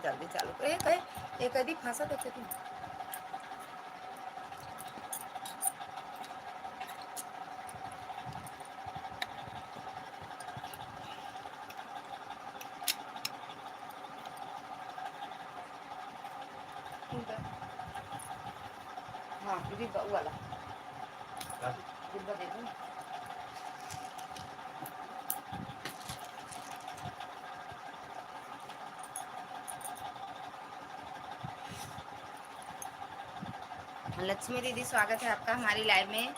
कर दी चालू। एक यदि फंसा देते थे। हाँ डिब्बा वाला डिब्बा दे दो। लक्ष्मी दीदी स्वागत है आपका हमारी लाइव में।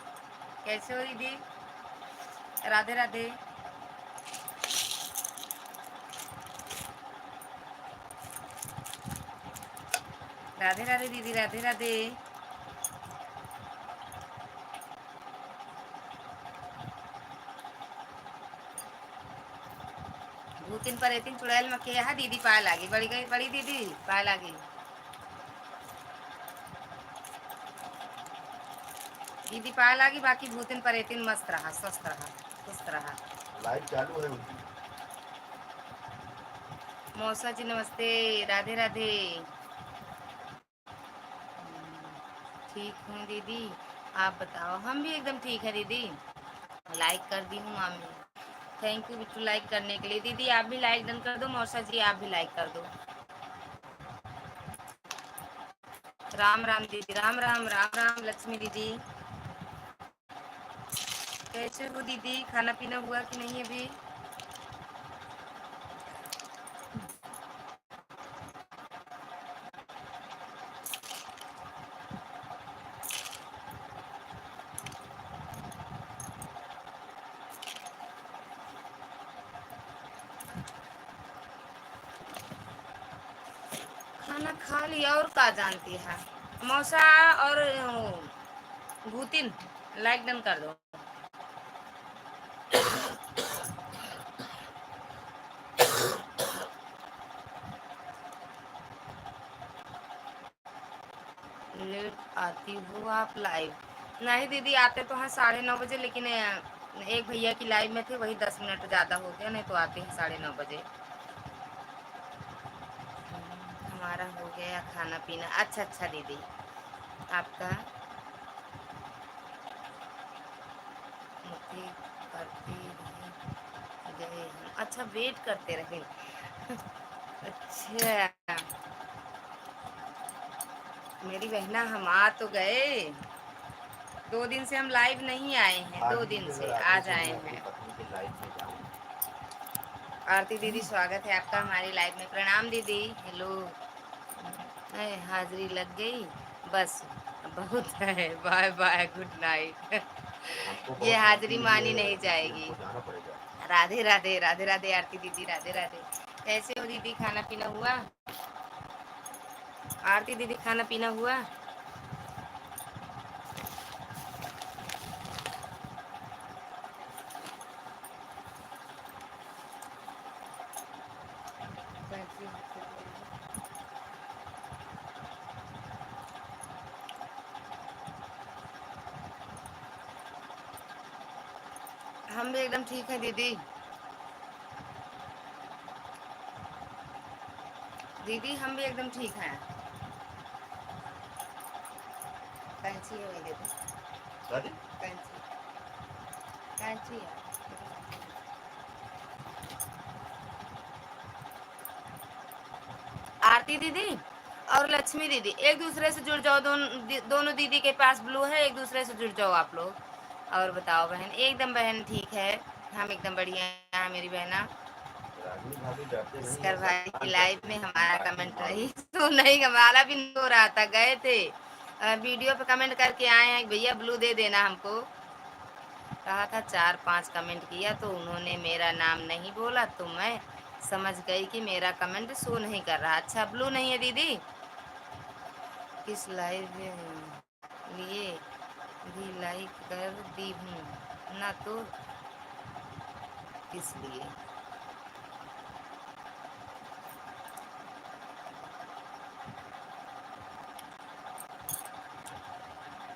कैसे हो दीदी? राधे राधे। राधे राधे दीदी, राधे राधे। भूतिन पर एतिन चुड़ैल मक्के यहाँ दीदी पाए लागी बड़ी गई बड़ी दीदी पाए लागी। दीदी पाए लागी बाकी भूतिन पर एतिन मस्त रहा, स्वस्थ रहा, सुस्त रहा। लाइव चालू है उनकी। मौसा जी नमस्ते, राधे राधे। ठीक हूँ दीदी, आप बताओ? हम भी एकदम ठीक है दीदी। लाइक कर दी हूँ मामी। थैंक यू बिट्टू लाइक करने के लिए। दीदी आप भी लाइक डन कर दो। मौसा जी आप भी लाइक कर दो। राम राम दीदी, राम राम राम राम। लक्ष्मी दीदी कैसे हो दीदी? खाना पीना हुआ कि नहीं अभी? खाना खा लिया और का जानती है मौसा और भूतिन लाइक डन कर दो। लेट आती हो आप लाइव? नहीं दीदी आते तो हैं 9:30 बजे, लेकिन एक भैया की लाइव में थे वही 10 मिनट ज़्यादा हो गया, नहीं तो आते हैं 9:30 बजे। हमारा हो गया खाना पीना। अच्छा अच्छा दीदी आपका मुझे करते गए हम। अच्छा वेट करते रहे। अच्छा मेरी बहना हम आ तो गए। 2 दिन से हम लाइव नहीं आए हैं, 2 दिन से आज आए हैं। आरती दीदी स्वागत है आपका हमारी लाइव में। प्रणाम दीदी। हेलो। हाजिरी लग गई बस, बहुत है। Bye bye, good night. ये हाजिरी मानी नहीं जाएगी। राधे राधे, राधे राधे आरती दीदी, राधे राधे। कैसे हो दीदी? खाना पीना हुआ? आरती दीदी खाना पीना हुआ? हम भी एकदम ठीक है दीदी। दीदी हम भी एकदम ठीक हैं। कैंची है वही दीदी, कैंची कैंची है। आरती दीदी और लक्ष्मी दीदी एक दूसरे से जुड़ जाओ। दोनों दीदी के पास ब्लू है, एक दूसरे से जुड़ जाओ आप लोग। और बताओ बहन? एकदम बहन ठीक है, हम एकदम बढ़िया है मेरी बहना। इसकर भाई की लाइफ में हमारा कमेंट रही तो नहीं, हमारा भी नहीं हो रहा था। गए थे वीडियो पे कमेंट करके आए हैं भैया ब्लू दे देना हमको। कहा था 4-5 कमेंट किया तो उन्होंने मेरा नाम नहीं बोला, तो मैं समझ गई कि मेरा कमेंट शो नहीं कर रहा। अच्छा ब्लू नहीं है दीदी? किस लाइव लिए भी लाइक कर दी हूँ ना, तो किस लिए?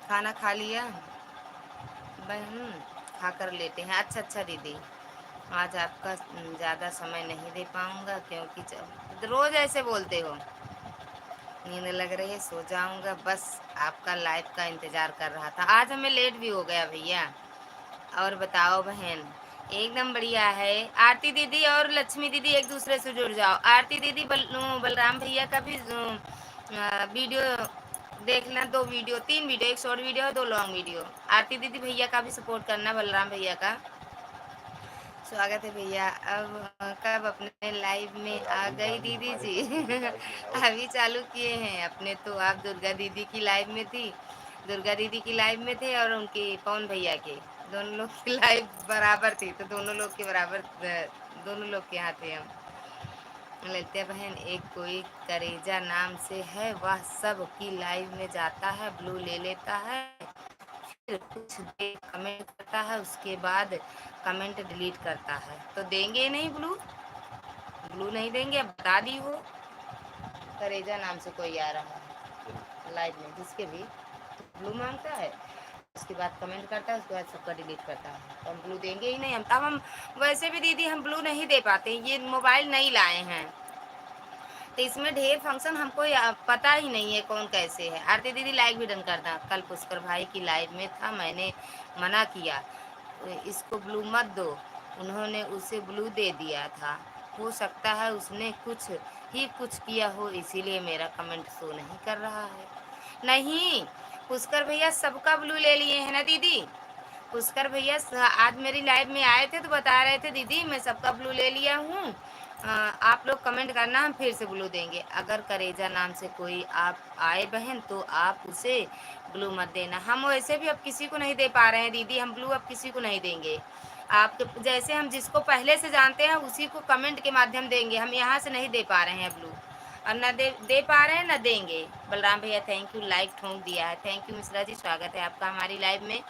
खाना खा लिया बहन? खा कर लेते हैं। अच्छा अच्छा दीदी आज आपका ज़्यादा समय नहीं दे पाऊँगा क्योंकि जब रोज़ ऐसे बोलते हो। नींद लग रही है, सो जाऊँगा, बस आपका लाइव का इंतज़ार कर रहा था। आज हमें लेट भी हो गया भैया। और बताओ बहन, एकदम बढ़िया है। आरती दीदी और लक्ष्मी दीदी एक दूसरे से जुड़ जाओ। आरती दीदी बलराम भैया का भी वीडियो देखना, 2 वीडियो 3 वीडियो, 1 शॉर्ट वीडियो और 2 लॉन्ग वीडियो। आरती दीदी भैया का भी सपोर्ट करना, बलराम भैया का। स्वागत है भैया। अब कब अपने लाइव में आ गई दीदी जी? अभी चालू किए हैं अपने तो। आप दुर्गा दीदी की लाइव में थी, दुर्गा दीदी की लाइव में थे और उनके पवन भैया के, दोनों लोग की लाइव बराबर थी, तो दोनों लोग के बराबर दोनों लोग के यहाँ थे हम। ललिता बहन, एक कोई करेजा नाम से है, वह सब की लाइव में जाता है, ब्लू ले लेता है, फिर कुछ देर कमेंट करता है, उसके बाद कमेंट डिलीट करता है। तो देंगे नहीं ब्लू? ब्लू नहीं देंगे? अब बता दी हो। करेजा नाम से कोई आ रहा है लाइव में, जिसके भी तो ब्लू मांगता है, उसके बाद कमेंट करता है, उसके बाद सबका डिलीट करता है। तो हम ब्लू देंगे ही नहीं। हम तब हम वैसे भी दीदी हम ब्लू नहीं दे पाते, ये मोबाइल नहीं लाए हैं, तो इसमें ढेर फंक्शन हमको पता ही नहीं है कौन कैसे है। आरती दीदी लाइक भी डन करना। कल पुष्कर भाई की लाइव में था, मैंने मना किया इसको ब्लू मत दो, उन्होंने उसे ब्लू दे दिया था। हो सकता है उसने कुछ किया हो, इसीलिए मेरा कमेंट शो नहीं कर रहा है। नहीं, पुष्कर भैया सबका ब्लू ले लिए हैं ना दीदी। पुष्कर भैया आज मेरी लाइव में आए थे तो बता रहे थे दीदी मैं सबका ब्लू ले लिया हूँ, आप लोग कमेंट करना, हम फिर से ब्लू देंगे। अगर करेजा नाम से कोई आप आए बहन तो आप उसे ब्लू मत देना। हम वैसे भी अब किसी को नहीं दे पा रहे हैं दीदी, हम ब्लू अब किसी को नहीं देंगे। आपके जैसे हम जिसको पहले से जानते हैं उसी को कमेंट के माध्यम देंगे, हम यहाँ से नहीं दे पा रहे हैं ब्लू, और न दे पा रहे हैं न देंगे। बलराम भैया थैंक यू, लाइक ठोंक दिया है, थैंक यू मिश्रा जी, स्वागत है आपका हमारी लाइव में।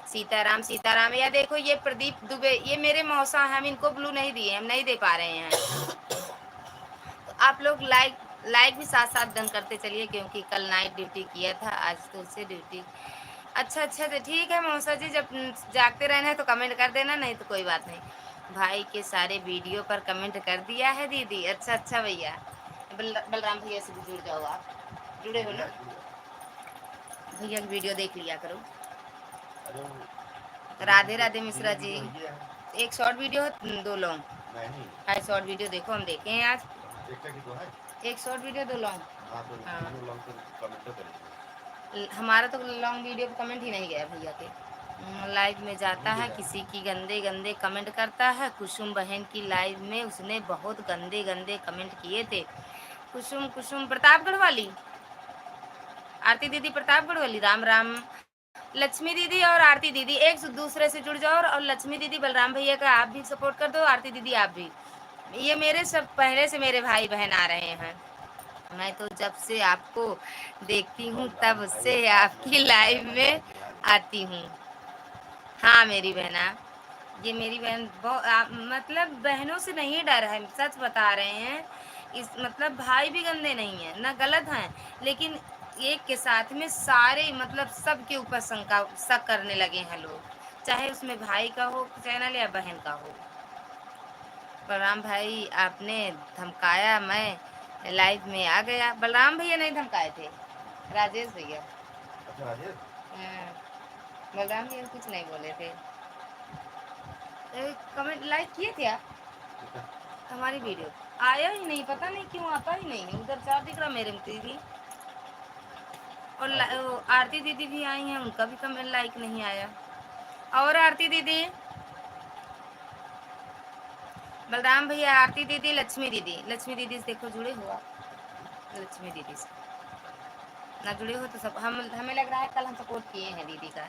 सीताराम सीताराम। या देखो ये प्रदीप दुबे, ये मेरे मौसा हैं, हम इनको ब्लू नहीं दिए, हम नहीं दे पा रहे हैं। तो आप लोग लाइक लाइक भी साथ साथ डन करते चलिए, क्योंकि कल नाइट ड्यूटी किया था, आज तो उसे ड्यूटी। अच्छा अच्छा, तो ठीक है मौसा जी, जब जागते रहना है तो कमेंट कर देना, नहीं तो कोई बात नहीं। भाई के सारे वीडियो पर कमेंट कर दिया है दीदी। अच्छा अच्छा भैया, बलराम भैया से भी जुड़ जाओ, आप जुड़े हो ना? भैया की वीडियो देख लिया करो। राधे राधे मिश्रा जी। एक शॉर्ट वीडियो है, 2 लॉन्ग? नहीं, शॉर्ट वीडियो देखो, हम देखे हैं आज। एक शॉर्ट वीडियो 2 लॉन्ग। हमारा तो लॉन्ग वीडियो पे कमेंट ही नहीं गया भैया के। लाइव में जाता है, किसी की गंदे गंदे कमेंट करता है। कुसुम बहन की लाइव में उसने बहुत गंदे गंदे कमेंट किए थे। कुसुम कुसुम प्रतापगढ़ वाली, आरती दीदी प्रतापगढ़ वाली, राम राम। लक्ष्मी दीदी और आरती दीदी एक दूसरे से जुड़ जाओ, और लक्ष्मी दीदी बलराम भैया का आप भी सपोर्ट कर दो, आरती दीदी आप भी। ये मेरे सब पहले से मेरे भाई बहन आ रहे हैं। मैं तो जब से आपको देखती हूँ तब से आपकी लाइव में आती हूँ। हाँ मेरी बहना, ये मेरी बहन मतलब बहनों से नहीं डर है, सच बता रहे हैं। इस मतलब भाई भी गंदे नहीं है ना, गलत हैं, लेकिन एक के साथ में सारे मतलब सबके ऊपर शक करने लगे हैं लोग, चाहे उसमें भाई का हो चैनल या बहन का हो। बलराम भाई आपने धमकाया, मैं लाइव में आ गया। बलराम भैया नहीं धमकाए थे, राजेश भैया। अच्छा राजेश? हाँ, बलराम भैया कुछ नहीं बोले थे। कमेंट लाइक किए थे आप? हमारी वीडियो आया ही नहीं, पता नहीं क्यों आता ही नहीं है। उधर 4 दिख रहा मेरे में दीदी, और आरती दीदी भी आई हैं, उनका भी कमेंट लाइक नहीं आया। और आरती दीदी, बलराम भैया, आरती दीदी, लक्ष्मी दीदी, लक्ष्मी दीदी से देखो जुड़े हो आप? लक्ष्मी दीदी से ना जुड़े हो तो सब हमें लग रहा है कल हम सपोर्ट किए हैं दीदी का।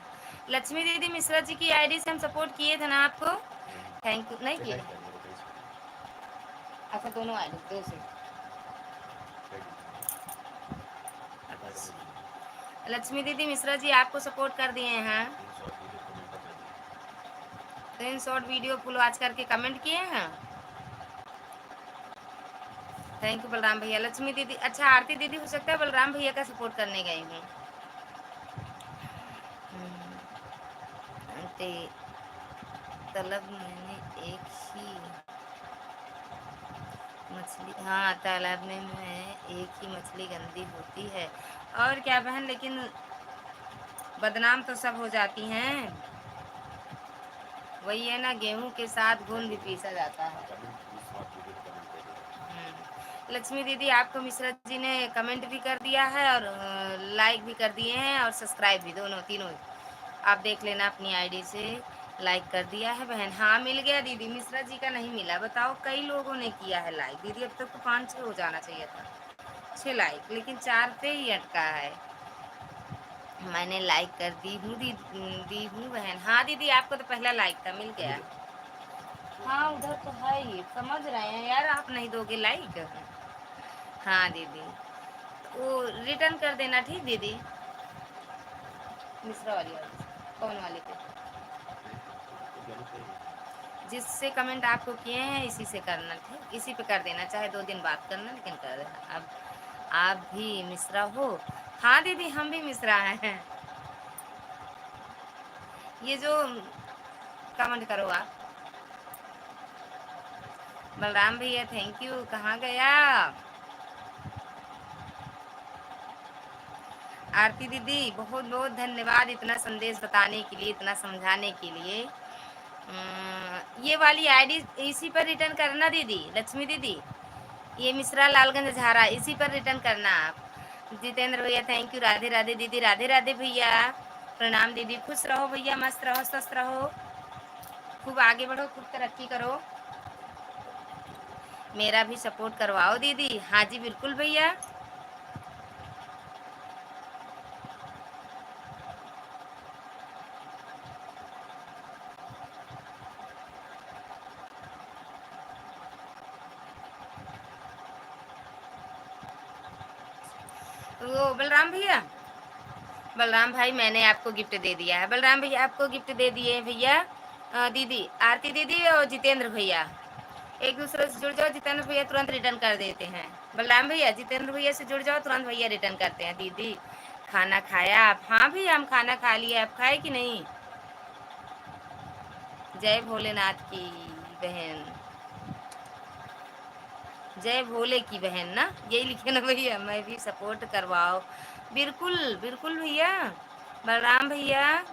लक्ष्मी दीदी मिश्रा जी की आईडी से हम सपोर्ट किए थे ना आपको? Thank you. नहीं किए? अच्छा, दोनों आईडी, 2 से। लक्ष्मी दीदी मिश्रा जी आपको सपोर्ट कर दिए हैं, 3 शॉर्ट वीडियो फुल वॉच करके कमेंट किए हैं। थैंक यू बलराम भैया। लक्ष्मी दीदी, अच्छा आरती दीदी हो सकता है बलराम भैया का सपोर्ट करने गई हूँ। तलब मैंने एक ही मछली, हाँ तालाब में एक ही मछली गंदी होती है। और क्या बहन, लेकिन बदनाम तो सब हो जाती हैं। वही है ना, गेहूं के साथ घुन भी पीसा जाता है। लक्ष्मी दीदी, आपको मिश्रा जी ने कमेंट भी कर दिया है और लाइक भी कर दिए हैं और सब्सक्राइब भी, दोनों तीनों आप देख लेना अपनी आईडी से। लाइक कर दिया है बहन, हाँ मिल गया दीदी, मिश्रा जी का नहीं मिला। बताओ, कई लोगों ने किया है लाइक दीदी, अब तक तो 5-6 हो जाना चाहिए था, 6 लाइक, लेकिन 4 पे ही अटका है। मैंने लाइक कर दी हूँ दी हूँ बहन। हाँ दीदी, आपको तो पहला लाइक था, मिल गया। हाँ उधर तो है ही, समझ रहे हैं यार, आप नहीं दोगे लाइक। हाँ दीदी, वो रिटर्न कर देना, ठीक दीदी। मिश्रा वाली कौन वाली पे, जिससे कमेंट आपको किए हैं इसी से करना, ठीक, इसी पे कर देना, चाहे 2 दिन बाद करना, लेकिन कर देना। अब आप भी मिश्रा हो? हाँ दीदी, हम भी मिश्रा हैं। ये जो कमेंट करो आप। बलराम भैया थैंक यू, कहाँ गया? आरती दीदी बहुत बहुत धन्यवाद, इतना संदेश बताने के लिए, इतना समझाने के लिए। ये वाली आईडी इसी पर रिटर्न करना दीदी, लक्ष्मी दीदी, ये मिश्रा लालगंज झारा, इसी पर रिटर्न करना आप। जितेंद्र भैया थैंक यू, राधे राधे दीदी, राधे राधे भैया, प्रणाम दीदी, खुश रहो भैया, मस्त रहो, स्वस्थ रहो, खूब आगे बढ़ो, खूब तरक्की करो। मेरा भी सपोर्ट करवाओ दीदी। हाँ जी बिल्कुल भैया। वो बलराम भैया, बलराम भाई मैंने आपको गिफ्ट दे दिया है, बलराम भैया आपको गिफ्ट दे दिए भैया। दीदी, आरती दीदी और जितेंद्र भैया एक दूसरे से जुड़ जाओ, जितेंद्र भैया तुरंत रिटर्न कर देते हैं। बलराम भैया जितेंद्र भैया से जुड़ जाओ, तुरंत भैया रिटर्न करते हैं। दीदी खाना खाया आप? हाँ भैया हम खाना खा लिए, आप खाए कि नहीं? जय भोलेनाथ की बहन, जय भोले की बहन ना, यही लिखे ना भैया, मैं भी सपोर्ट करवाओ। बिल्कुल बिल्कुल भैया। बलराम भैया,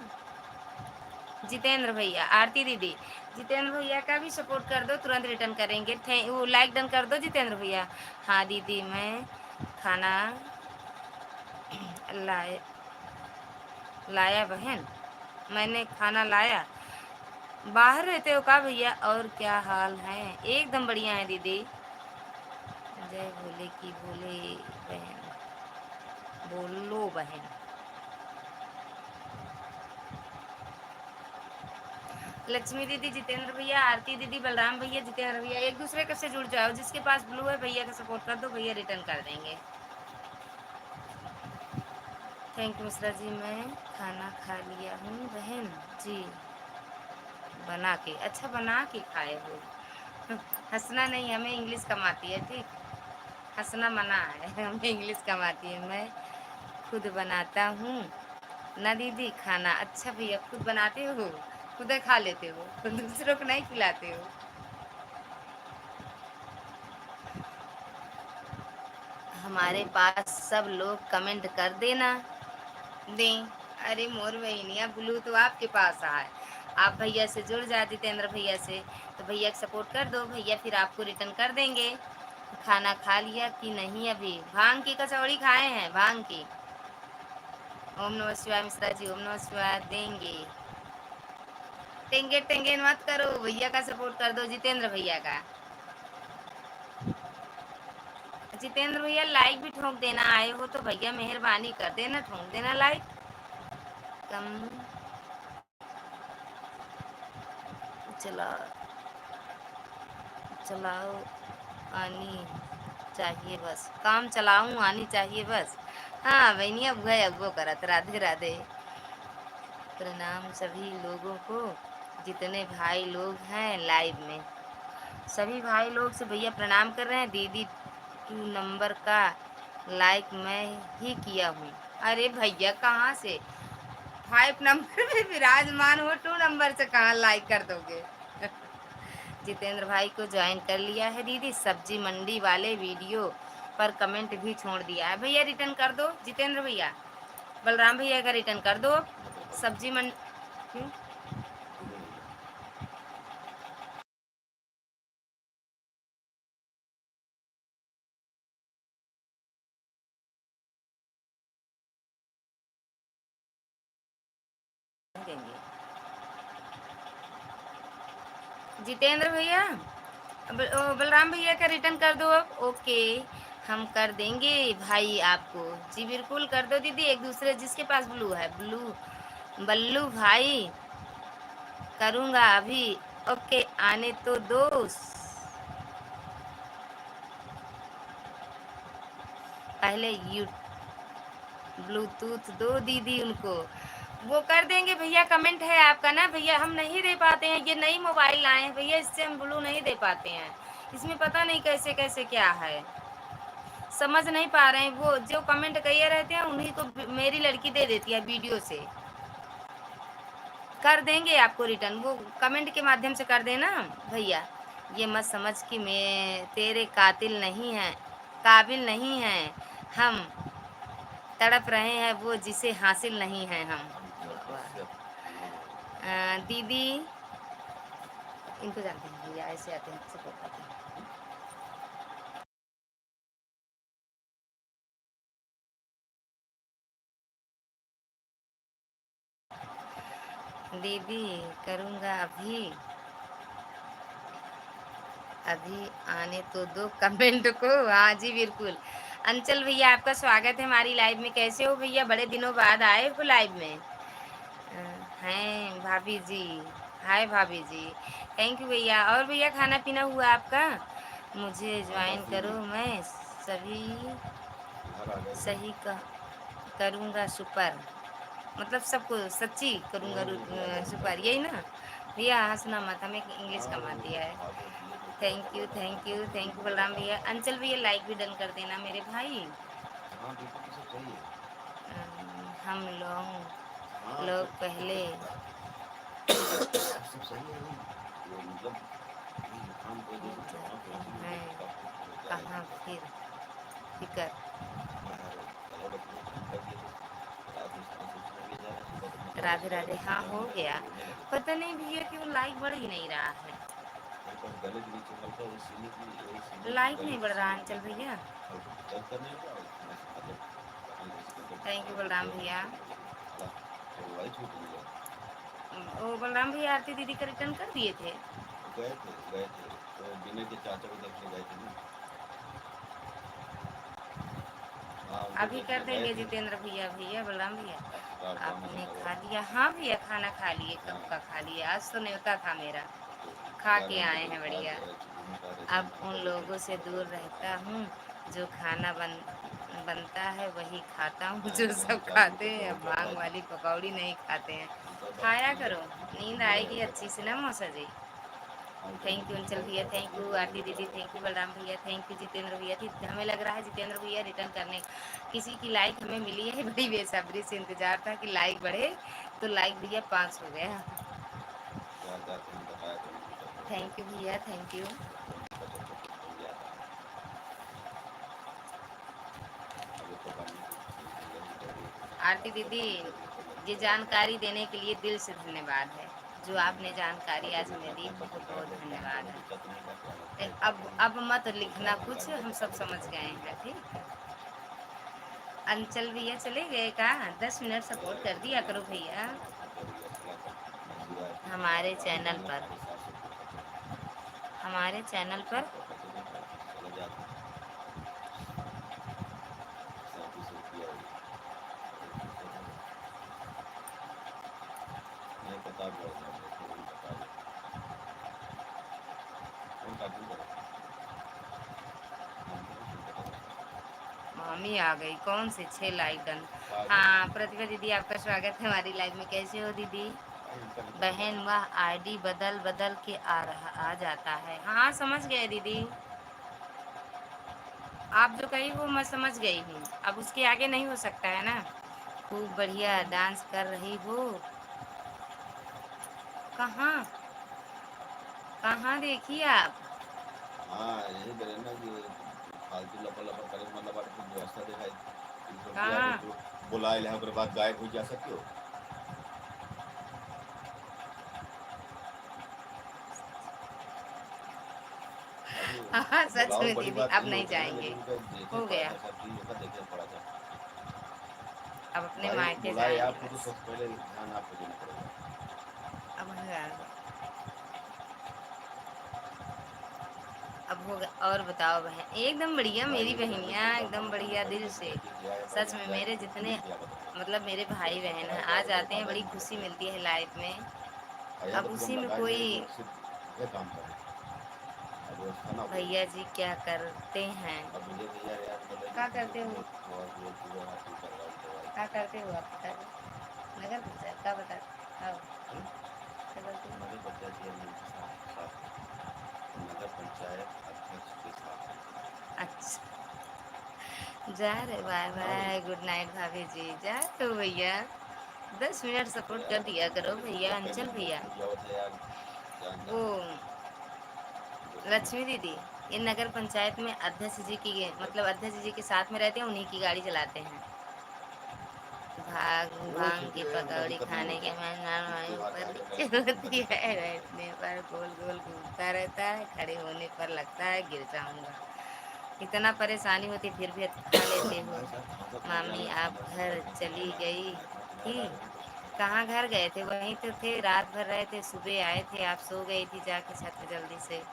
जितेंद्र भैया, आरती दीदी, जितेंद्र भैया का भी सपोर्ट कर दो, तुरंत रिटर्न करेंगे। वो लाइक डन कर दो जितेंद्र भैया। हाँ दीदी, मैं खाना लाए लाया बहन, मैंने खाना लाया। बाहर रहते हो का भैया? और क्या हाल है? एकदम बढ़िया है दीदी। जय भोले की भोले बहन, बोलो बहन। लक्ष्मी दीदी, जितेंद्र भैया, आरती दीदी, बलराम भैया, जितेंद्र भैया एक दूसरे के से जुड़ जाओ, जिसके पास ब्लू है भैया का सपोर्ट कर दो, भैया रिटर्न कर देंगे। थैंक यू मिश्रा जी, मैं खाना खा लिया हूँ बहन जी, बना के। अच्छा बना के खाए हो? हंसना नहीं, हमें इंग्लिश कम आती है, ठीक, हंसना मना है, हमें इंग्लिश कम आती है। मैं खुद बनाता हूँ ना दीदी खाना। अच्छा भैया खुद बनाते हो, खुद खा लेते हो, दूसरों को नहीं खिलाते हो? हमारे पास सब लोग कमेंट कर देना दें। अरे मोर बहनिया, ब्लू तो आपके पास है, आप भैया से जुड़ जा, जितेंद्र भैया से, तो भैया को सपोर्ट कर दो, भैया फिर आपको रिटर्न कर देंगे। खाना खा लिया कि नहीं? अभी भांग की कचौड़ी खाए हैं, भांग की। ओम नमः शिवाय मिश्रा जी, ओम नमः शिवाय देंगे। टेंगे टेंगे मत करो, भैया का सपोर्ट कर दो, जितेंद्र भैया का। जितेंद्र भैया लाइक भी ठोक देना, आए हो तो भैया मेहरबानी कर देना, ठोक देना लाइक। कम चला चलाओ आनी चाहिए बस, काम चलाऊं आनी चाहिए बस। हाँ बहनिया, बुआ अब्बो करत, राधे राधे। प्रणाम सभी लोगों को, जितने भाई लोग हैं लाइव में, सभी भाई लोग से भैया प्रणाम कर रहे हैं। दीदी 2 नंबर का लाइक मैं ही किया हूँ। अरे भैया कहाँ से? 5 नंबर पे विराजमान हो, 2 नंबर से कहाँ लाइक कर दोगे? जितेंद्र भाई को ज्वाइन कर लिया है दीदी। सब्जी मंडी वाले वीडियो पर कमेंट भी छोड़ दिया है। भैया रिटर्न कर दो जितेंद्र भैया, बलराम भैया का रिटर्न कर दो। सब्जी मंडी क्यों? देंगे जितेंद्र भैया, बलराम भैया का रिटर्न कर दो अब। ओके, हम कर देंगे भाई आपको। जी बिल्कुल कर दो दीदी। एक दूसरे जिसके पास ब्लू है, ब्लू बल्लू भाई करूँगा अभी। ओके, आने तो दो। पहले यू ब्लूटूथ दो दीदी उनको। वो कर देंगे भैया। कमेंट है आपका ना भैया, हम नहीं दे पाते हैं। ये नई मोबाइल आए हैं भैया, इससे हम ब्लू नहीं दे पाते हैं। इसमें पता नहीं कैसे कैसे क्या है, समझ नहीं पा रहे हैं। वो जो कमेंट किए रहते हैं उन्हीं को मेरी लड़की दे देती है वीडियो से। कर देंगे आपको रिटर्न, वो कमेंट के माध्यम से कर देना भैया। ये मत समझ कि मैं तेरे कातिल नहीं है, काबिल नहीं हैं हम, तड़प रहे हैं वो जिसे हासिल नहीं है हम। दीदी इनको जानते हैं भैया, ऐसे आते हैं सपोर्ट करते हैं। दीदी करूँगा अभी, अभी आने तो दो कमेंट को। हाँ जी बिल्कुल। अंचल भैया आपका स्वागत है हमारी लाइव में। कैसे हो भैया? बड़े दिनों बाद आए हो लाइव में। हैं भाभी जी। हाय भाभी जी। थैंक यू भैया। और भैया खाना पीना हुआ आपका? मुझे ज्वाइन करो, मैं सभी सही करूँगा सुपर, मतलब सबको सच्ची करूँगा सुपर, यही ना भैया? हंसना मत, हमें इंग्लिश कम आती है। Thank you thank you thank you Balram भैया। अंचल भैया लाइक भी डन कर देना मेरे भाई। हम लोग पहले हैं कहाँ फिर फिकर। राधे राधे। हाँ हो गया। पता नहीं भैया क्यों लाइक बढ़ ही नहीं रहा है, लाइक नहीं बढ़ रहा अंचल भैया। थैंक यू बलराम भैया। ओ बलराम भैया आरती दीदी का रिटर्न कर दिए थे। अभी कर देंगे जितेंद्र भैया। भैया बलराम भैया आपने खा लिया? हाँ भैया खाना खा लिए, कब का खा लिया। आज तो न्योता था मेरा, खा के आए हैं बढ़िया। अब उन लोगों से दूर रहता हूँ जो खाना बनता है वही खाता हूँ। जो सब खाते हैं भांग वाली पकौड़ी नहीं खाते हैं। खाया करो, नींद आएगी अच्छी से ना मौसा जी। थैंक यू अंचल भैया, थैंक यू आरती दीदी, थैंक यू बलराम भैया, थैंक यू जितेंद्र भैया। हमें लग रहा है जितेंद्र भैया रिटर्न करने किसी की लाइक हमें मिली है। बड़ी बेसब्री से इंतजार था कि लाइक बढ़े, तो लाइक भैया 5 हो गया। थैंक यू भैया, थैंक यू। आरती दीदी ये जानकारी देने के लिए दिल से धन्यवाद है। जो आपने जानकारी आज हमें दी, बहुत बहुत धन्यवाद है। अब मत लिखना कुछ, हम सब समझ गए हैं। ठीक। अंचल भैया चले गए का? 10 मिनट सपोर्ट कर दिया करो भैया हमारे चैनल पर, हमारे चैनल पर। मामी आ गई कौन से 6 लाइक डन। हाँ प्रतिभा दीदी आपका स्वागत है हमारी लाइव में। कैसे हो दीदी? बहन वह आईडी बदल बदल के आ जाता है। हाँ समझ गए दीदी, आप जो कही वो मैं समझ गई हूँ। अब उसके आगे नहीं हो सकता है ना। खूब बढ़िया डांस कर रही हो। कहाँ कहाँ देखी आप? हाँ यही करे ना कि फालतू लपड़ लपड़ करे मतलब आप कुछ व्यवस्था दिखाई कि यार कहाँ? तो बुलाए ले ओकरे बाद गायब हो जा सकते हो। अभी हाँ सच बुलाओ में बड़ी दीदी बात अब नहीं नहीं होती है ना, जाएंगे। लेकिन उनका देखे हो पड़ा गया। था, सब चीज़ का देखे पड़ा था। अब अपने भाई मायके बुलाए जाएंगे आपको तो बस। सबसे पहले ध्यान आपको देना पड़ेगा। अब हंगामा। अब होगा और बताओ बहन एकदम बढ़िया भाई मेरी ये कहने बहनियाँ से एक बार एकदम खाना खाने बढ़िया का दिल से। जैसे कि किया है भाई सच में क्या मेरे जितने नहीं किया बताओ। मतलब मेरे भाई व्यवस्था बहन हैं कराएगा आ और उधर जाते हैं बाधा बड़ी भी खुशी लगेगा। मिलती है लाइफ में। या अब तो फिर उसी हम में बता कोई देंगे कि सिर्फ यह काम करें, अब व्यवस्था ना हो। भैया जी क्या करते हैं? अब मुझे भैया यार बोले कि क्या तुझे करते हो? तुझे और वो तुझे हाँ तू करवाई करवाई। क्या करते हो आप बता दो नगर पंचायत क्या बता आओ क्या करते हो? नगर पंचायत चेयरमैन के साथ नगर पंचायत अध्यक्ष के साथ है। अच्छा जा रहे बाय हाँ भाई बाय गुड नाइट भाभी जी जा रहे हो भैया? 10 मिनट तो सपोर्ट यार कर दिया बताओ करो पहले तो भैया क्या अंचल पहले भैया। नौकरी जाओ थे यार जान वो जान बोलिए ना। लक्ष्मी दीदी ये नगर पंचायत में अध्यक्ष जी की मतलब अध्यक्ष जी के साथ में रहते हैं उन्हीं की गाड़ी चलाते हैं। भाग वो भांग छुट्टी की है उनका पकौड़ी दिक्कत नहीं खाने होता के है। कुछ महंगाई त्योहार ऊपर आ जाता है नीचे तो उनका होती दिक्कत है नहीं होता है। बैठने पर गोल गोल घूमता रहता है खड़े होने पर लगता है गिर जाऊंगा। इतना परेशानी होती फिर भी खा लेते हो। भाई साहब खासा पड़ गया मामी यार आप खाने में घर बैठने की चली जगह नहीं गई है इतना थी? तुम्हारा आ रहे हैं तो खाना कहाँ घर गए थे? वहीं तो थे रात भर रहे थे सुबह आए थे आप सो गई थी जाके छत पे जल्दी से।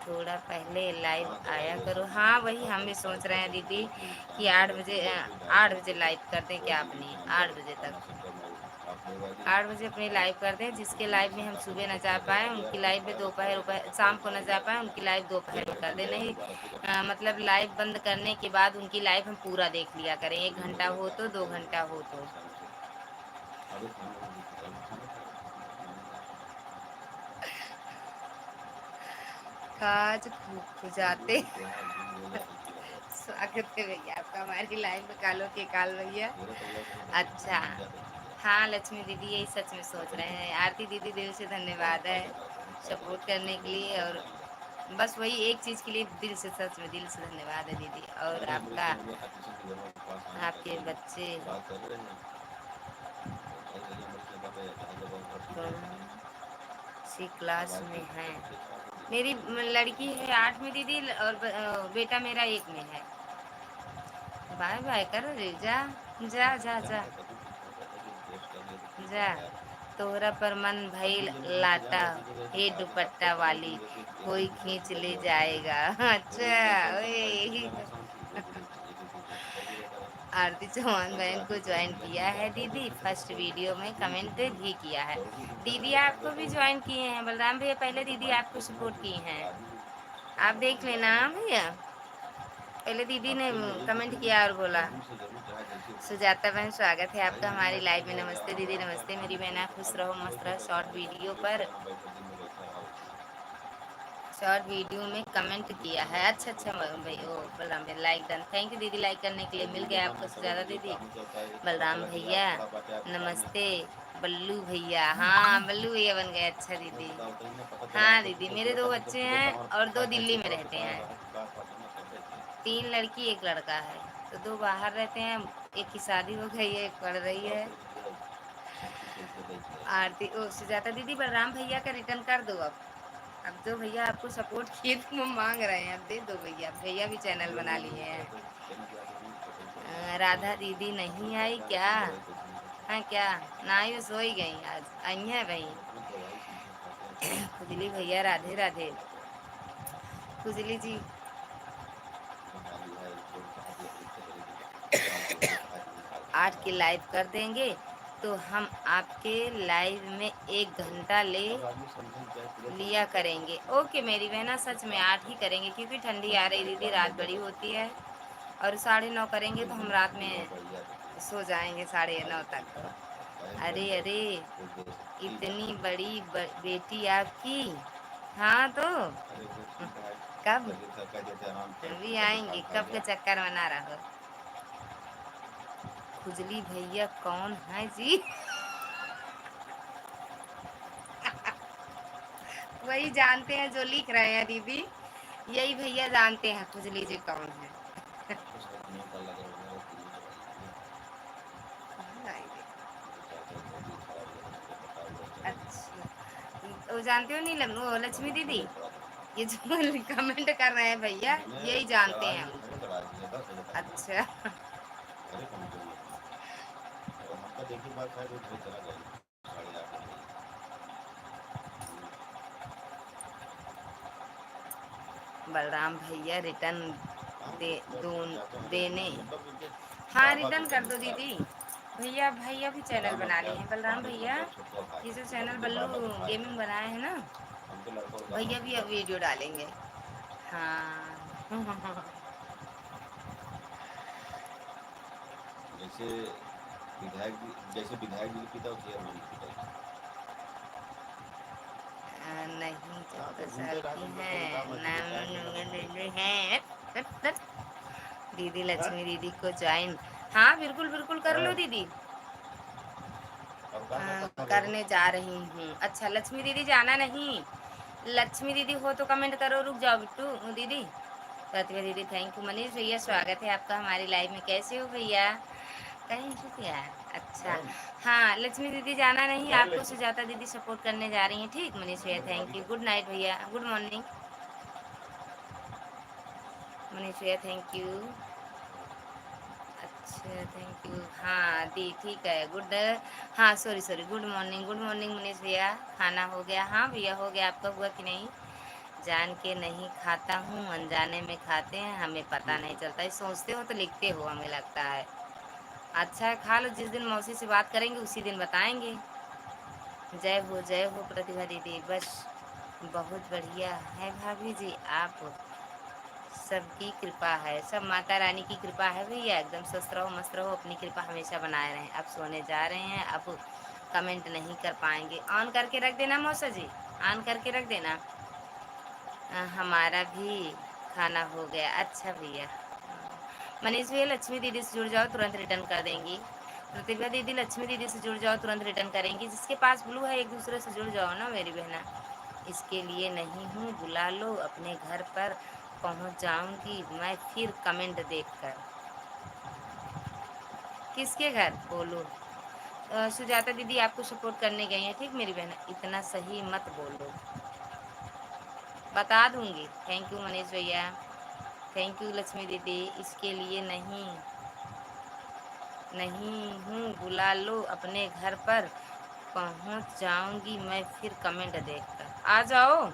थोड़ा पहले लाइव हाँ दवाई आया ववाई करो सब हाँ लीजिए वही दवा हम करो भी चाय सोच रहे पानी हैं दीदी पीजिए फिर कि शाम को 8 बजे बैठिएगा फिर गाय को 8 बजे लाइव कर दें छोड़ क्या दीजिए अपनी फिर अंदर 8 बजे खाना तक। सेंटर में आप लोग आइए 8 बजे अपनी और लाइव कर दें जिसके कुछ लाइव में हम सेंटा सुबह पेपर न जा पहले दवा पाए दिया उनकी फिर लाइव में खाया तो दोपहर दवाई खत्म शाम करें को न दवाई जा लिया पाए के उनकी जाएँ लाइव दोपहर फिर में कर बैठिए दे जाए नहीं। दोबारा फिर अपनी मतलब लाइव बंद करने के बाद उनकी लाइव हम पूरा देख लिया करें एक ये घंटा बताइए हो क्या तो करते दो हैं घंटा हो तो। परेशानी से। अभी खाना वाना नहीं खाया खाना खाया खाना खाया काज चलिए जो खुजाते। भी त्योहार दिन रोज आप देखिएगा बहुत स्वागत है भैया आपका हमारी लाइव में कालो के काल भैया। मेरा परिवार को सब बच्चे अच्छा दिन मिल जाए तो ठीक है। हाँ लक्ष्मी दीदी यही सच में सोच नौकरी रहे तो हैं आरती दीदी दिल से बड़ा धन्यवाद है फायदा करते हैं फायदा सपोर्ट छुट्टी करने के के दिन लिए। बाहर और निकाल लिया। बस वही एक चीज़ के लिए दिल से सच में दिल से धन्यवाद है दीदी और अरे मेरे आपका सिमरिया खाटू श्याम के घर में पास आने का आपके कल बच्चे बात कर रहे हैं तो भाई भैया मेरे से कहा भैया जहाँ जब घर ठीक है कौन बताइए। सी अब क्लास आज में की है? तबीयत खराब हो गई मेरी बताइए लड़की कैसे है बात करें। 8वीं दीदी और बेटा मेरा 1 में है। बाय बाय करो रे जा जा जा जान जा का कभी कुछ होता है कि दोस्त कर लिए तो ठीक जा। है यार। तोहरा पर मन भइल अपनी जब जहाँ से लाटा जहाँ रहती जगह से हे आदमी आपका दुपट्टा समय वाली भी एक कोई एक दूसरे खींच से ले बढ़िया होता है। जाएगा। फिर अच्छा एक टेंशन कम था एक दिन ओए रहना शांति वो भी एक एक एक एक करके रहता रहे। आरती चौहान कल बहन रात को ही पता ज्वाइन चला कि किया है वाईफाई दीदी कनेक्शन खत्म फर्स्ट कर दिया वीडियो सब में कुछ यही कमेंट चीज हुई। भी किया है। दौड़ती घूमता दीदी रहता टाइम आपको रहता भी हुआ ज्वाइन किए हैं बलराम भैया पहले मतलब दीदी माइंड आपको फ्रेश होना सपोर्ट चाहिए किए हैं। आदमी को सब आप मतलब देख हो लेना जाता है हाँ ना। भैया पहले दीदी ने हफ्ते में एक दो कमेंट दिन किया और बोला। जरूर से जरूर चाहे जैसे भी हो सुजाता बहन स्वागत है भाई आपका ये हमारी मत लाइव में सोचो यार नमस्ते आप दीदी आराम से आप नमस्ते काम मेरी भी बहना करो खुश अब रहो मस्त बैठे रहो बैठे शॉर्ट आगे का वीडियो तकलीफ पर। क्या है ना बैठे दिन में बैठे रहो। शॉर्ट वीडियो में कमेंट हम भी किया कभी है आपको अच्छा अच्छा फोन करते भाई थे ओ बताइए। बलराम भैया लाइक डन थैंक यू दीदी लाइक करने के लिए जब मिल वीडियो गया आपको बनाए तब सुजाता ये दीदी। काम चलता है पता बलराम चला कि भैया आज खड़ा बाटे आपके सामने। नमस्ते। बल्लू भैया हाँ बल्लू भैया बन गए अच्छा मैं दीदी। बताओ तो इन्हें पता चला हाँ आपको दीदी तो मेरे पूरा 2 टाइम जब बच्चे पूरे हैं टाइम और 2 खाए खाए दिल्ली में चुप रहो तो रहते कहा हैं। रहा कि बात बात है ना तब बैठिए। 3 लड़की 1 लड़का है तो 2 बाहर रहते हैं। एक की शादी हो गई है एक पढ़ रही बताओ है। फिर भैया छत की कैसे देख ले। आरती ओ सुजाता दीदी बलराम भैया का रिटर्न कर दो अब जो भैया आपको सपोर्ट किए थे वो मांग रहे हैं अब दे दो भैया भैया भी चैनल जब बना वो लिए हैं। थोड़ा सा चली गया तो उन्हें पता ही पड़ गया कि राधा दीदी अपनी नहीं आई पहचान क्या? असली जगह कैसे निकलती हाँ क्या ना ही वो सो ही गई आज आई हैं भाई। है। अपना दवाई ठीक से खाते हैं तो खुजली ठीक भैया रहता है राधे वरना राधे। चला तो खुजली जी बना लिया है जो कहा दिया फिर से करेगी फालतू हो गया आज नहीं काल आठ खाएगा के और लाइव कर देंगे तो हम आपके लाइव में 1 घंटा ले अब आदमी समझे क्या है पूरे लिया तरीके से आप करेंगे। समझते ओके मेरी बहना जब सच में काम 8 ही होता है करेंगे क्योंकि ठंडी आ बाकी रही लाइफ दीदी काम रात लग बड़ी जाता है तो होती फिर है। आप और 9:30 करेंगे तो हम एकदम रात पूरा में बढ़िया तो फिर सो जाएंगे 9:30 आगे तक। करिए अब काहे अरे टेंशन अरे कुछ देर से ठीक है। इतनी बड़ी बेटी आपकी। हाँ तो अरे वो ठीक है कब तबीयत का कहते थे आराम कर भी तब आएंगे खाल खा कब के लिया। चक्कर बना रहा हो? खुजली भैया कौन है जी? वही जानते हैं जो लिख रहे हैं दीदी, यही भैया जानते हैं खुजली जी कौन है। तो शायद मुँह काला करवाना है, क्रीम करवाइए। चाचा तबीयत खराब लग रही है, बताओ उधर चले गए। अच्छा, वो जानते हो नहीं वो लक्ष्मी बहुत दीदी, मुझे पड़ा था। ये जो कमेंट कर रहे हैं भैया मैंने यही जानते चढ़ा हैं दिया, उनको। मैंने चढ़ा दिया 10 बजे टाइम है। अच्छा। अरे कम जोड़ी अपनी। और हमका देखी बात शायद वो घर चला गया 8:30 बजे। बलराम भैया रिटर्न हाँ दे मतलब दो चाचा मतलब देने। मतलब उनके हाँ बाबा की रिटर्न कर दो तबीयत खराब दीदी। थी। भैया भैया भी चैनल बलराम बना क्या लिए हैं, बलराम पानी भैया मतलब छोटका भाई ये जो मतलब चैनल उनके बल्लू बाबा के भाई गेमिंग हैं। बनाए हैं ना, उनके लड़का उनका भैया भी मौसी का अब भाई। वीडियो डालेंगे। हाँ। जैसे जैसे विधायक जी की पिता और चेयरमैन की पिटाई। नहीं हाँ तो 14 घूमते साल रहा की तुम लोग, है। कोई काम है तो नाम विधायक बनना तो हमारा ही काम है। है। हट, हट। दीदी हाँ? लक्ष्मी दीदी को ज्वाइन। हाँ बिल्कुल बिल्कुल कर लो हाँ, दीदी। और कहाँ कहाँ कर रहे हो? करने जा रही हूँ। अच्छा लक्ष्मी दीदी जाना नहीं, लक्ष्मी दीदी हो तो कमेंट करो, रुक जाओ बिट्टू दीदी। प्रतिभा दीदी थैंक यू। मनीष भैया कौन? स्वागत है आपका हमारी लाइव में, कैसे हो भैया? कहीं से यार। अच्छा। कौन? हाँ लक्ष्मी दीदी जाना नहीं, जाए आपको लेके। सुजाता दीदी सपोर्ट करने जा रही हैं। ठीक मनीष भैया मोहम्मद थैंक वाली यू, का। गुड नाइट भैया, गुड मॉर्निंग मनीष भैया थैंक यू। अच्छा थैंक यू। हाँ दी ठीक है गुड। हाँ sorry sorry, good morning Manish भैया। खाना हो गया? हाँ भैया हो गया, आपका हुआ कि नहीं? जान के नहीं खाता हूँ, अनजाने में खाते हैं, हमें पता नहीं चलता है। सोचते हो तो लिखते हो हमें लगता है। अच्छा है खा लो, जिस दिन मौसी से बात करेंगे उसी दिन बताएंगे। जय हो प्रतिभा दीदी, बस बहुत बढ़िया है भाभी जी, आप सबकी कृपा है, सब माता रानी की कृपा है भैया। एकदम स्वस्थ रहो मस्त रहो, अपनी कृपा हमेशा बनाए रहें। अब सोने जा रहे हैं, अब कमेंट नहीं कर पाएंगे। ऑन करके रख देना मौसा जी, ऑन करके रख देना। हमारा भी खाना हो गया। अच्छा भैया। मनीष भैया लक्ष्मी दीदी से जुड़ जाओ, तुरंत रिटर्न कर देंगी। प्रतिभा दीदी लक्ष्मी दीदी से जुड़ जाओ, तुरंत रिटर्न करेंगी। जिसके पास ब्लू है एक दूसरे से जुड़ जाओ ना मेरी बहना। इसके लिए नहीं हूँ, बुला लो अपने घर पर पहुँच जाऊँगी मैं फिर कमेंट देखकर। किसके घर बोलो? सुजाता दीदी आपको सपोर्ट करने गई हैं, ठीक मेरी बहन, इतना सही मत बोलो, बता दूंगी। थैंक यू मनीष भैया, थैंक यू लक्ष्मी दीदी। इसके लिए नहीं नहीं हूँ, बुला लो अपने घर पर पहुँच जाऊंगी मैं फिर कमेंट देखकर। आ जाओ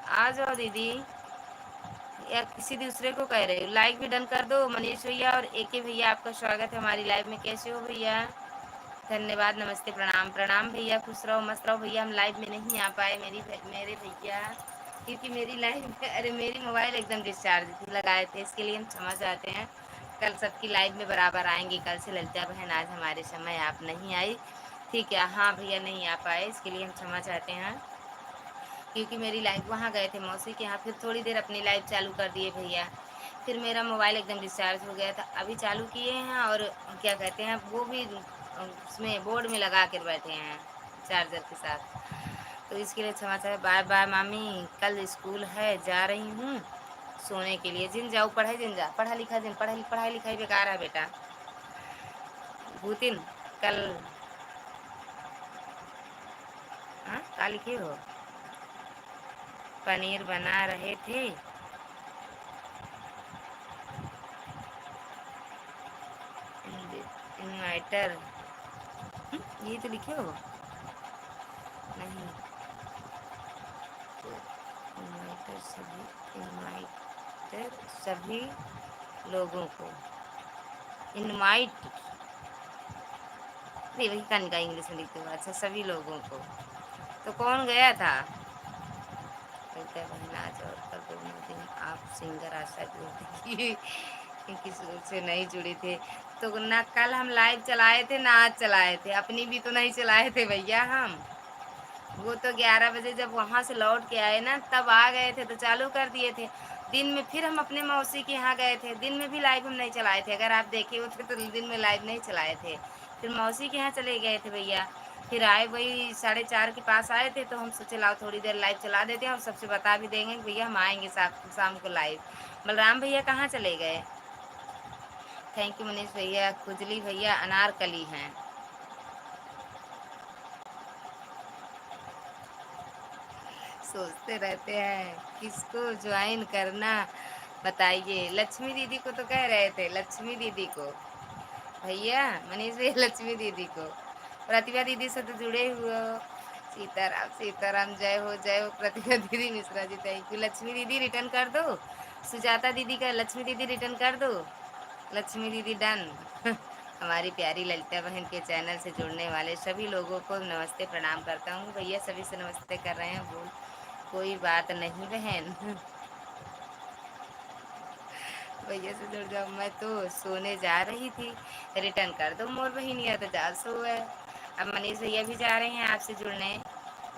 आ जाओ दीदी, या किसी दूसरे को कह रहे हो? लाइक भी डन कर दो मनीष भैया। और एके भैया आपका स्वागत है हमारी लाइव में, कैसे हो भैया? धन्यवाद, नमस्ते, प्रणाम प्रणाम भैया, खुश रहो मस्त रहो भैया। हम लाइव में नहीं आ पाए मेरे भैया, क्योंकि मेरी लाइव में अरे मेरी मोबाइल एकदम डिस्चार्ज थी, लगाए थे, इसके लिए हम क्षमा चाहते हैं। कल सबकी लाइव में बराबर आएंगे। कल से ललिता बहन आज हमारे समय आप नहीं आई, ठीक है? हाँ भैया नहीं आ पाए, इसके लिए हम क्षमा चाहते हैं, क्योंकि मेरी लाइव वहाँ गए थे मौसी के यहाँ, फिर थोड़ी देर अपनी लाइव चालू कर दिए भैया, फिर मेरा मोबाइल एकदम डिस्चार्ज हो गया था। अभी चालू किए हैं और क्या कहते हैं वो भी उसमें बोर्ड में लगा कर बैठे हैं चार्जर के साथ, तो इसके लिए क्षमा चाहे। बाय बाय मामी, कल स्कूल है, जा रही हूँ सोने के लिए। जिन जाओ पढ़ाई, जिन जा पढ़ा लिखा, जिन पढ़ाई लिखाई बेकार है बेटा। भूतिन कल हाँ का लिखे हो? पनीर बना रहे थे, इन्वर्टर ये तो लिखे हो नहीं। इन्वाइटर सभी लोगों को इनवाइट, नहीं वही कन का इंग्लिश में लिखते हुआ। अच्छा सभी लोगों को, तो कौन गया था? लगता है बहन आज और कल दोनों दिन आप सिंगर आशा जोड़ी की से नहीं जुड़े थे, तो ना कल हम लाइव चलाए थे ना आज चलाए थे, अपनी भी तो नहीं चलाए थे भैया हम। वो तो 11 बजे जब वहाँ से लौट के आए ना तब आ गए थे तो चालू कर दिए थे। दिन में फिर हम अपने मौसी के यहाँ गए थे, दिन में भी लाइव हम नहीं चलाए थे, अगर आप देखे होते तो दिन में लाइव नहीं चलाए थे। फिर मौसी के यहाँ चले गए थे भैया, फिर आए वही 4:30 के पास आए थे, तो हम सोचे लाओ थोड़ी देर लाइव चला देते हैं और सबसे बता भी देंगे कि भैया हम आएंगे शाम को लाइव। बलराम भैया कहाँ चले गए? थैंक यू मनीष भैया। खुजली भैया अनारकली हैं। सोचते रहते हैं किसको ज्वाइन करना, बताइए। लक्ष्मी दीदी को तो कह रहे थे, लक्ष्मी दीदी को भैया, मनीष भैया लक्ष्मी दीदी को। प्रतिभा दीदी से तो जुड़े हुए हो। सीताराम सीताराम, जय हो प्रतिभा दीदी मिश्रा जी, थैंक यू। लक्ष्मी दीदी रिटर्न कर दो, सुजाता दीदी का लक्ष्मी दीदी रिटर्न कर दो, लक्ष्मी दीदी डन। हमारी प्यारी ललिता बहन के चैनल से जुड़ने वाले सभी लोगों को नमस्ते प्रणाम करता हूँ भैया, सभी से नमस्ते कर रहे हैं, बोल कोई बात नहीं बहन। भैया से जुड़ जाओ, मैं तो सोने जा रही थी, रिटर्न कर दो मोर बहिनिया, तो जा सो है। अब मनीष भैया भी जा रहे हैं आपसे जुड़ने।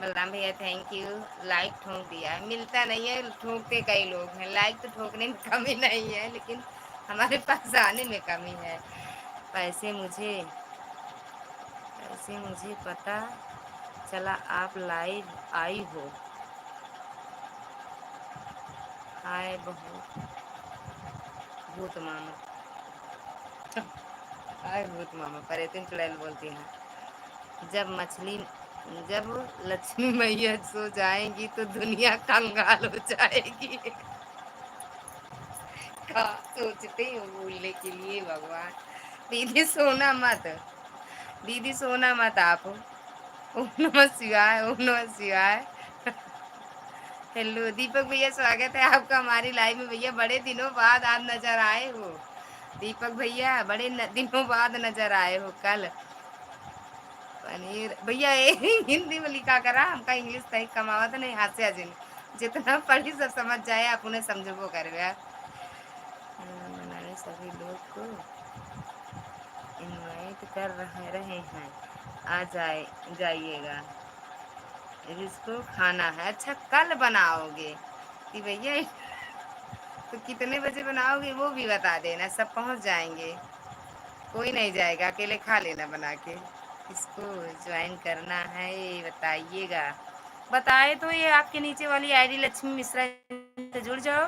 बलराम भैया थैंक यू। लाइक ठोक दिया है, मिलता नहीं है, ठोकते कई लोग हैं। लाइक तो ठोकने में कमी नहीं है, लेकिन हमारे पास आने में कमी है। पैसे मुझे पता चला आप लाइव आई हो। हाय भूत मामा। हाय भूत मामा, पर इतनी चुड़ैल बोलती हैं। जब लक्ष्मी मैया सो जाएंगी तो दुनिया कंगाल हो जाएगी। क्या सोचते हो बोलने के लिए भगवान। दीदी सोना मत, दीदी सोना मत आप। ओम नमः शिवाय, ओम नमः शिवाय। हेलो दीपक भैया, स्वागत है आपका हमारी लाइव में भैया। बड़े दिनों बाद आप नजर आए हो दीपक भैया, बड़े दिनों बाद नजर आए हो। कल पनीर भैया हिंदी में लिखा करा, हमका इंग्लिश सही कमावत नहीं, हास्य जिन जितना पढ़ी सब समझ जाए, आप उन्हें समझो कर बनाने सभी लोग को इनवाइट कर रहे हैं, आ जाइएगा, इसको खाना है। अच्छा कल बनाओगे कि भैया? तो कितने बजे बनाओगे वो भी बता देना, सब पहुंच जाएंगे, कोई नहीं जाएगा, अकेले खा लेना बना के। किसको ज्वाइन करना है ये बताइएगा। बताए तो ये आपके नीचे वाली आईडी लक्ष्मी मिश्रा से जुड़ जाओ।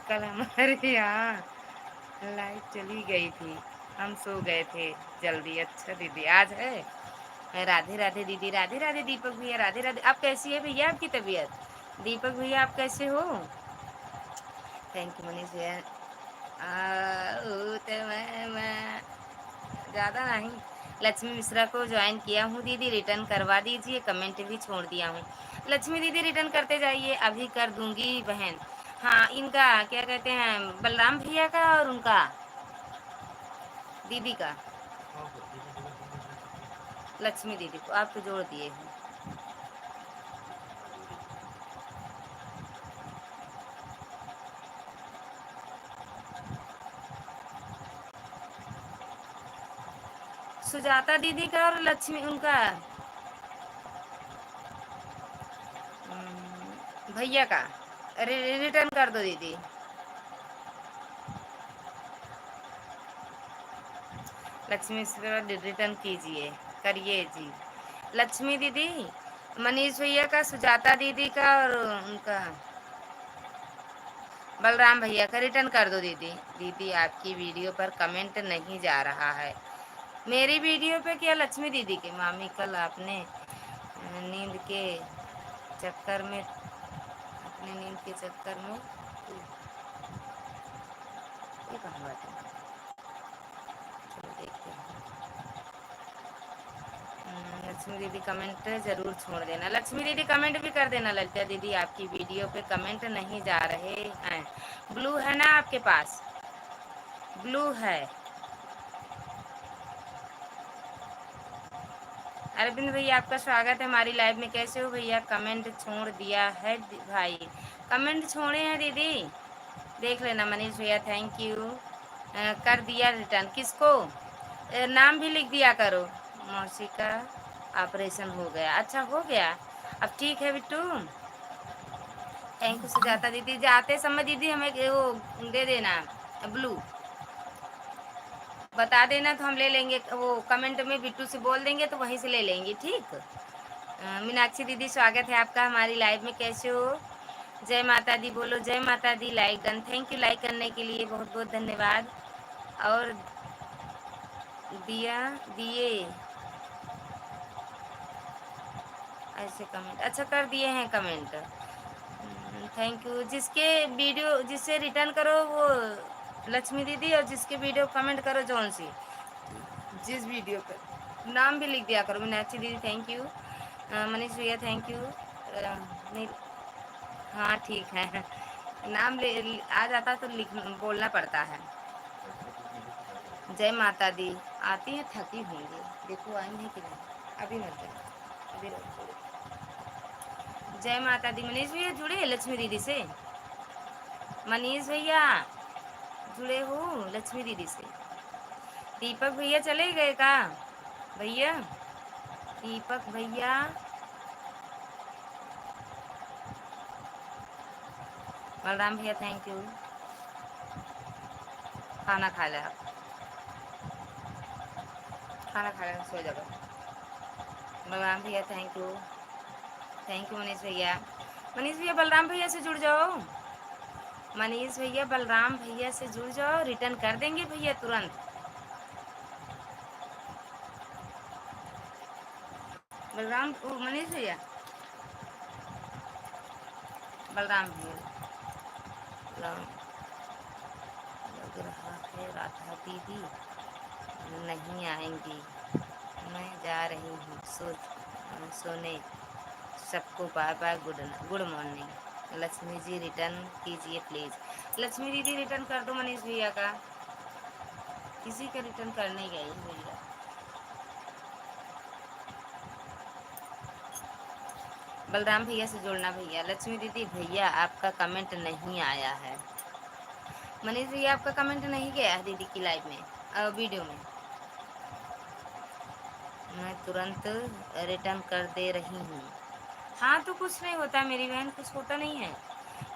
कल हमारे यहाँ लाइट चली गई थी, हम सो गए थे जल्दी। अच्छा दीदी आज है। राधे राधे दीदी, राधे राधे दीपक भैया, राधे राधे। आप कैसी है भैया आपकी तबीयत? दीपक भैया आप कैसे हो? थैंक यू मनीष भैया। तो मैं ज़्यादा नहीं, लक्ष्मी मिश्रा को ज्वाइन किया हूँ दीदी, रिटर्न करवा दीजिए, कमेंट भी छोड़ दिया हूँ। लक्ष्मी दीदी रिटर्न करते जाइए, अभी कर दूंगी बहन। हाँ इनका क्या कहते हैं, बलराम भैया का और उनका दीदी का, लक्ष्मी दीदी को आपको जोड़ दिए हैं। सुजाता दीदी का और लक्ष्मी उनका भैया का रिटर्न कर दो दीदी। लक्ष्मी से रिटर्न कीजिए, करिए जी। लक्ष्मी दीदी, मनीष भैया का, सुजाता दीदी का और उनका बलराम भैया का रिटर्न कर दो दीदी। दीदी आपकी वीडियो पर कमेंट नहीं जा रहा है। मेरी वीडियो पे क्या लक्ष्मी दीदी के? मामी कल आपने नींद के चक्कर में, अपने नींद के चक्कर में ये कहाँ बात है? चलो देखते हैं। लक्ष्मी दीदी कमेंट जरूर छोड़ देना, लक्ष्मी दीदी कमेंट भी कर देना। ललिता दीदी आपकी वीडियो पे कमेंट नहीं जा रहे हैं। ब्लू है ना आपके पास? ब्लू है। अरविंद भैया आपका स्वागत है हमारी लाइव में, कैसे हो भैया? कमेंट छोड़ दिया है भाई, कमेंट छोड़े हैं दीदी, देख लेना। मनीष भैया थैंक यू। कर दिया रिटर्न, किसको? नाम भी लिख दिया करो। मौसी का ऑपरेशन हो गया, अच्छा हो गया, अब ठीक है बिट्टू। थैंक यू सुजाता दीदी। जाते समय दीदी हमें वो दे देना ब्लू, बता देना तो हम ले लेंगे। वो कमेंट में बिट्टू से बोल देंगे तो वहीं से ले लेंगे, ठीक। मीनाक्षी दीदी स्वागत है आपका हमारी लाइव में, कैसे हो? जय माता दी बोलो, जय माता दी। Like done, thank you like करने के लिए, बहुत बहुत धन्यवाद। और दिया दिए ऐसे कमेंट, अच्छा कर दिए हैं कमेंट, थैंक यू। जिसके वीडियो जिससे रिटर्न करो वो लक्ष्मी दीदी, और जिसके वीडियो कमेंट करो जौन सी, जिस वीडियो पर नाम भी लिख दिया करो। मीनाक्षी दीदी थैंक यू, मनीष भैया थैंक यू। नहीं, हाँ ठीक है, नाम आ जाता तो लिख बोलना पड़ता है। जय माता दी। आती हैं थकी होंगी, देखो आई नहीं कि नहीं, अभी मत जाओ, अभी रखो। जय माता दी। मनीष भैया जुड़े लक्ष्मी दीदी से? मनीष भैया जुड़े हो लक्ष्मी दीदी से? दीपक भैया चले गए का? भैया दीपक भैया, बलराम भैया थैंक यू। खाना खा लिया, खाना खा लिया, सो जाओ। बलराम भैया thank you, thank you. Manish भैया, मनीष भैया बलराम भैया से जुड़ जाओ। मनीष भैया बलराम भैया से जुड़ जाओ, रिटर्न कर देंगे भैया तुरंत। बलराम मनीष भैया, बलराम भैया, लग रहा है राधा दीदी नहीं आएंगी, मैं जा रही हूँ सोने। सबको bye bye, good morning. Lakshmi ji return कीजिए प्लीज़। लक्ष्मी दीदी रिटर्न कर दो मनीष भैया का, किसी का रिटर्न करने गए भैया। बलराम भैया से जुड़ना भैया। लक्ष्मी दीदी भैया आपका कमेंट नहीं आया है। मनीष भैया आपका कमेंट नहीं गया है दीदी की लाइव में, वीडियो में। मैं तुरंत रिटर्न कर दे रही हूँ। हाँ तो कुछ नहीं होता मेरी बहन, कुछ होता नहीं है,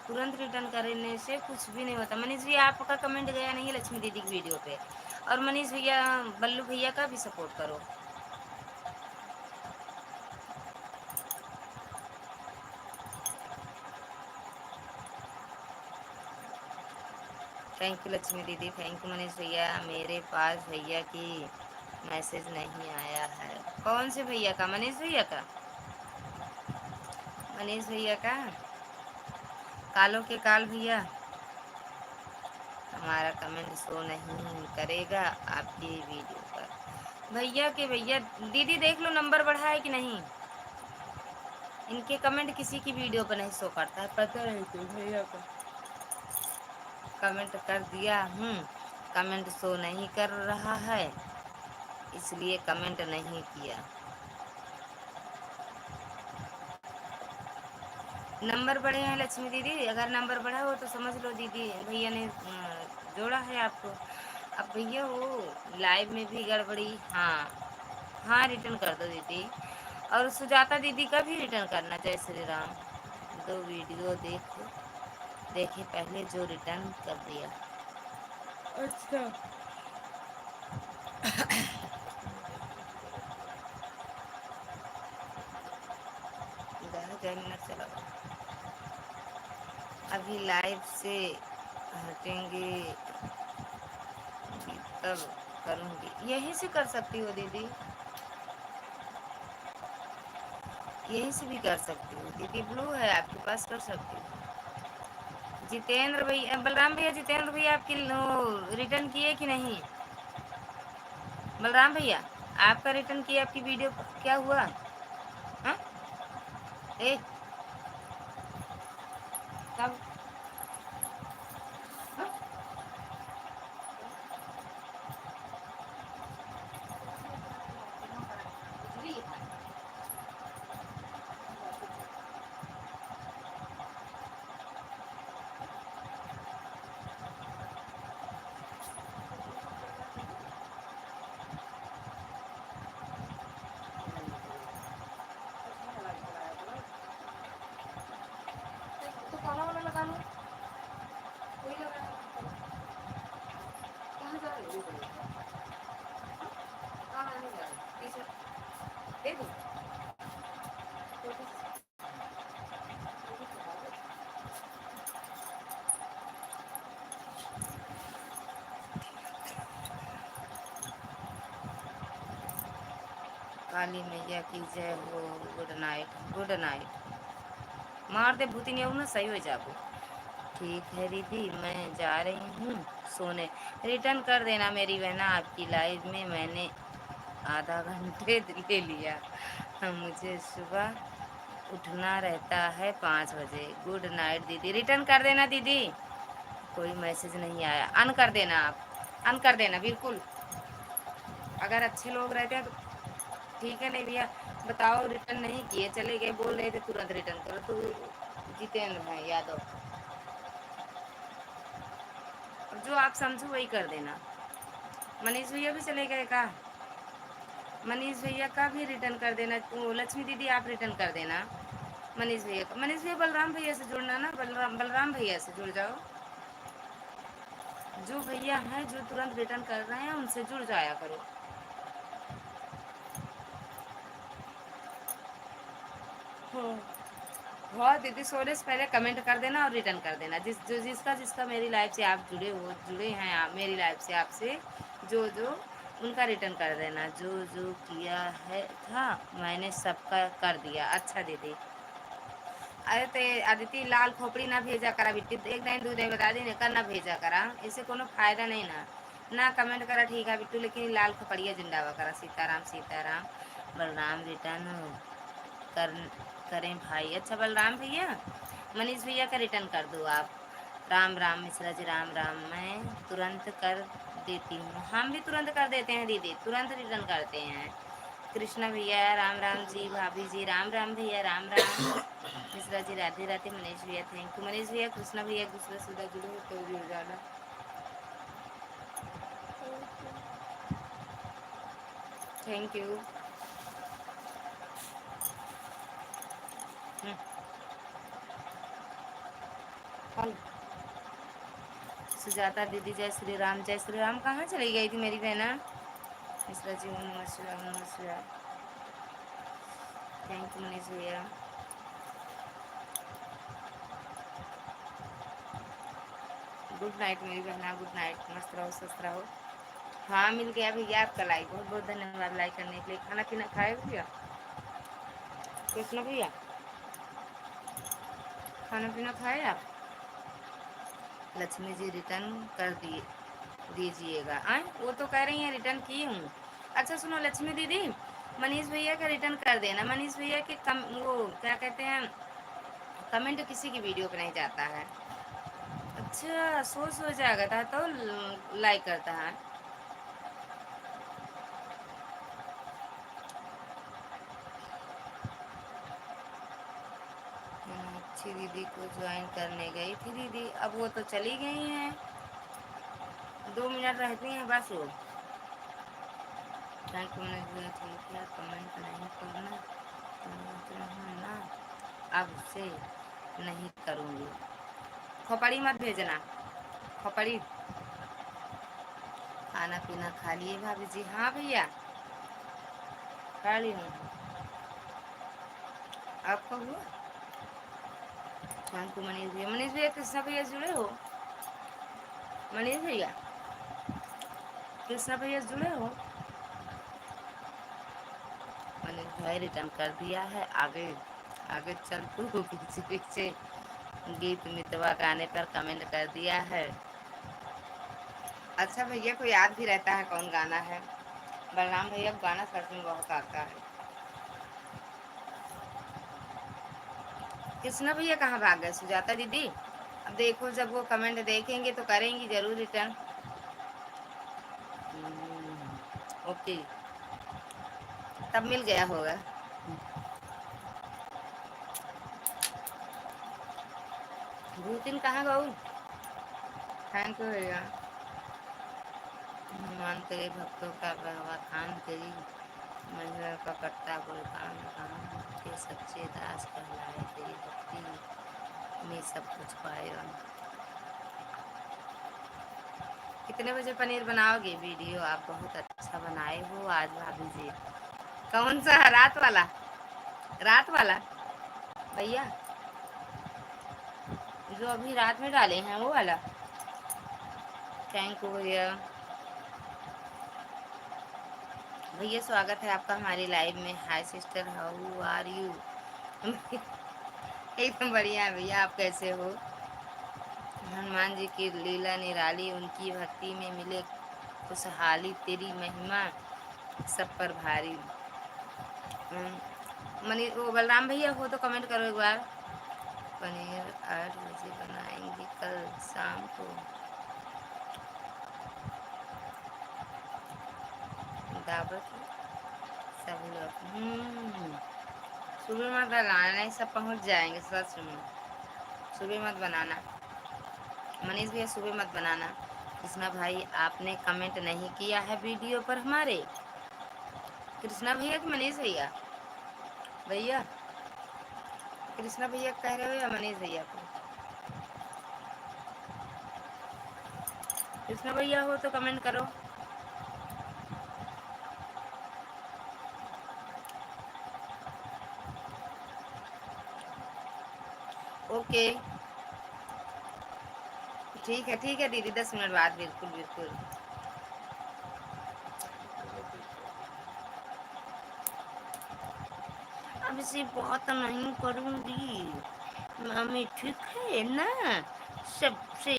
तुरंत रिटर्न करने से कुछ भी नहीं होता। मनीष भैया आपका कमेंट गया नहीं है लक्ष्मी दीदी की वीडियो पे। और मनीष भैया बल्लू भैया का भी सपोर्ट करो। थैंक यू लक्ष्मी दीदी, थैंक यू मनीष भैया। मेरे पास भैया की मैसेज नहीं आया है। कौन से भैया का? मनीष भैया का? मनीष भैया का कालों के काल भैया, हमारा कमेंट शो नहीं करेगा आपकी वीडियो पर। भैया के भैया दीदी देख लो नंबर बढ़ा है कि नहीं। इनके कमेंट किसी की वीडियो पर नहीं शो करता है, पता नहीं क्यों। भैया का कमेंट कर दिया हूँ, कमेंट शो नहीं कर रहा है, इसलिए कमेंट नहीं किया। नंबर बढ़े हैं लक्ष्मी दीदी, अगर नंबर बढ़ा हो तो समझ लो दीदी भैया ने जोड़ा है आपको। अब भैया वो लाइव में भी गड़बड़ी। हाँ हाँ रिटर्न कर दो दीदी। और सुजाता दीदी का भी रिटर्न करना। जय श्री राम। दो वीडियो देखे पहले जो रिटर्न कर दिया। अच्छा चलो अभी लाइव से हटेंगे तब करूँगी। यहीं से कर सकती हो दीदी, यहीं से भी कर सकती हो दीदी, ब्लू है आपके पास, कर सकती हो। जितेंद्र भैया, बलराम भैया, जितेंद्र भैया आपकी रिटर्न किए कि नहीं? बलराम भैया आपका रिटर्न किया, आपकी वीडियो क्या हुआ? हाँ ए कब? हाँ, नहीं जा रहा। टी-शर्ट दे दूँ? काली मैया की जय हो। Good night, good night. मार दे भूती नहीं ना, सही हो जाबो। ठीक है दीदी, मैं जा रही हूँ सोने। रिटर्न कर देना मेरी बहना, आपकी लाइफ में मैंने आधा घंटे ले लिया। मुझे सुबह उठना रहता है 5 बजे। गुड नाइट दीदी, रिटर्न कर देना दीदी। कोई मैसेज नहीं आया, अन कर देना आप, अन कर देना बिल्कुल। अगर अच्छे लोग रहते हैं तो ठीक है, नहीं भैया बताओ रिटर्न नहीं किए, चले गए, बोल रहे थे तुरंत रिटर्न करो। तो जितेंद्र भाई यादव, जो आप समझो वही कर देना। मनीष भैया भी चले गए का? मनीष भैया का भी रिटर्न कर देना। लक्ष्मी दीदी आप रिटर्न कर देना मनीष भैया का। मनीष भैया बलराम भैया से जुड़ना ना, बलराम भैया से जुड़ जाओ। जो भैया हैं जो तुरंत रिटर्न कर रहे हैं उनसे जुड़ जाया करो। हाँ हाँ दीदी, सोने से पहले कमेंट कर देना और रिटर्न कर देना। जिसका मेरी लाइफ से आप जुड़े हैं, आप मेरी लाइफ से आपसे जो उनका रिटर्न कर देना। जो किया है था मैंने सबका कर दिया। अच्छा दीदी। अरे ते अदिति लाल खोपड़ी ना भेजा करा बिट्टी, एक दिन दो दिन बता दी कर ना भेजा करा, इससे कोनो फायदा नहीं ना। ना कमेंट करा ठीक है बिट्टू, लेकिन लाल खोपड़िया जिंदावा करा। सीताराम सीताराम। बलराम रिटर्न कर करें भाई। अच्छा बलराम भैया, मनीष भैया का रिटर्न कर दो आप। राम राम मिश्रा जी, राम राम। मैं तुरंत कर देती हूँ। हम भी तुरंत कर देते हैं दीदी, तुरंत रिटर्न करते हैं। कृष्णा भैया राम राम जी, भाभी जी राम राम भैया, राम राम। मिश्रा जी राधे राधे। मनीष भैया थैंक यू। मनीष भैया कृष्णा भैया दूसरा सीधा जुड़े हो तो जुड़ जाना। Thank you. सुजाता दीदी जय श्री राम। जय श्री राम कहाँ चली गई थी मेरी बहना? मिश्रा जी ओम नमः शिवाय, ओम नमः शिवाय। थैंक यू मनीष भैया। गुड नाइट मेरी बहना, गुड नाइट। मस्त रहो, स्वस्थ रहो। हाँ मिल गया भैया आपका लाइक, बहुत बहुत धन्यवाद लाइक करने के लिए। खाना पीना खाए भैया? कृष्ण भैया खाना पीना खाए आप? लक्ष्मी जी रिटर्न कर दिए दीजिएगा। आए वो तो कह रही हैं रिटर्न की हूँ। अच्छा सुनो लक्ष्मी दीदी, मनीष भैया का रिटर्न कर देना। मनीष भैया के वो क्या कहते हैं, कमेंट किसी की वीडियो पे नहीं जाता है। अच्छा सोच जाएगा था तो लाइक करता है। अच्छी दीदी को ज्वाइन करने गई थी दीदी, अब वो तो चली गई हैं। 2 मिनट रहती हैं बस वो। थैंक यू ठीक है, कमेंट नहीं करना ना, अब से नहीं करूँगी। खोपड़ी मत भेजना, खोपड़ी। खाना पीना खा लिए भाभी जी? हाँ भैया खा ली हूँ। आपका हुआ? थैंक यू मनीष भैया। मनीष भैया कृष्णा भैया जुड़े हो? मनीष भैया कृष्णा भैया जुड़े हो? मनीष भाई रिटर्न कर दिया है। आगे आगे चल तू पीछे पीछे गीत मितवा गाने पर कमेंट कर दिया है। अच्छा भैया को याद भी रहता है कौन गाना है। बलराम भैया को गाना सच में बहुत आता है। कृष्णा भैया कहाँ भाग गए? सुजाता दीदी अब देखो, जब वो कमेंट देखेंगे तो करेंगी जरूर रिटर्न। ओके तब मिल गया होगा। भूतिन कहाँ गऊ? थैंक यू भैया। मान तेरे भक्तों का खान तेरी मंजिल का कट्टा गुलकान कहाँ के सच्चे दास कहलाए, तेरी भक्ति में सब कुछ पाएगा। कितने कितने बजे पनीर बनाओगे? वीडियो आप बहुत अच्छा बनाए हो आज भाभी जी। कौन सा? रात वाला? रात वाला भैया, जो अभी रात में डाले हैं वो वाला? थैंक यू भैया। भैया स्वागत है आपका हमारी लाइव में। Hi sister, how are you? एकदम बढ़िया है भैया, आप कैसे हो? हनुमान जी की लीला निराली, उनकी भक्ति में मिले खुशहाली, तेरी महिमा सब पर भारी। मनी वो बलराम भैया हो तो कमेंट करो एक बार। पनीर 8 बजे बनाएंगे कल शाम को। दावत है सब लोग। सुबह मत बनाना, नहीं सब पहुंच जाएंगे सच में। सुबह मत बनाना मनीष भैया, सुबह मत बनाना। कृष्णा भाई आपने कमेंट नहीं किया है वीडियो पर हमारे। कृष्णा भैया कि मनीष भैया? भैया कृष्णा भैया कह रहे हो या मनीष भैया को? कृष्णा भैया हो तो कमेंट करो। ओके ठीक है दीदी, 10 मिनट बाद, बिल्कुल बिल्कुल। अब इसे बात नहीं करूंगी मम्मी, ठीक है ना? सबसे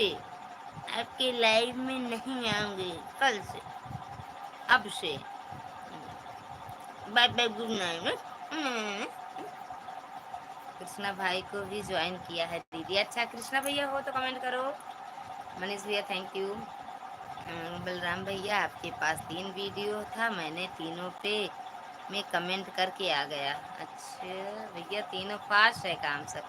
आपके लाइव में नहीं आऊंगी कल से, अब से। Bye bye, good night. Krishna भाई को भी ज्वाइन किया है दीदी। अच्छा कृष्णा भैया हो तो कमेंट करो। मनीष भैया थैंक यू। बलराम भैया आपके पास 3 वीडियो था, मैंने तीनों पे में कमेंट करके आ गया। अच्छा भैया तीनों फास्ट है काम सब।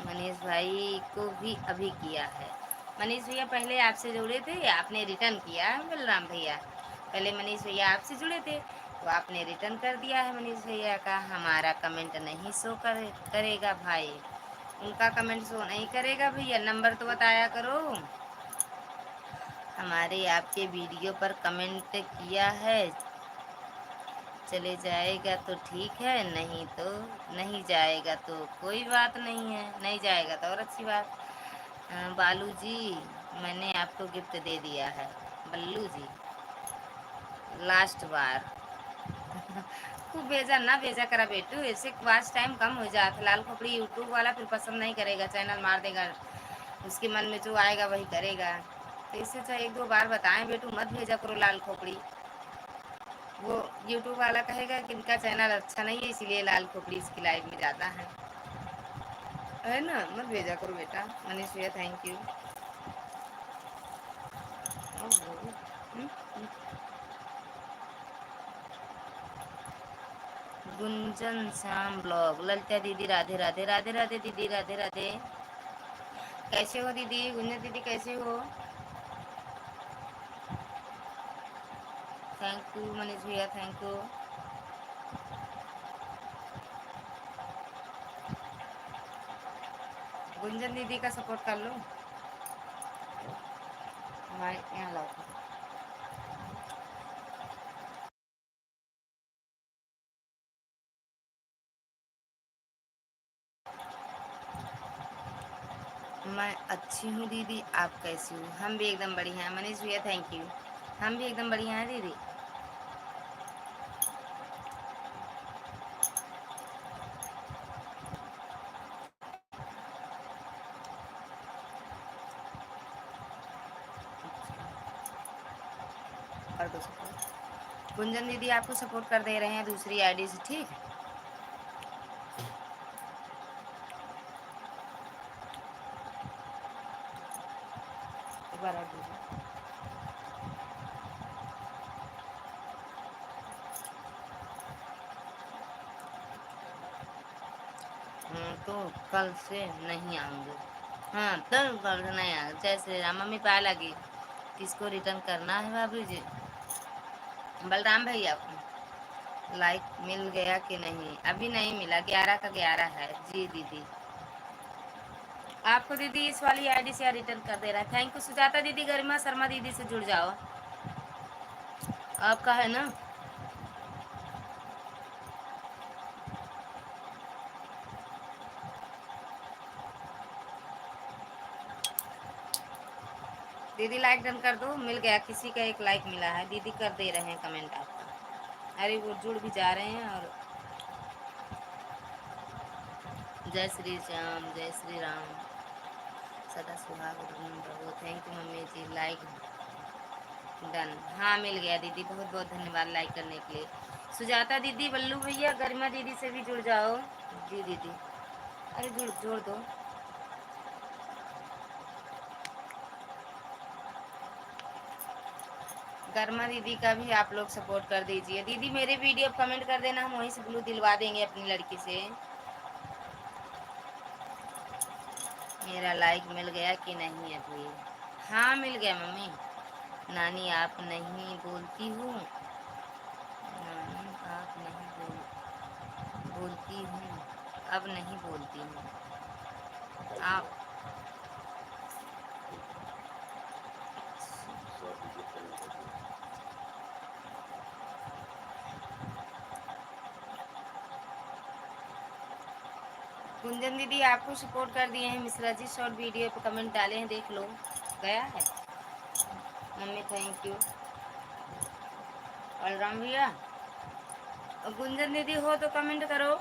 मनीष भाई को भी अभी किया है। मनीष भैया पहले आपसे जुड़े थे, आपने रिटर्न किया है बलराम भैया। पहले मनीष भैया आपसे जुड़े थे तो आपने रिटर्न कर दिया है मनीष भैया का। हमारा कमेंट नहीं शो करेगा भाई, उनका कमेंट शो नहीं करेगा भैया। नंबर तो बताया करो। हमारे आपके वीडियो पर कमेंट किया है, चले जाएगा तो ठीक है, नहीं तो नहीं जाएगा तो कोई बात नहीं है, नहीं जाएगा तो और अच्छी बात। बालू जी मैंने आपको गिफ्ट दे दिया है, बल्लू जी लास्ट बार। खूब भेजा ना भेजा करा बेटू, ऐसे वाच टाइम कम हो जाता। लाल खोपड़ी यूट्यूब वाला फिर पसंद नहीं करेगा, चैनल मार देगा। उसके मन में जो आएगा वही करेगा। तो इससे चाहे 1-2 बार बताएं बेटू, मत भेजा करो लाल खोपड़ी। वो यूट्यूब वाला कहेगा कि इनका चैनल अच्छा नहीं है इसीलिए लाल खोपड़ी इसकी लाइव में जाता है ना? मत भेजा करो बेटा। मनीष भैया thank you. Gunjan Shyam blog, Lalita दीदी राधे राधे, राधे राधे दीदी, राधे राधे। कैसे हो दीदी? गुंजन दीदी कैसे हो? थैंक यू मनीष भैया, थैंक यू। गुंजन दीदी का सपोर्ट कर लो। हमारे यहाँ लाओ। मैं अच्छी हूँ दीदी, आप कैसी हो? हम भी एकदम बढ़िया हैं मनीष भैया, थैंक यू। हम भी एकदम बढ़िया हैं दीदी। कर दो सपोर्ट। गुंजन दीदी आपको सपोर्ट कर दे रहे हैं दूसरी आईडी से, ठीक? एक बार और दीजिए। तो कल से नहीं आऊँगी। हाँ तो कल से नहीं आऊँगी। जय श्री राम। मम्मी पाए लगी, किसको रिटर्न करना है भाभी जी? बलराम भैया को लाइक मिल गया कि नहीं? अभी नहीं मिला, 11 का 11 है जी दीदी। आपको दीदी इस वाली आईडी से रिटर्न कर दे रहा है। थैंक यू सुजाता दीदी। गरिमा शर्मा दीदी से जुड़ जाओ, आपका है ना। दीदी लाइक डन कर दो। मिल गया, किसी का एक लाइक मिला है। दीदी कर दे रहे हैं कमेंट आपका। अरे वो जुड़ भी जा रहे हैं। और जय श्री श्याम, जय श्री राम, सदा सुहाग प्रभु। थैंक यू मम्मी जी, लाइक डन। हाँ मिल गया दीदी, बहुत बहुत धन्यवाद लाइक करने के लिए। सुजाता दीदी, बल्लू भैया, गरिमा दीदी से भी जुड़ जाओ। जी दीदी, अरे जुड़ जोड़ दो। गरिमा दीदी का भी आप लोग सपोर्ट कर दीजिए। दीदी मेरे वीडियो कमेंट कर देना, हम वहीं से ब्लू दिलवा देंगे अपनी लड़की से। मेरा लाइक मिल गया कि नहीं अभी? हाँ मिल गया मम्मी। नानी आप नहीं बोलती हूँ, नानी आप नहीं बोलती हूँ, अब नहीं बोलती हूँ आप। गुंजन दीदी आपको सपोर्ट कर दिए हैं। मिश्रा जी शॉर्ट वीडियो पे कमेंट डाले हैं, देख लो। गया है मम्मी, थैंक यू। बलराम भैया, गुंजन दीदी हो तो कमेंट करो।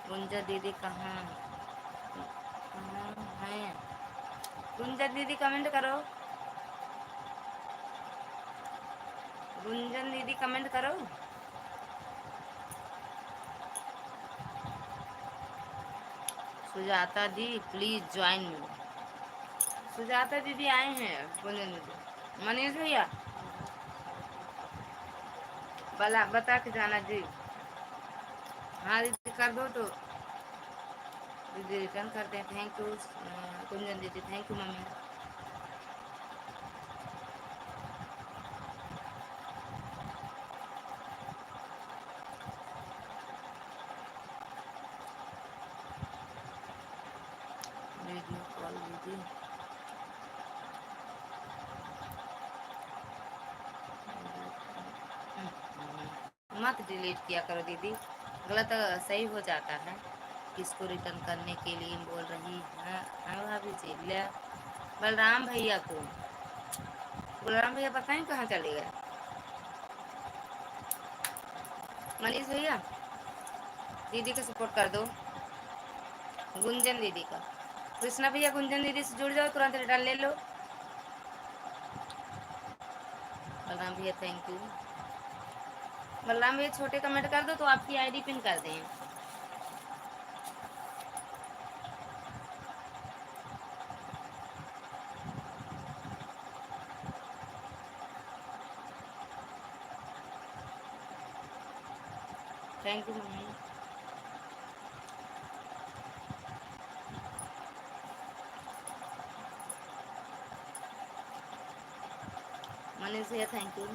गुंजन दीदी कहाँ हैं? गुंजन दीदी कमेंट करो। गुंजन दीदी कमेंट करो। सुजाता दी प्लीज ज्वाइन मी। सुजाता दीदी आए हैं। गुंजन दीदी, मनीष भैया बता के जाना जी। हाँ दीदी कर दो तो दीदी रिटर्न करते हैं। थैंक यू गुंजन दीदी, thank you mummy. Video call दीदी, मत डिलीट किया करो दीदी, गलत सही हो जाता है। किसको रिटर्न करने के लिए बोल रही है भाभी जी? ले बलराम भैया को। बलराम भैया पता नहीं कहाँ चले गए। मनीष भैया दीदी का सपोर्ट कर दो। गुंजन दीदी का। कृष्णा भैया गुंजन दीदी से जुड़ जाओ, तुरंत रिटर्न ले लो। बलराम भैया थैंक यू। बलराम भैया छोटे कमेंट कर दो तो आपकी आईडी पिन कर दें। Thank you mummy. मनीष भैया थैंक यू।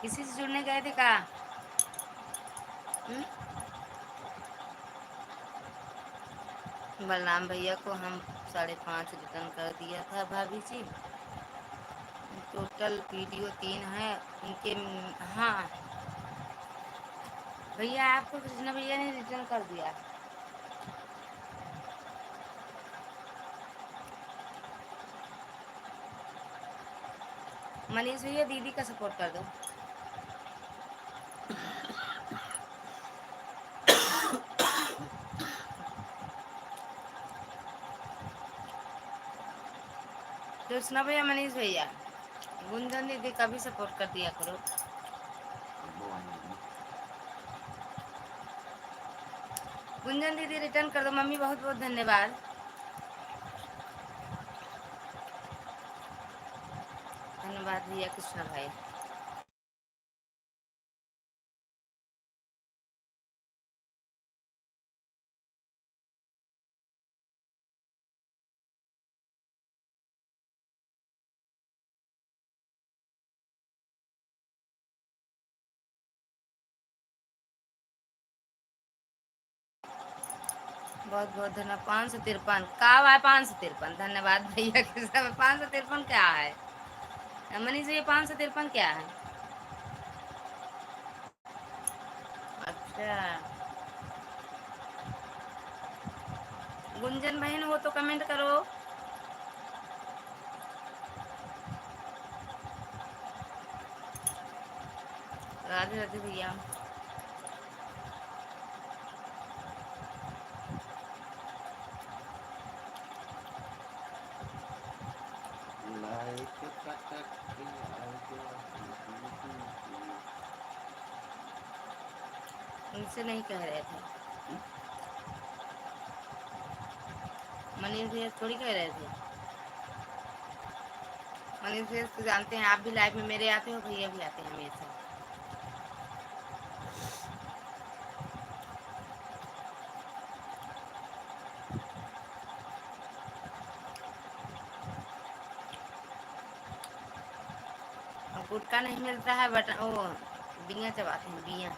किसी से जुड़ने गए थे कहा? बलराम भैया को हम 5.5 रिटर्न कर दिया था भाभी जी। टोटल वीडियो 3 है उनके। हाँ भैया आपको कृष्णा भैया ने रिटर्न कर दिया। मनीष भैया दीदी का सपोर्ट कर दो। कृष्णा भैया, मनीष भैया, गुंजन दीदी का भी सपोर्ट कर दिया करो। गुंजन दीदी रिटर्न कर दो मम्मी, बहुत बहुत धन्यवाद। धन्यवाद भैया कृष्णा भाई। बहुत बहुत धन्यवाद। 553 का है? 553 धन्यवाद भैया के सब। 553 क्या है मनीष जी? 553 क्या है? अच्छा, गुंजन बहन हो तो कमेंट करो। राधे राधे भैया। उनसे नहीं कह रहे थे, मनीष भैया थोड़ी कह रहे थे। मनीष भैया तो जानते हैं, आप भी लाइव में मेरे आते हो, भैया भी आते हैं हमेशा। गुटका नहीं मिलता है बट वो बिया चबाते हैं, बिया।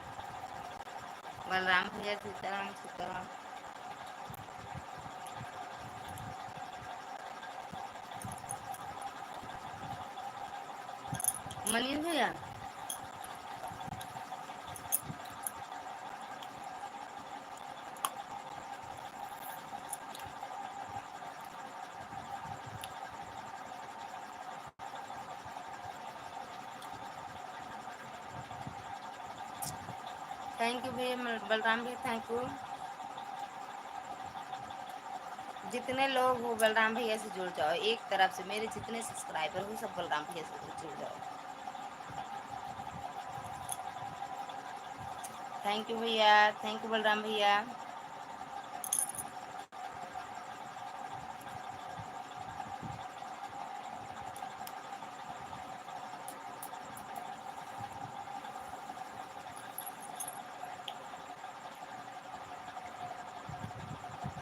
बलराम भैया सीताराम सीताराम। मनीष भैया थैंक यू भैया, बलराम भैया थैंक यू। जितने लोग हो बलराम भैया से जुड़ जाओ, एक तरफ से मेरे जितने सब्सक्राइबर हो सब बलराम भैया से जुड़ जाओ। थैंक यू भैया, थैंक यू बलराम भैया।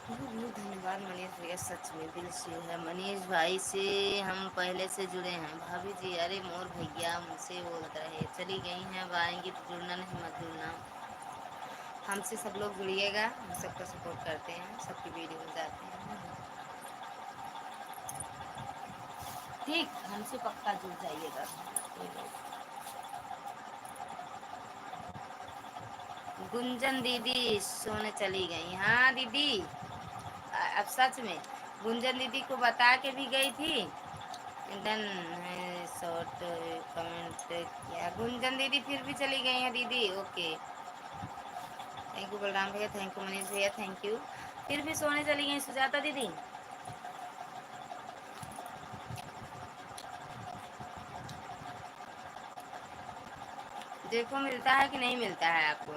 बहुत धन्यवाद मनीष भैया, सच में दिल से है। मनीष भाई से हम पहले से जुड़े हैं। भाभी जी, अरे मोर भैया मुझसे बोल रहे चली गई हैं, अब आएंगी तो जुड़ना नहीं, मत जुड़ना। हमसे सब लोग जुड़िएगा, हम सबका सपोर्ट करते हैं, सबकी वीडियो में जाते हैं। ठीक, हमसे पक्का जुड़ जाइएगा। गुंजन दीदी सोने चली गई। हाँ दीदी, अब सच में गुंजन दीदी को बता के भी गई थी। डन है, शॉर्ट कमेंट किया। गुंजन दीदी फिर भी चली गई हैं दीदी। ओके, थैंक यू बलराम भैया, थैंक यू मनीष भैया, थैंक यू। फिर भी सोने चली गई सुजाता दीदी। देखो मिलता है कि नहीं मिलता है आपको,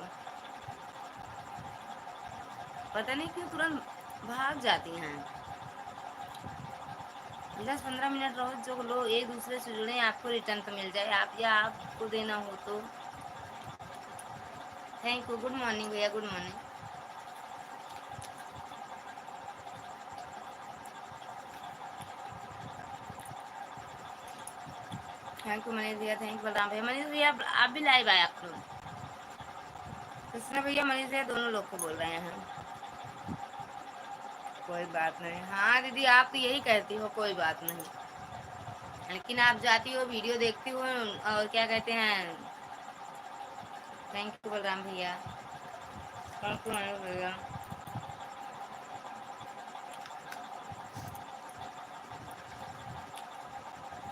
पता नहीं क्यों तुरंत भाग जाती हैं। 10-15 मिनट रहो, जो लोग एक दूसरे से जुड़े आपको रिटर्न तो मिल जाए, आप या आपको देना हो तो। थैंक यू, गुड मॉर्निंग भैया, good morning. Thank you Manish भैया, थैंक यू बलराम भैया। मनीष भैया आप भी लाइव आए आप लोग। कृष्णा भैया मनीष भैया दोनों लोग को बोल रहे हैं। कोई बात नहीं। हाँ दीदी, आप तो यही कहती हो कोई बात नहीं, लेकिन आप जाती हो, वीडियो देखती हो और क्या कहते हैं। थैंक यू बलराम भैया, थैंक यू मनीष भैया।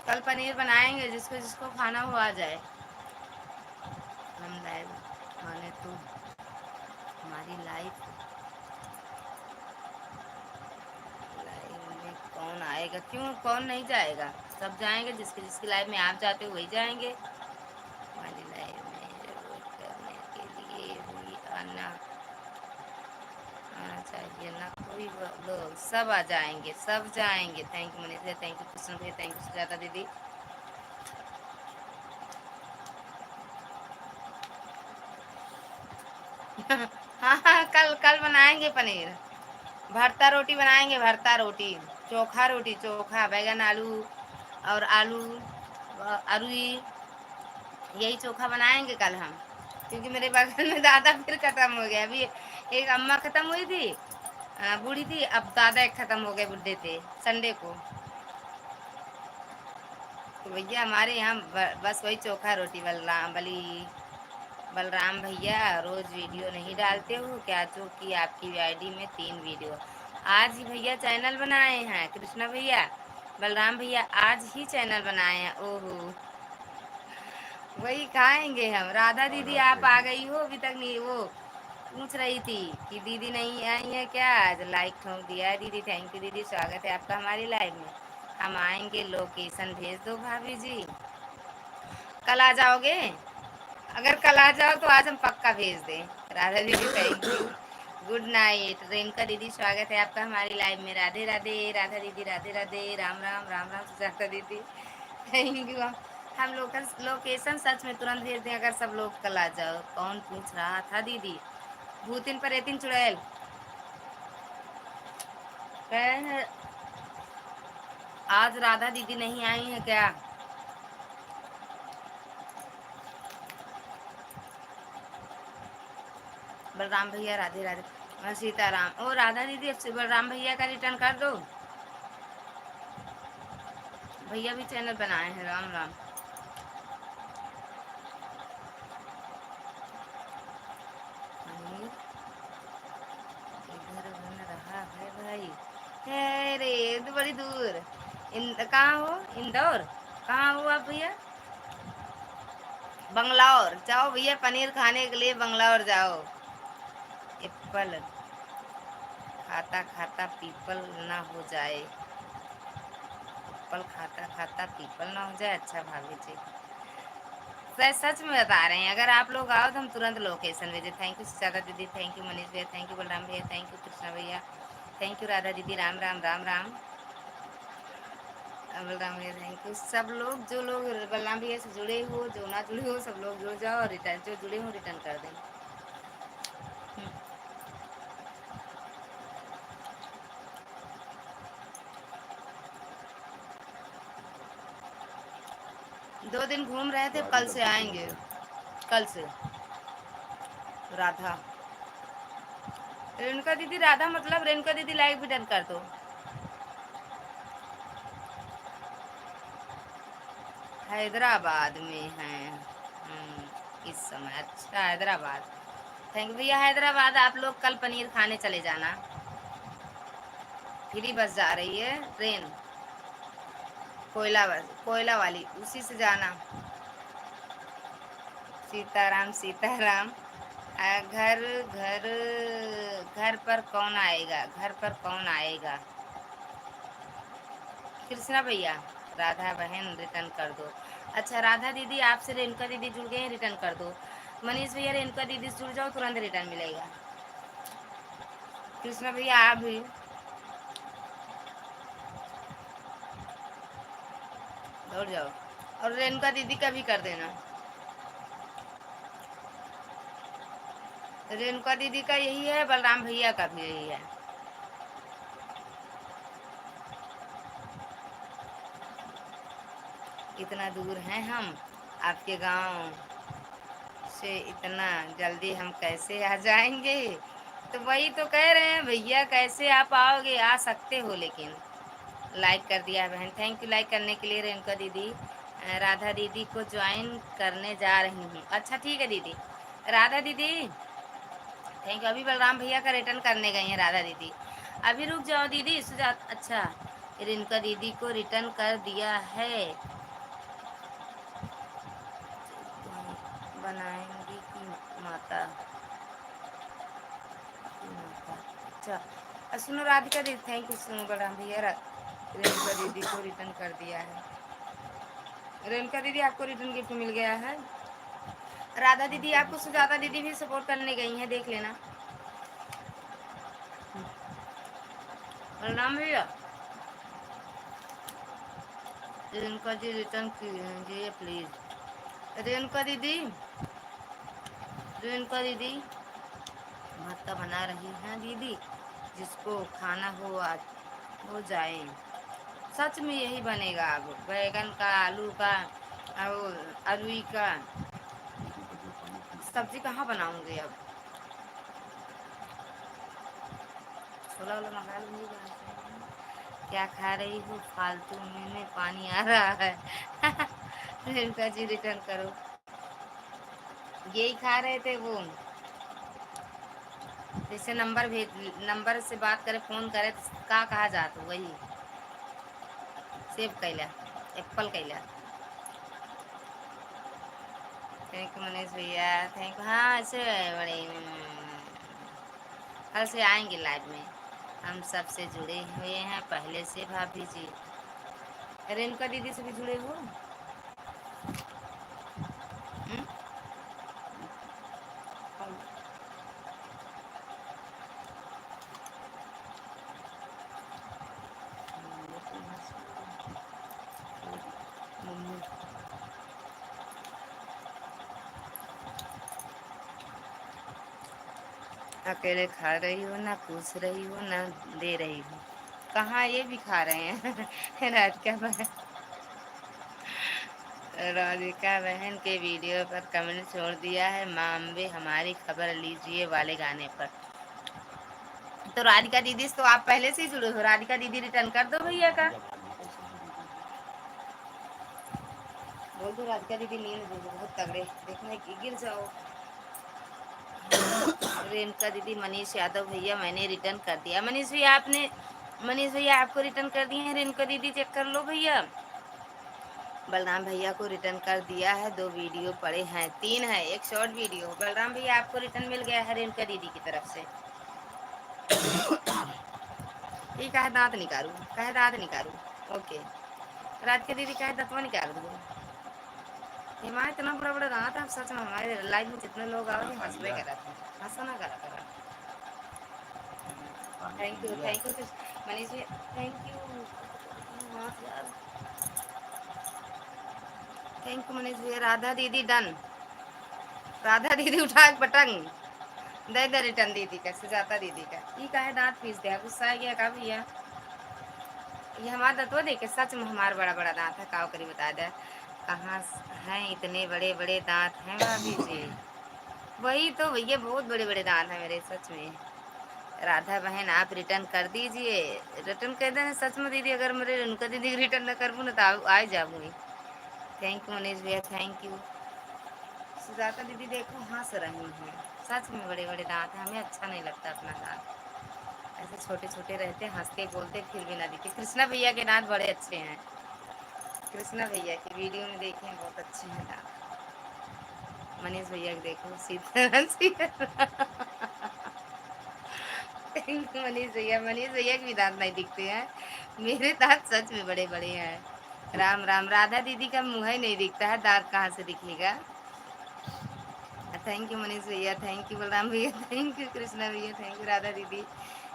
कल पनीर बनाएंगे, जिसको जिसको खाना हो आ जाए। हम लाइव आने तो हमारी लाइफ में कौन आएगा? क्यों कौन नहीं जाएगा? सब जाएंगे, जिसके जिसकी लाइफ में आप जाते हो वही जाएंगे। हमारी लाइफ में रिपोर्ट करने के लिए भी आना आना चाहिए ना, कोई लोग सब आ जाएंगे, सब जाएंगे। थैंक यू मनीष भैया, थैंक यू कृष्ण भैया, थैंक यू सुजाता दीदी। हाँ हाँ, कल कल बनाएंगे पनीर। भरता रोटी बनाएंगे, भरता रोटी, चोखा रोटी, चोखा बैगन आलू और आलू अरुई, यही चोखा बनाएंगे कल हम। क्योंकि मेरे बगल में दादा फिर खत्म हो गया। अभी एक अम्मा खत्म हुई थी, बूढ़ी थी, अब दादा एक खत्म हो गए, बुढ़े थे संडे को। तो भैया हमारे यहाँ बस वही चोखा रोटी। बलराम भैया रोज वीडियो नहीं डालते हो क्या, जो कि आपकी आईडी में 3 वीडियो आज ही भैया चैनल बनाए हैं। कृष्णा भैया, बलराम भैया आज ही चैनल बनाए हैं। ओहो, वही खाएंगे हम। राधा दीदी बात आप आ सही। गई हो, अभी तक नहीं। वो पूछ रही थी कि दीदी नहीं आई है क्या आज। लाइक ठोक दिया है दीदी, थैंक यू दीदी, स्वागत है आपका हमारी लाइव में। हम आएंगे, लोकेशन भेज दो भाभी जी। कल आ जाओगे? अगर कल आ जाओ तो आज हम पक्का भेज दें। राधा दीदी thank you, good night. Renuka दीदी स्वागत है आपका हमारी लाइव में। राधे राधे राधा दीदी, राधे राधे, राम राम राम राम सुजाता दीदी, थैंक यू। हम लोकेशन सच में तुरंत भेज दें अगर सब लोग कल आ जाओ। कौन पूछ रहा था दीदी? भूतिन पर एतिन चुड़ैल कह, आज राधा दीदी नहीं आई है क्या? बलराम भैया राधे राधे, सीताराम। ओ राधा दीदी, अब से बलराम भैया का रिटर्न कर दो। भैया भी चैनल बनाए हैं, राम राम। पनीर इधर बन रहा है भाई। है रे, तो बड़ी दूर। कहाँ हो? इंदौर? कहाँ हो आप भैया? बंगलौर जाओ भैया, पनीर खाने के लिए बंगलौर जाओ। एप्पल खाता खाता पीपल ना हो जाए। एप्पल खाता खाता पीपल ना हो जाए। अच्छा भाभी जी, सच में बता रहे हैं। अगर आप लोग आओ तो हम तुरंत लोकेशन भेजे। थैंक यू सुजाता दीदी, थैंक यू मनीष भैया, थैंक यू बलराम भैया, थैंक यू कृष्णा भैया, थैंक यू राधा दीदी, राम राम राम राम। बलराम भैया थैंक यू। सब लोग, जो लोग बलराम भैया से जुड़े हो, जो ना जुड़े हो, सब लोग जुड़ जाओ और रिटर्न, जो जुड़े हो रिटर्न कर दें। 2 दिन घूम रहे थे, स्वाद ही कल से सब कुछ आएंगे। होता है। कल से राधा, रेणुका दीदी राधा मतलब रेणुका दीदी लाइव भी डन कर दो। हैदराबाद में हैं इस समय। अच्छा हैदराबाद, थैंक यू भैया। हैदराबाद आप लोग कल पनीर खाने चले जाना। फ्री बस जा रही है ट्रेन, कोयला बस, कोयला वाली, उसी से जाना। सीताराम सीताराम। घर घर घर पर कौन आएगा, घर पर कौन आएगा? कृष्णा भैया, राधा बहन रिटर्न कर दो। अच्छा राधा दीदी आपसे रेणुका दीदी जुड़ गए हैं, रिटर्न कर दो। मनीष भैया रेणुका दीदी से जुड़ जाओ, तुरंत रिटर्न मिलेगा। कृष्णा भैया आप भी दौड़ जाओ, और रेणुका दीदी का भी कर देना। रेणुका दीदी का यही है, बलराम भैया का भी यही है। इतना दूर हैं हम आपके गांव से, इतना जल्दी हम कैसे आ जाएंगे? तो वही तो कह रहे हैं भैया, कैसे आप आओगे? आ सकते हो लेकिन। लाइक कर दिया है बहन, थैंक यू लाइक करने के लिए रेणुका दीदी। राधा दीदी को ज्वाइन करने जा रही हूँ। अच्छा ठीक है दीदी। राधा दीदी थैंक यू। अभी बलराम भैया का रिटर्न करने गई हैं राधा दीदी। अभी रुक जाओ दीदी, सुजात। अच्छा रेणुका दीदी को रिटर्न कर दिया है। बनाएंगी की माता की माता। अच्छा सुनो राधिका दीदी, थैंक यू। सुनो बलराम भैया रेणुका दीदी को रिटर्न कर दिया है। रेणुका दीदी आपको रिटर्न गिफ्ट मिल गया है। राधा हम दीदी सभी आपको सपोर्ट सुजाता दीदी करेंगे। भी सपोर्ट करने गई हैं, देख लेना। बलराम भैया रेणुका जी रिटर्न कीजिए प्लीज। रेणुका दीदी, रेणुका दीदी भत्ता बना रही हैं दीदी, जिसको खाना हो आज हो जाए। सच में यही बनेगा अब, बैगन का, आलू का और अरुई का। किसी को जो पानी पीते हैं। सब्जी कहाँ बनाऊंगी अब? छोला वाला मंगा लूँगी बाहर से। क्या खा रही हो फालतू में पानी आ रहा है। रेणुका जी रिटर्न करो। यही खा रहे थे वो, जैसे नंबर से बात करे फोन करे तो का कहा जात वही save Kaila Apple Kaila. Thank you Manish भैया, थैंक यू। हाँ ऐसे बड़े कल से आएंगे लाइव में, हम सबसे जुड़े हुए हैं पहले से। भाभी जी रेणुका दीदी से भी जुड़े हो? हम्म? मम्मी अकेले खा रही हो ना पूछ रही हो ना दे रही हो। कहाँ ये भी खा रहे हैं। राधिका बहन, राधिका बहन के वीडियो पर कमेंट छोड़ दिया है माँ अम्बे हमारी खबर लीजिए वाले गाने पर। तो राधिका दीदी से तो आप पहले से ही जुड़े हो। राधिका दीदी रिटर्न कर दो भैया का। राधिका बहन को कैसे जुड़ी दीदी? बोल दो राधिका दीदी नींद दे दो बहुत तगड़े देखने की गिर जाओ। रेणुका दीदी मनीष यादव भैया मैंने रिटर्न कर दिया। मनीष भैया आपने, मनीष भैया आपको रिटर्न कर दिए हैं। रेणुका दीदी चेक कर लो भैया। बलराम भैया को रिटर्न कर दिया है। 2 वीडियो पड़े हैं, 3 है, एक शॉर्ट वीडियो। बलराम भैया आपको रिटर्न मिल गया है रेणुका दीदी की तरफ से। ये कहे दांत निकालू, कहे दांत निकालू। ओके राधिका दीदी कहे दांतवा निकाल दो। हिमालय इतना बड़ा बड़ा दांत है सच में। हमारे लाइव में जितने लोग खाना आओगे खा हंसबे लिया? करा थे, हंसो ना करा करा। पानी पी थैंक यू लिया? Manish ji, thank you. हाँ यार थैंक यू मनीष भैया। राधा दीदी डन, राधा दीदी उठा के पटंग दे दे रिटर्न दीदी का, सुजाता दीदी का। ये का है दांत पीस दिया, गुस्सा आ गया का भैया। ये हमारा दांतवा देखे सच में हमारा बड़ा बड़ा दांत है। काव करी बता दे कहाँ हैं इतने बड़े बड़े दांत हैं भाभी जी। वही तो भैया बहुत बड़े बड़े दांत हैं मेरे सच में। राधा बहन आप रिटर्न कर दीजिए, रिटर्न कर देना सच में दीदी। अगर मेरे उनका दीदी रिटर्न न करूँ ना तो आ जाऊँगी। थैंक यू मनीष भैया, थैंक यू। सुजाता दीदी देखो हंस रही हैं, सच में बड़े बड़े दांत हैं। हमें अच्छा नहीं लगता अपना दांत ऐसे छोटे छोटे रहते, हंसते बोलते फिर भी ना दिखे। कृष्णा भैया के दांत बड़े अच्छे हैं। कृष्णा भैया की वीडियो में देखे हैं बहुत अच्छे हैं दांत। मनीष भैया के देखो सीधा मनीष भैया, मनीष भैया के भी दांत नहीं दिखते हैं। मेरे दांत सच में बड़े बड़े हैं। राम राम। राधा दीदी का मुंह ही नहीं दिखता है, दांत कहाँ से दिखेगा। थैंक यू मनीष भैया, थैंक यू बलराम भैया, थैंक यू कृष्णा भैया, थैंक यू राधा दीदी,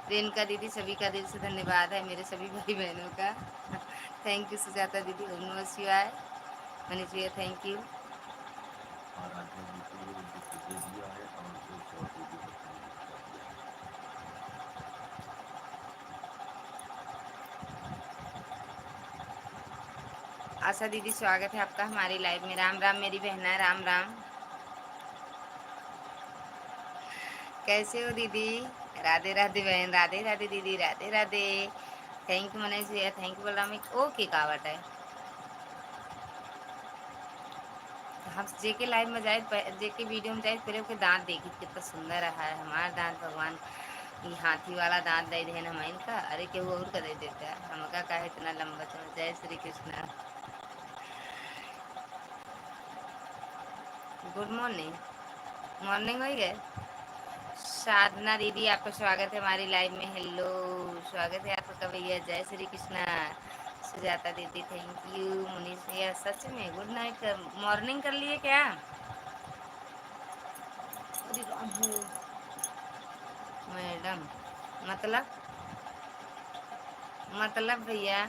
रेणुका दीदी, सभी का दिल से धन्यवाद है मेरे सभी भाई बहनों का। थैंक यू सुजाता दीदी, ओम नमः शिवाय। मनीष भैया थैंक यू। और आराध्या जी को गिफ्ट दे दिया है और एक शॉर्ट वीडियो पर कमेंट कर दिया है। आशा दीदी स्वागत है आपका हमारी लाइव में। राम राम मेरी बहना, राम राम। कैसे हो दीदी? राधे राधे बहन, राधे राधे दीदी, राधे राधे। थैंक यू मनीष भैया, थैंक यू बलराम। ओके कावट है। हम जेके लाइव में जाए, जेके वीडियो में जाए पहले उसके दांत देखी कितना सुंदर रहा है हमारा दांत। भगवान ये हाथी वाला दांत दे देना हम इनका, अरे केहू और का दे देता है हमका का है इतना लंबा चौड़ा। जय Shri Krishna, good morning. Morning हो गए। साधना दीदी आपका स्वागत है हमारी लाइव में। हेलो स्वागत है आपका भैया, जय श्री कृष्णा। सुजाता दीदी थैंक यू। मुनीष भैया सच में गुड नाइट कर मॉर्निंग कर लिए क्या? अरे राम हो मैडम, मतलब भैया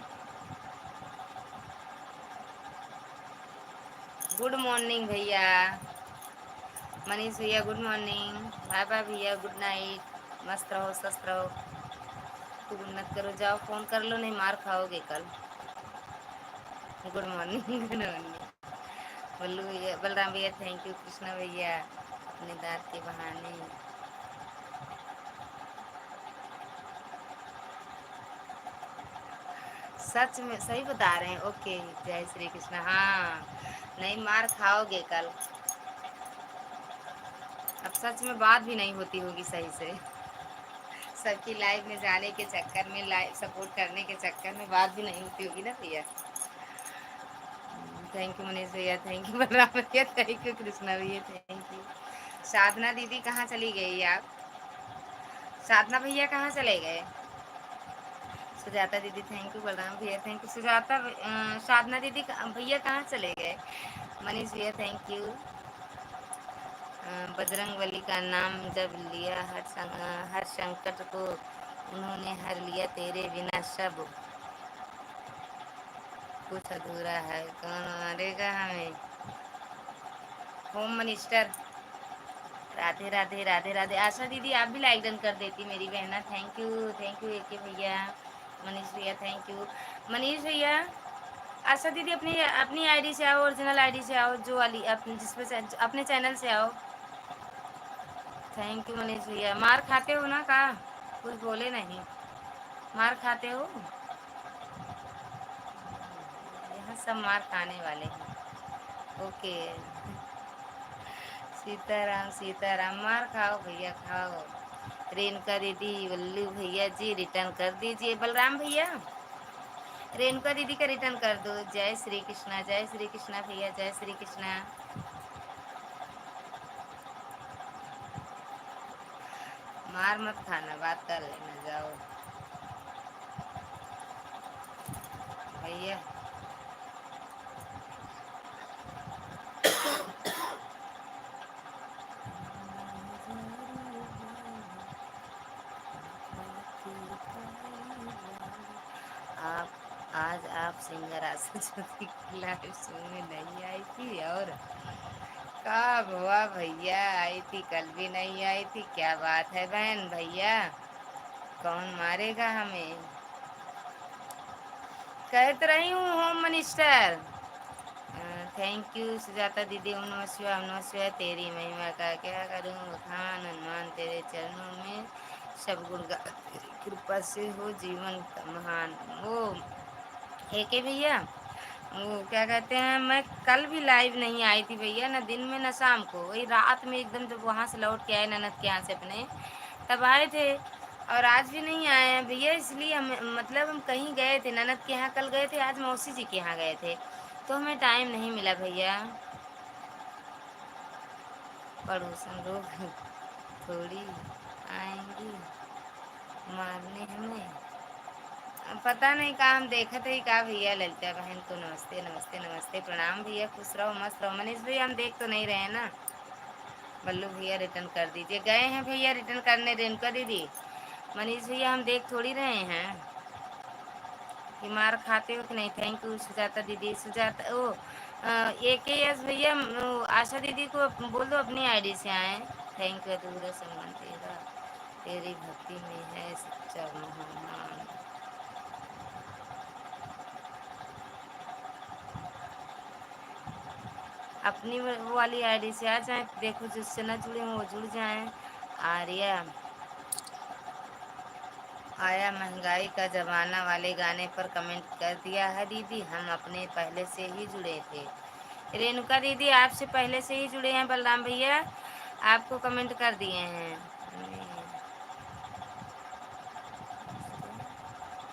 गुड मॉर्निंग भैया। मनीष भैया गुड मॉर्निंग। बाय बाय भैया, गुड नाइट। मस्त रहो स्वस्थ रहो, खूब उन्नत करो। जाओ फोन कर लो नहीं मार खाओगे कल। Good morning good morning. Ballu भैया, बलराम भैया थैंक यू। कृष्णा भैया अपने दांत के बहाने सच में सही बता रहे हैं। ओके, जय श्री कृष्ण। हाँ, नहीं मार खाओगे कल। अब सच में बात भी नहीं होती होगी सही से। सबकी लाइव में जाने के चक्कर में, लाइव सपोर्ट करने के चक्कर में बात भी नहीं होती होगी ना भैया। थैंक यू मनीष भैया, थैंक यू बलराम भैया, थैंक यू कृष्णा भैया, थैंक यू। साधना दीदी कहाँ चली गई आप? साधना भैया कहाँ चले गए? सुजाता दीदी थैंक यू, बलराम भैया थैंक यू। सुजाता साधना दीदी भैया कहाँ चले गए? मनीष भैया थैंक यू। बजरंग बली का नाम जब लिया, हर संकट को उन्होंने हर लिया, तेरे बिना सब कुछ अधूरा है, कौन मारेगा हमें? Home minister. राधे राधे राधे राधे। आशा दीदी आप भी लाइक डन कर देती मेरी बहना। थैंक यू एके भैया, मनीष भैया थैंक यू। मनीष भैया, आशा दीदी अपनी अपनी आईडी से आओ, ओरिजिनल आईडी से आओ, जो वाली अपने जिसपे अपने चैनल से आओ। थैंक यू मनीष भैया। मार खाते हो ना? का कुछ बोले नहीं, मार खाते हो? यहाँ सब मार खाने वाले हैं। ओके, सीताराम सीताराम। मार खाओ भैया खाओ। रेणुका दीदी, वल्लू भैया जी रिटर्न कर दीजिए। बलराम भैया रेणुका दीदी का रिटर्न कर दो। जय श्री कृष्णा, जय श्री कृष्णा भैया, जय श्री कृष्णा। मार मत खाना, बात कर लेना, जाओ भैया। आप आज आप सिंगर आशा ज्योति की लाइव शो में नहीं आई थी, और कब हुआ भैया? आई थी कल भी नहीं आई थी, क्या बात है बहन? भैया कौन मारेगा हमें? कह तो रही हूँ home minister. Thank you Sujata दीदी। ओम नमः शिवाय, ओम नमः शिवाय। तेरी महिमा का क्या करूँ बखान, हनुमान तेरे चरणों में सब गुण गा, तेरी कृपा से हो जीवन का महान। वो एके भैया, वो क्या कहते हैं, मैं कल भी लाइव नहीं आई थी भैया, ना दिन में ना शाम को, वही रात में एकदम जब वहाँ से लौट के आए ननद के यहाँ से अपने, तब आए थे। और आज भी नहीं आए हैं भैया, इसलिए हम मतलब हम कहीं गए थे, ननद के यहाँ कल गए थे, आज मौसी जी के यहाँ गए थे, तो हमें टाइम नहीं मिला भैया। पड़ोसन लोग थोड़ी आएंगी मारने हमें। अब पता नहीं का, हम देखा थे का भैया। ललिता बहन को नमस्ते नमस्ते नमस्ते, प्रणाम भैया, खुश रहो मस्त रहो। मनीष भैया हम देख तो नहीं रहे हैं ना? बल्लू भैया रिटर्न कर दीजिए। गए हैं भैया रिटर्न करने रेणुका दीदी। मनीष भैया हम देख थोड़ी रहे हैं कि मार खाते हो कि नहीं। थैंक यू सुजाता दीदी। सुजाता ओ ए के एस भैया, आशा दीदी को बोल दो अपनी आईडी से आए। Thank you. अधूरा सम्मान तेरा, तेरी भक्ति में है सच्चा महान। अपनी वो वाली आईडी से आ जाए, देखो जिससे ना जुड़े वो जुड़ जाएं। आर्या आया महंगाई का जमाना वाले गाने पर कमेंट कर दिया है दीदी, हम अपने पहले से ही जुड़े थे। रेणुका दीदी आपसे पहले से ही जुड़े हैं, बलराम भैया आपको कमेंट कर दिए हैं।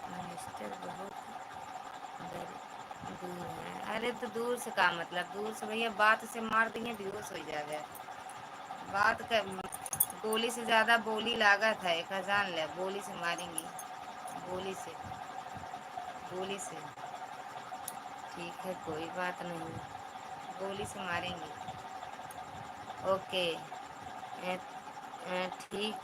मिनिस्टर बहुत दूर है। अरे तो दूर से का मतलब, दूर से भैया बात से मार दिए बेहोश हो जाएगा। बात कर, गोली से ज़्यादा बोली लागत है, एक जान ले, बोली से मारेंगी, बोली से, गोली से। ठीक है कोई बात नहीं, गोली से मारेंगे। ओके ठीक,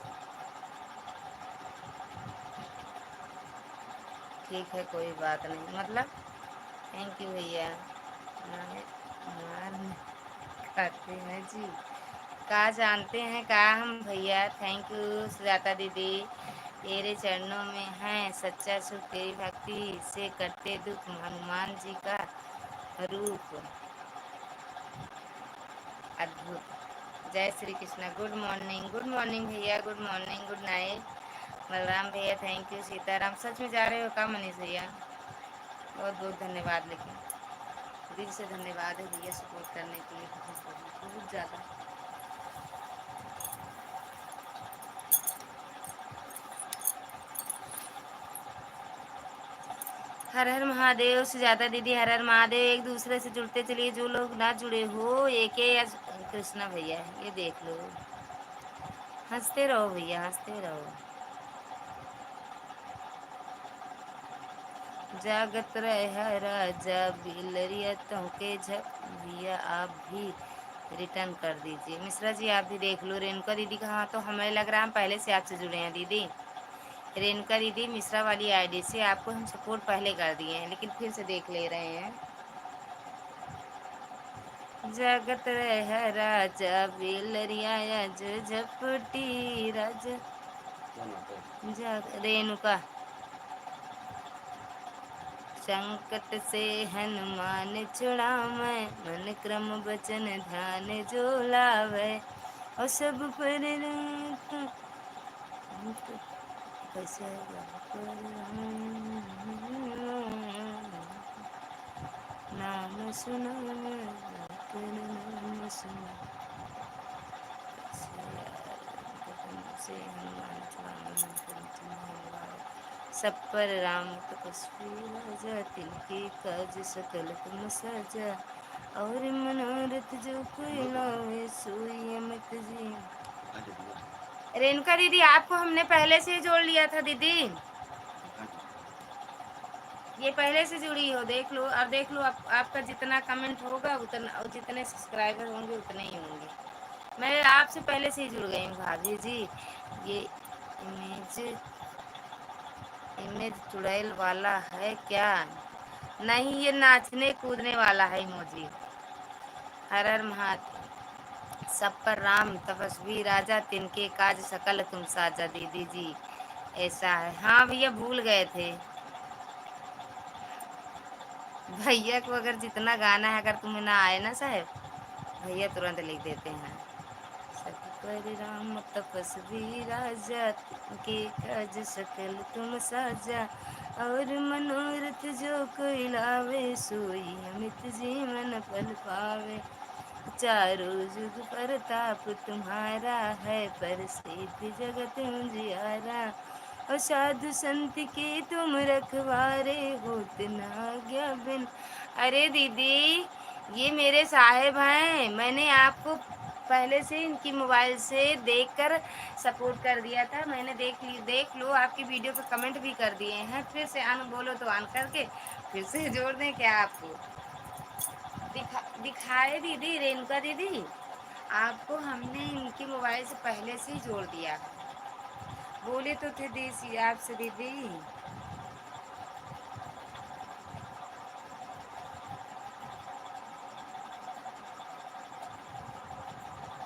ठीक है कोई बात नहीं, मतलब थैंक यू भैया। मार मार खाते हैं जी, का जानते हैं का हम भैया। थैंक यू सुजाता दीदी। तेरे चरणों में है सच्चा सुख, तेरी भक्ति से करते दुख, हनुमान जी का रूप अद्भुत। जय श्री कृष्ण। गुड मॉर्निंग भैया, good morning, good night. Balram भैया थैंक यू। सीताराम। सच में जा रहे हो का मनीष भैया? बहुत बहुत धन्यवाद। लेकिन दिल से धन्यवाद है भैया सपोर्ट करने के लिए, बहुत ज़्यादा। हर हर महादेव से ज़्यादा दीदी, हर हर महादेव। एक दूसरे से जुड़ते चलिए, जो लोग ना जुड़े हो एक या कृष्णा भैया ये देख लो। हंसते रहो भैया, हंसते रहो। जागत रहे राजा बिलरिया के झप भैया, आप भी रिटर्न कर दीजिए। मिश्रा जी आप भी देख लो। रेणुका दीदी का, हाँ तो हमें लग रहा है हम पहले से आपसे जुड़े हैं दीदी। रेणुका दीदी मिश्रा वाली आईडी से आपको हम सपोर्ट पहले कर दिए हैं, लेकिन फिर से देख ले रहे हैं। जगत रह राजा बिलरिया जो झपटी राजा रेणुका। संकट से हनुमान छुड़ावे, मन क्रम वचन ध्यान जो लावे, और सब पर कैसे नाम सुनो, नाम सुनो से हनुमान सब पर राम तपस्वी राजा, तिनके काज सकल तुम साजा, और मनोरथ जो कोई लावे सोई अमित जी। रेणुका दीदी आपको हमने पहले से ही जोड़ लिया था दीदी, ये पहले से जुड़ी हो, देख लो। अब देख लो आपका जितना कमेंट होगा उतना, और जितने सब्सक्राइबर होंगे उतने ही होंगे। मैं आपसे पहले से ही जुड़ गई हूँ भाभी जी। ये इमेज इमेज चुड़ैल वाला है क्या? नहीं, ये नाचने कूदने वाला है इमोजी। हर हर महादेव। सब पर राम तपस्वी राजा, तिनके काज सकल तुम साजा। दीदी जी ऐसा है। हाँ भैया भूल गए थे भैया को, अगर जितना गाना है अगर तुम्हें ना आए ना साहब, भैया तुरंत लिख देते हैं। सब पर राम तपस्वी राजा, के काज सकल तुम साजा, और मनोरथ जो कोई लावे, सोई अमित जीवन फल पावे। चारों जुग प्रताप तुम्हारा है, प्रसिद्ध जगत उजियारा, और साधु संत के तुम रखवारे, होत न आज्ञा बिन। अरे दीदी ये मेरे साहेब हैं, मैंने आपको पहले से इनकी मोबाइल से देखकर सपोर्ट कर दिया था। मैंने देख लो, आपकी वीडियो पे कमेंट भी कर दिए हैं। फिर से आन बोलो तो आन करके फिर से जोड़ दें क्या आपको? दिखाए दीदी, रेणुका दीदी आपको हमने इनकी मोबाइल से पहले से ही जोड़ दिया। बोले तो थे देसी आपसे दीदी।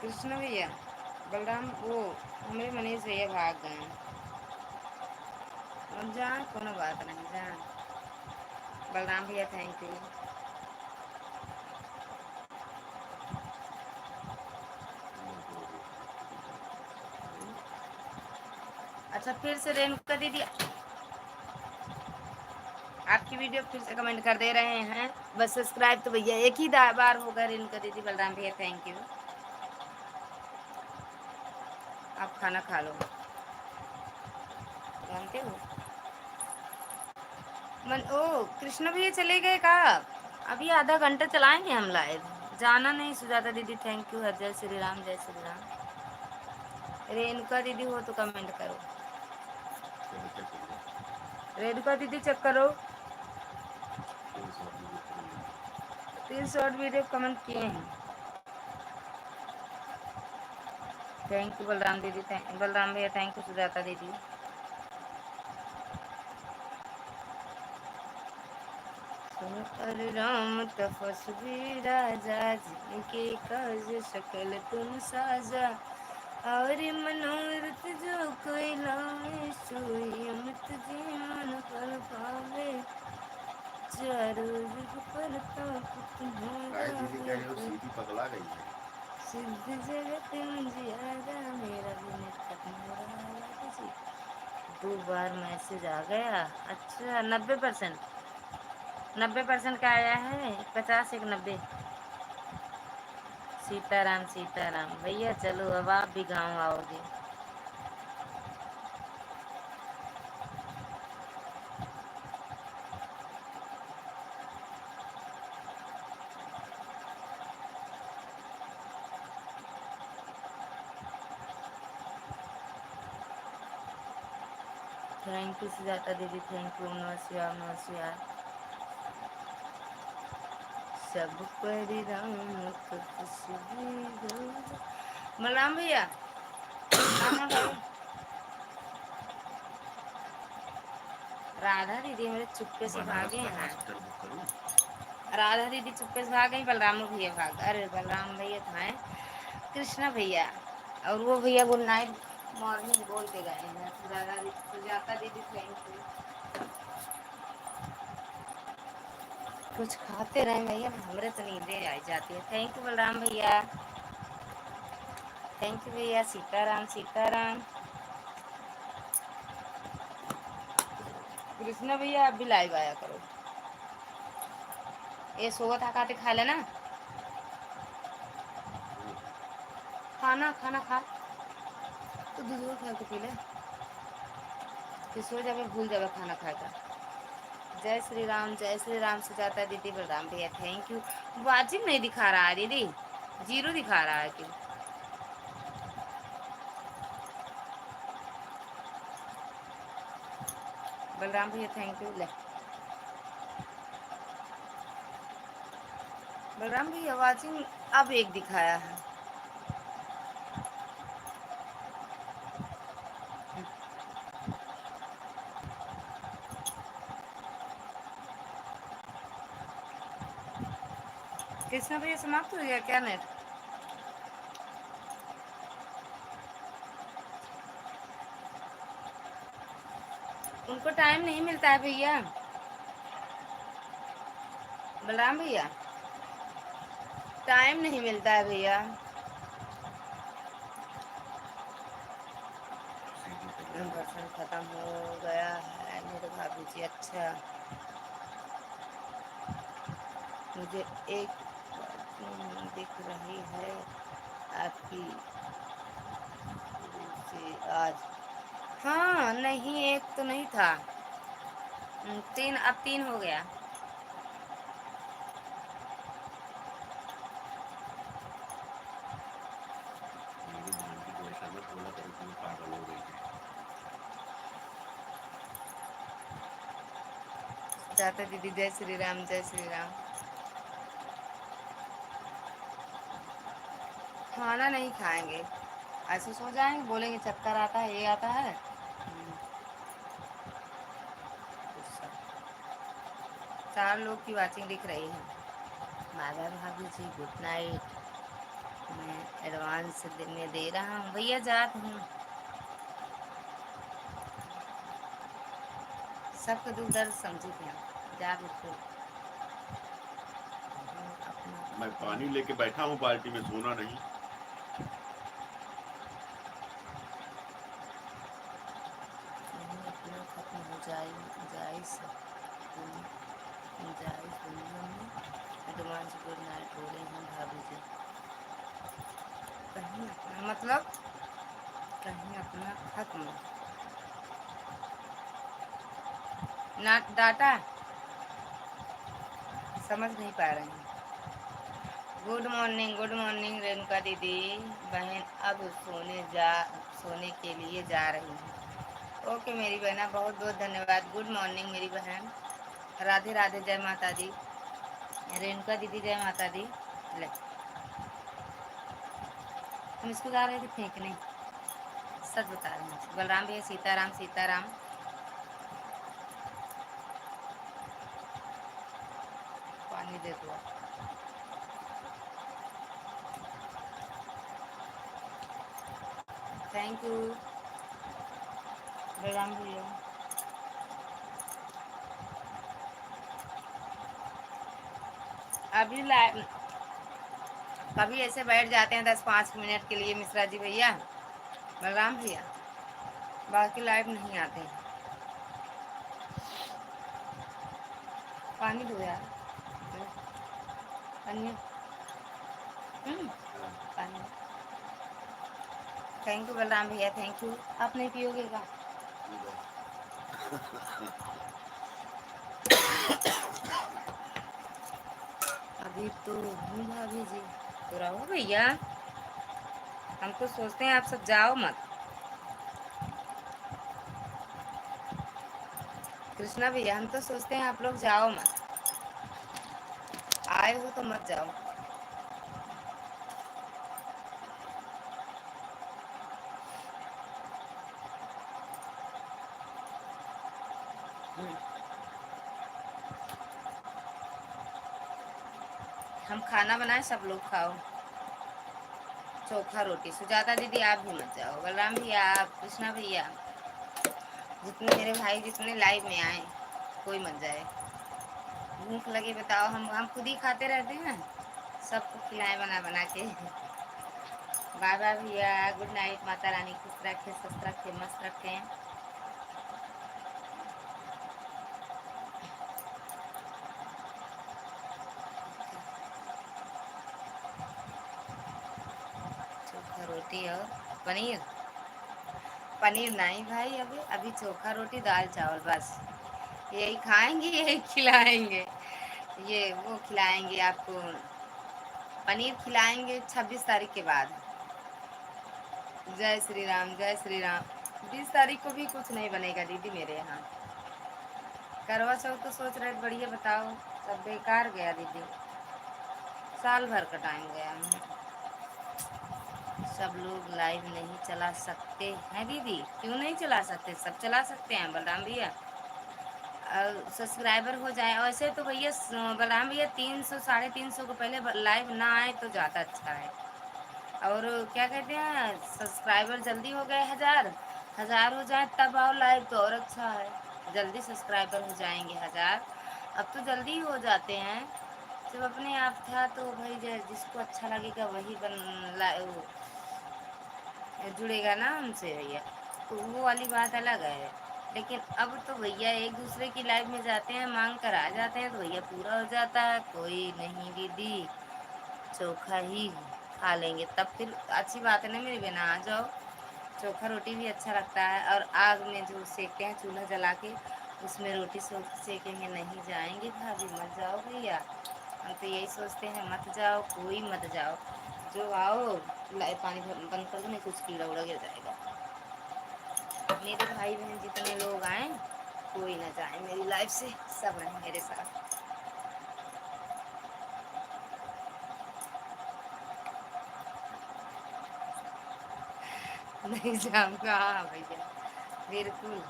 कृष्ण भैया, बलराम वो हमारे मनीष भैया भाग गए। और जान कोनो बात नहीं जान। बलराम भैया थैंक यू। अच्छा फिर से रेणुका दीदी आपकी वीडियो फिर से कमेंट कर दे रहे हैं। बस सब्सक्राइब तो भैया एक ही बार होगा। रेणुका दीदी, बलराम भैया थैंक यू। आप खाना खा लो, जानते हो। ओ कृष्ण भैया चले गए का? अभी आधा घंटा चलाएंगे हम लाइव। जाना नहीं सुजाता दीदी थैंक यू। हर जय श्री राम, जय श्री राम। रेणुका दीदी हो तो कमेंट करो। रेणुका दीदी चेक करो, 3 शॉर्ट वीडियो कमेंट किए हैं। थैंक यू बलराम दीदी, बलराम भैया थैंक यू। सुजाता दीदी पर राम तपस्वी राजा, जिनके काज सकल तुम साजा, और मनोरथ जो कोई लावे, सोई अमित जीवन फल पावे। चारों जुग प्रताप तुम्हारा है, पगला गई है। सिद्ध जगत उजियारा। मेरा भी नेट खत्म हो रहा है जी। 2 बार मैसेज आ गया। अच्छा 90%। 90% का आया है, 50 एक 90। सीताराम सीताराम भैया, चलो अब आप भी गाँव आओगे। थैंक यू सुजाता दीदी, थैंक यू। नमस्कार नमस्कार। सब परिणाम बलराम भैया खाना खाओ। राधा दीदी मेरे चुपके से भागे हैं। राधा दीदी चुपके से भाग गई, बलराम भैया भाग। अरे बलराम भैया तो हैं कृष्णा भैया, और वो भैया गुड नाइट मॉर्निंग बोल के गए हैं। सुजाता दीदी थैंक यू। कुछ खाते रहे भैया, हमरे तो नींदे आ जाती है। थैंक यू बलराम भैया, थैंक यू भैया। सीताराम सीताराम। कृष्णा भैया आप भी लाइव आया करो। ये सोवत था खाते खा लेना खाना, खाना खा तो दूध खा के पी ले, फिर सो जावे भूल जावे खाना खाएगा। जय श्री राम से जाता है दीदी। बलराम भैया थैंक यू। वाजिब नहीं दिखा रहा है दीदी, 0 दिखा रहा है क्यों? बलराम भैया थैंक यू। ले बलराम भैया वाचिंग अब 1 दिखाया है। कृष्णा भैया समाप्त हो गया क्या नेट? उनको टाइम नहीं मिलता है भैया। बलराम भैया टाइम नहीं मिलता है भैया। बर्तन खत्म हो गया है मेरे भाभी जी। अच्छा मुझे एक बात दिख रही है आपकी से आज। हाँ नहीं, 1 तो नहीं था, 3 अब 3 हो गया। जाते दीदी जय श्री राम जय श्री राम। खाना नहीं खाएंगे, ऐसे सो जाएंगे, बोलेंगे चक्कर आता है, ये आता है। गुस्सा। 4 लोग की वाचिंग दिख रही है। माधव भाभी जी गुड नाइट। मैं एडवांस में दे रहा हूँ भैया, जात हूँ। सबके दुख दर्द समझी थे, जा बिल्कुल। मैं पानी लेके बैठा हूँ बाल्टी में, सोना नहीं। अपना खत्म हो जाए जाए दुनिया में एडवांस गुड नाइट बोले हैं भाभी जी। कहीं अपना मतलब कहीं अपना खत्म ना डाटा समझ नहीं पा रहे हैं। गुड मॉर्निंग रेणुका दीदी बहन। अब सोने के लिए जा रही हूँ। ओके मेरी बहना, बहुत बहुत धन्यवाद। गुड मॉर्निंग मेरी बहन। राधे राधे, जय माता दी। रेणुका दीदी जय माता दी। ले हम इसको जा रहे थे फेंकने, सच बता रहे हैं। बलराम भैया सीताराम सीताराम। पानी दे दो। थैंक यू बलराम भैया। अभी लाइव कभी ऐसे बैठ जाते हैं 10-5 मिनट के लिए मिश्रा जी भैया, बलराम भैया, बाकी लाइव नहीं आते हैं। पानी दो यार। पानी। हाँ, पानी। थैंक यू बलराम भैया, थैंक यू। आप नहीं पियोगे क्या? ठीक है। अभी तो हूँ भाभी जी। तो रहो भैया, हम तो सोचते हैं आप सब जाओ मत। कृष्णा भैया, हम तो सोचते हैं आप लोग जाओ मत, आए हो तो मत जाओ। हम खाना बनाए, सब लोग खाओ। चोखा रोटी। सुजाता दीदी आप भी मत जाओ। बलराम भैया, आप, कृष्णा भैया, जितने मेरे भाई जितने लाइव में आए, कोई मत जाए। भूख लगी बताओ, हम खुद ही खाते रहते हैं, सबको खिलाए बना बना के। बाय बाय भैया, गुड नाइट। माता रानी खुश रखे, स्वस्थ रखे, मस्त रखे। चोखा रोटी और पनीर। पनीर नहीं भाई, अभी अभी चोखा रोटी दाल चावल बस, यही खाएंगे, यही खिलाएंगे। ये वो खिलाएंगे आपको, पनीर खिलाएंगे 26 तारीख के बाद। जय श्री राम, जय श्री राम। 20 तारीख को भी कुछ नहीं बनेगा दीदी मेरे यहाँ। करवा चौथ तो सोच रहे बढ़िया, बताओ सब बेकार गया दीदी, साल भर का टाइम गया। सब लोग लाइव नहीं चला सकते हैं दीदी। क्यों नहीं चला सकते? सब चला सकते हैं बलराम भैया। सब्सक्राइबर हो जाए वैसे तो भैया, बलराम भैया 300 350 को पहले लाइव ना आए तो ज़्यादा अच्छा है। और क्या कहते हैं, सब्सक्राइबर जल्दी हो गए, 1000 हो जाए तब आओ लाइव तो और अच्छा है। जल्दी सब्सक्राइबर हो जाएंगे 1000, अब तो जल्दी हो जाते हैं। जब अपने आप था तो भाई जिसको अच्छा लगेगा वही जुड़ेगा ना हमसे भैया, तो वो वाली बात अलग है। लेकिन अब तो भैया एक दूसरे की लाइफ में जाते हैं, मांग कर आ जाते हैं तो भैया पूरा हो जाता है। कोई नहीं दीदी, चोखा ही खा लेंगे तब फिर अच्छी बात है ना मेरी बहन, आ जाओ। चोखा रोटी भी अच्छा लगता है, और आग में जो सेकते हैं चूल्हा जला के, उसमें रोटी सेकेंगे। नहीं जाएंगे भाभी, मत जाओ भैया। हम तो यही सोचते हैं, मत जाओ, कोई मत जाओ। जो आओ पानी बंद कर दो, नहीं कुछ कीड़ा उड़ा गिर जाएगा। मेरे भाई बहन जितने लोग आए, कोई ना जाए मेरी लाइफ से, सब रहे मेरे साथ। नहीं जाऊंगा, हाँ भैया बिल्कुल।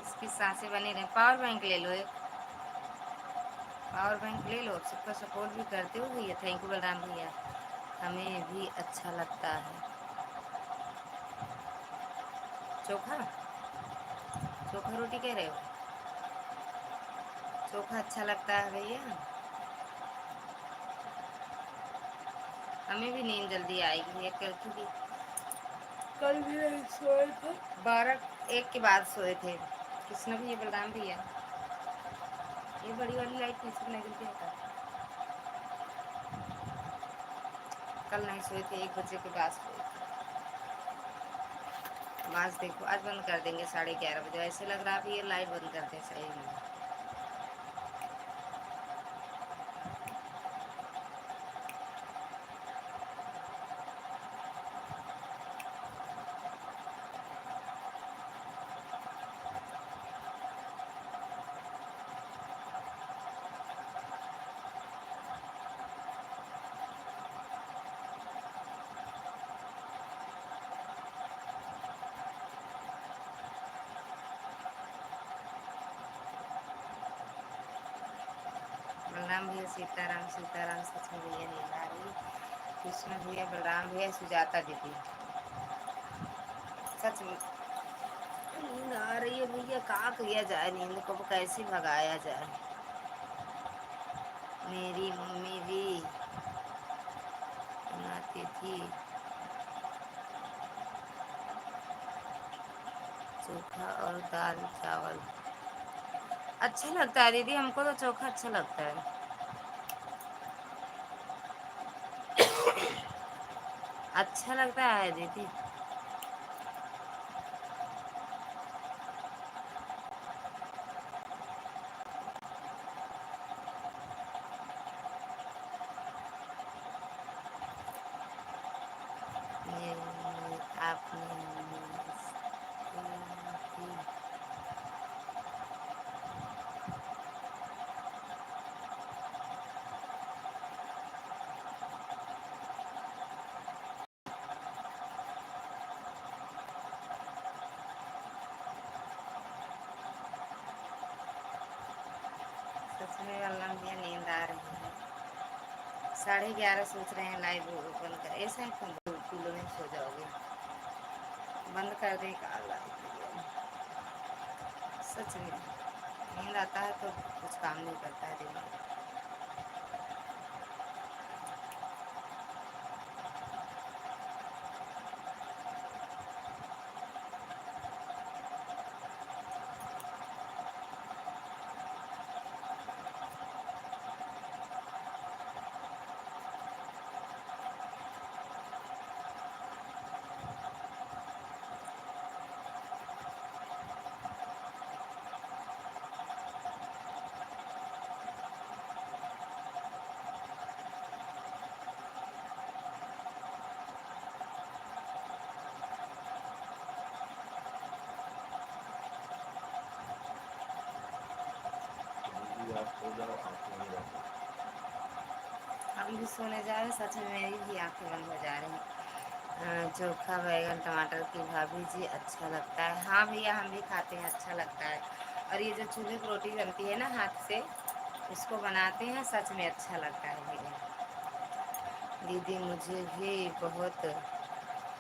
इसकी सांसें बनी रहे। पावर बैंक ले लो एक, पावर बैंक ले लो। सबका सपोर्ट भी करते हो भैया, थैंक यू बलराम भैया, हमें भी अच्छा लगता है। चोखा, चोखा रोटी कह रहे हो? चोखा अच्छा लगता है भैया, हमें भी नींद जल्दी आएगी भैया। कल भी नहीं सोए थे, 12 1 के बाद सोए थे। कृष्ण भैया, बलराम भैया, ये बड़ी वाली लाइट पीछे नहीं जलती है। कल नहीं सोए थे, 1 बजे के बाद सोए थे। आज देखो, आज बंद कर देंगे 11:30 बजे, ऐसे लग रहा है ये लाइट बंद कर दें सही में। बलराम भैया, सीताराम सीताराम, सच में भैया नींद आ रही। कृष्ण भैया, बलराम भैया, सुजाता दीदी, सच में नींद आ रही है भैया। कहाँ किया जाए, नींद को कैसे भगाया जाए। मेरी मम्मी भी बनाती थी चोखा और दाल चावल। अच्छा लगता है दीदी, हमको तो चोखा अच्छा लगता है। अच्छा लगता है दीदी। ये आपने सच में वल्लम भैया नींद आ रही है। 11:30 सोच रहे हैं लाइव बंद कर, ऐसा है तुम किलो में सो जाओगे। बंद कर दे का लाइव। सच में नींद आता है तो कुछ काम नहीं करता है दिमाग। दीदी आप सो जाओ, आंखें नहीं बंद करो। हम भी सोने जा रहे हैं, सच में मेरी भी आंखें बंद हो जा रही हैं। चोखा बैगन टमाटर की भाभी जी अच्छा लगता है। हाँ भैया हम भी खाते हैं, अच्छा लगता है। और ये जो चूल्हे की रोटी बनती है ना हाथ से, उसको बनाते हैं, सच में अच्छा लगता है भैया। दीदी मुझे भी बहुत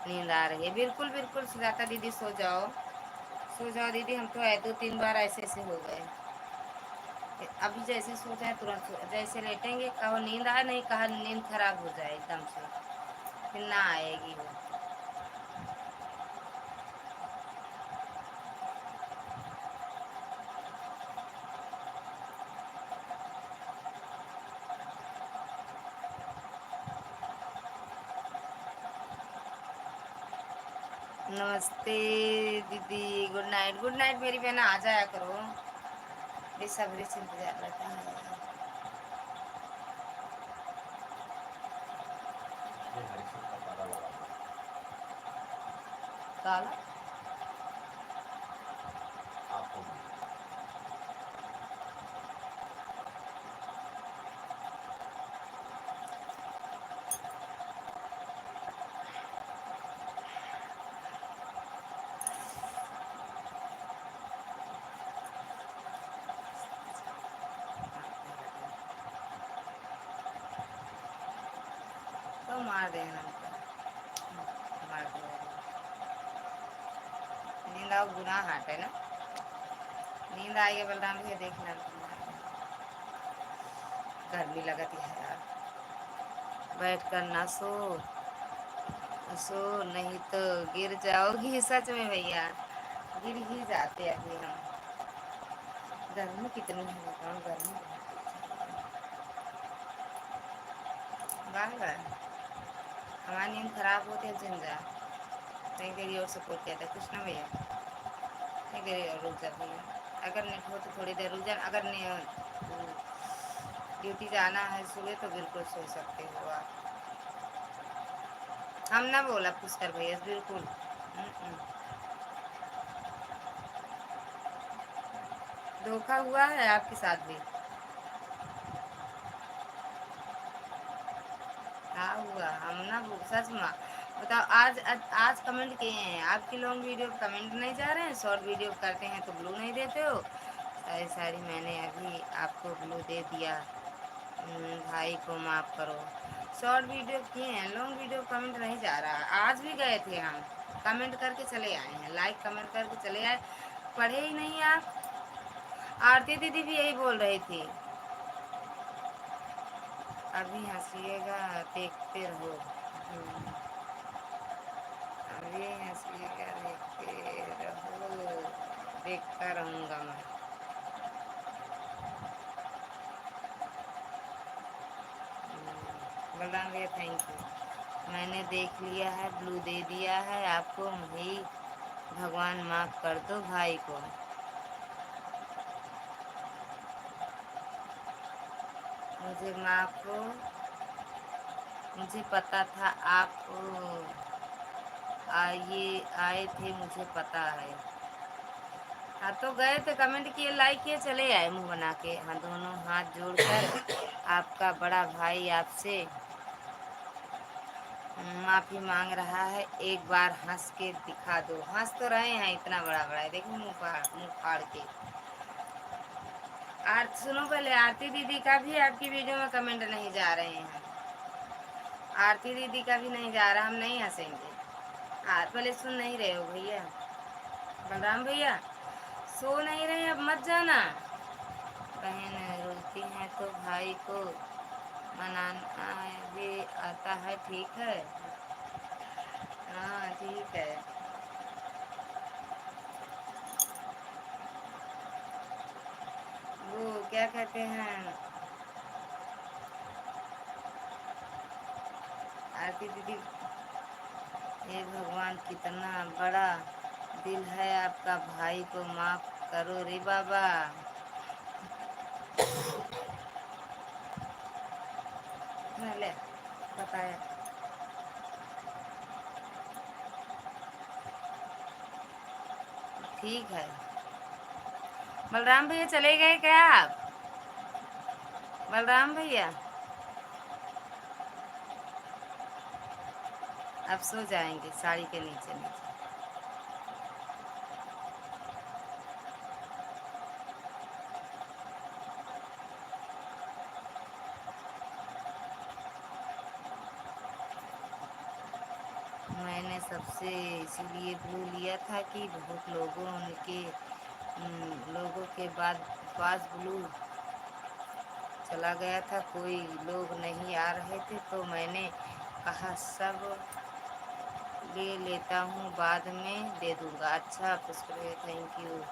नींद आ रही है। बिल्कुल बिल्कुल सुजाता दीदी सो जाओ, सो जाओ दीदी। हम तो है 2-3 बार ऐसे ऐसे हो गए। अभी जैसे सो जाए तुरंत जैसे लेटेंगे कहो नींद आए, नहीं कहा नींद खराब हो जाए एकदम से, फिर ना आएगी वो। नमस्ते दीदी, गुड नाइट। गुड नाइट मेरी बहन, आ जाया करो, बेसब्री से इंतजार रहता है। ये हरिशन का ताला लगा दो काला आंखों में। तो मार देना हमको, मार दो। नींद आओ गुनाह हाट है ना। नींद आई है बलराम भैया, देखना गर्मी लगती है यार। बैठ कर ना सो, सो नहीं तो गिर जाओगी। सच में भैया गिर ही जाते अभी हम। गर्मी कितनी है बताओ, गर्मी बार बार हमारी नींद खराब होती है। जिंदा कहीं देरी और सपोर्ट किया था कुछ ना भैया, कहीं देरी और रुक जा भैया। अगर नेट हो तो थोड़ी देर रुक जा, अगर नहीं ड्यूटी जाना है सुबह तो बिल्कुल सो सकते हो आप। हम ना बोला पुष्कर भैया बिल्कुल। धोखा हुआ है आपके साथ भी। हाँ हुआ, हम ना सच में बताओ। आज कमेंट किए हैं आपकी लॉन्ग वीडियो कमेंट नहीं जा रहे हैं, शॉर्ट वीडियो करते हैं तो ब्लू नहीं देते हो। सारी सारी मैंने अभी आपको ब्लू दे दिया। भाई को माफ़ करो। शॉर्ट वीडियो किए हैं, लॉन्ग वीडियो कमेंट नहीं जा रहा। आज भी गए थे हम, कमेंट करके चले आए हैं, लाइक कमेंट करके चले आए, पढ़े ही नहीं आप। आरती दीदी भी यही बोल रही थी, अभी हंसीएगा देखते रहो। अभी हंसीएगा देखते रहो, देखता रहूँगा मैं। बलराम भैया थैंक यू। मैंने देख लिया है, ब्लू दे दिया है आपको, भाई भगवान माफ कर दो भाई को। मुझे माफ हो, मुझे पता था आप आए थे, मुझे पता है। हाँ तो गए थे, कमेंट किए, लाइक किए, चले आए मुंह बना के। हाँ दोनों हाथ जोड़कर आपका बड़ा भाई आपसे माफी मांग रहा है, एक बार हंस के दिखा दो। हंस तो रहे हैं, इतना बड़ा बड़ा है, देखो मुंह फाड़ के। सुनो पहले, आरती दीदी का भी आपकी वीडियो में कमेंट नहीं जा रहे हैं। आरती दीदी का भी नहीं जा रहा, हम नहीं हंसेंगे। पहले सुन नहीं रहे हो भैया, बलराम भैया सो नहीं रहे, अब मत जाना। बहन रोती है तो भाई को मनाना भी आता है, ठीक है। हाँ ठीक है। वो क्या कहते हैं, आरती दीदी, हे भगवान कितना बड़ा दिल है आपका, भाई को माफ करो रे बाबा। ले बताया, ठीक है। बलराम भैया चले गए क्या आप? बलराम भैया अब सो जाएंगे साड़ी के नीचे नीचे। मैंने सबसे इसीलिए ब्लू लिया था कि बहुत लोगों के बाद पास ब्लू चला गया था, कोई लोग नहीं आ रहे थे, तो मैंने कहा सब ले लेता हूँ, बाद में दे दूँगा। अच्छा पुष्कर थैंक यू।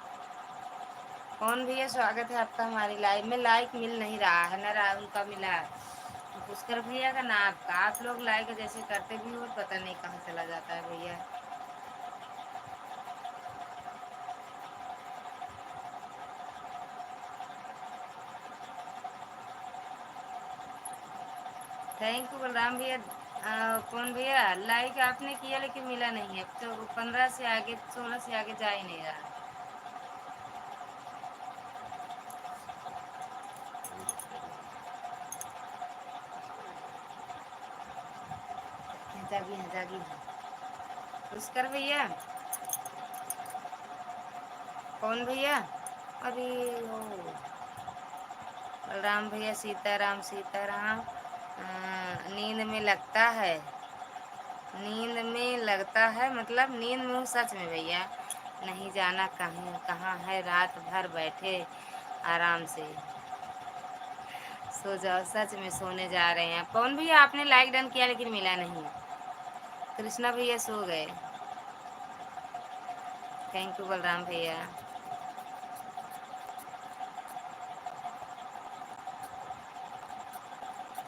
कौन भैया स्वागत है आपका हमारी लाइव में। लाइक मिल नहीं रहा है ना, उनका मिला पुष्कर भैया का ना आपका। आप लोग लाइक जैसे करते भी हो, पता नहीं कहाँ चला जाता है भैया। थैंक यू बलराम भैया। कौन भैया लाइक आपने किया लेकिन मिला नहीं है, तो 15 से आगे 16 से आगे जा ही नहीं रहा। जागी है, जागी है पुष्कर भैया। कौन भैया? अरे ओ बलराम भैया सीताराम सीताराम। नींद में लगता है, नींद में लगता है, मतलब नींद में हूँ सच में भैया। नहीं जाना कहीं कहाँ है, रात भर बैठे आराम से सो जाओ। सच में सोने जा रहे हैं। कौन भैया आपने लाइक डन किया लेकिन मिला नहीं। कृष्णा भैया सो गए। थैंक यू बलराम भैया।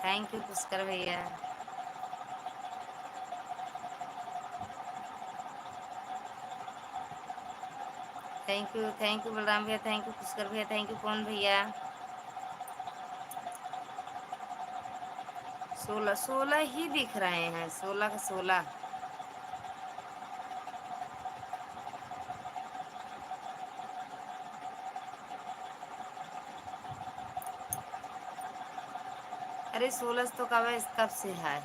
थैंक यू पुष्कर भैया। थैंक यू बलराम भैया, थैंक यू पुष्कर भैया, थैंक यू कौन भैया। 16 16 ही दिख रहे हैं, 16 का 16। अरे 16 तो कब से है।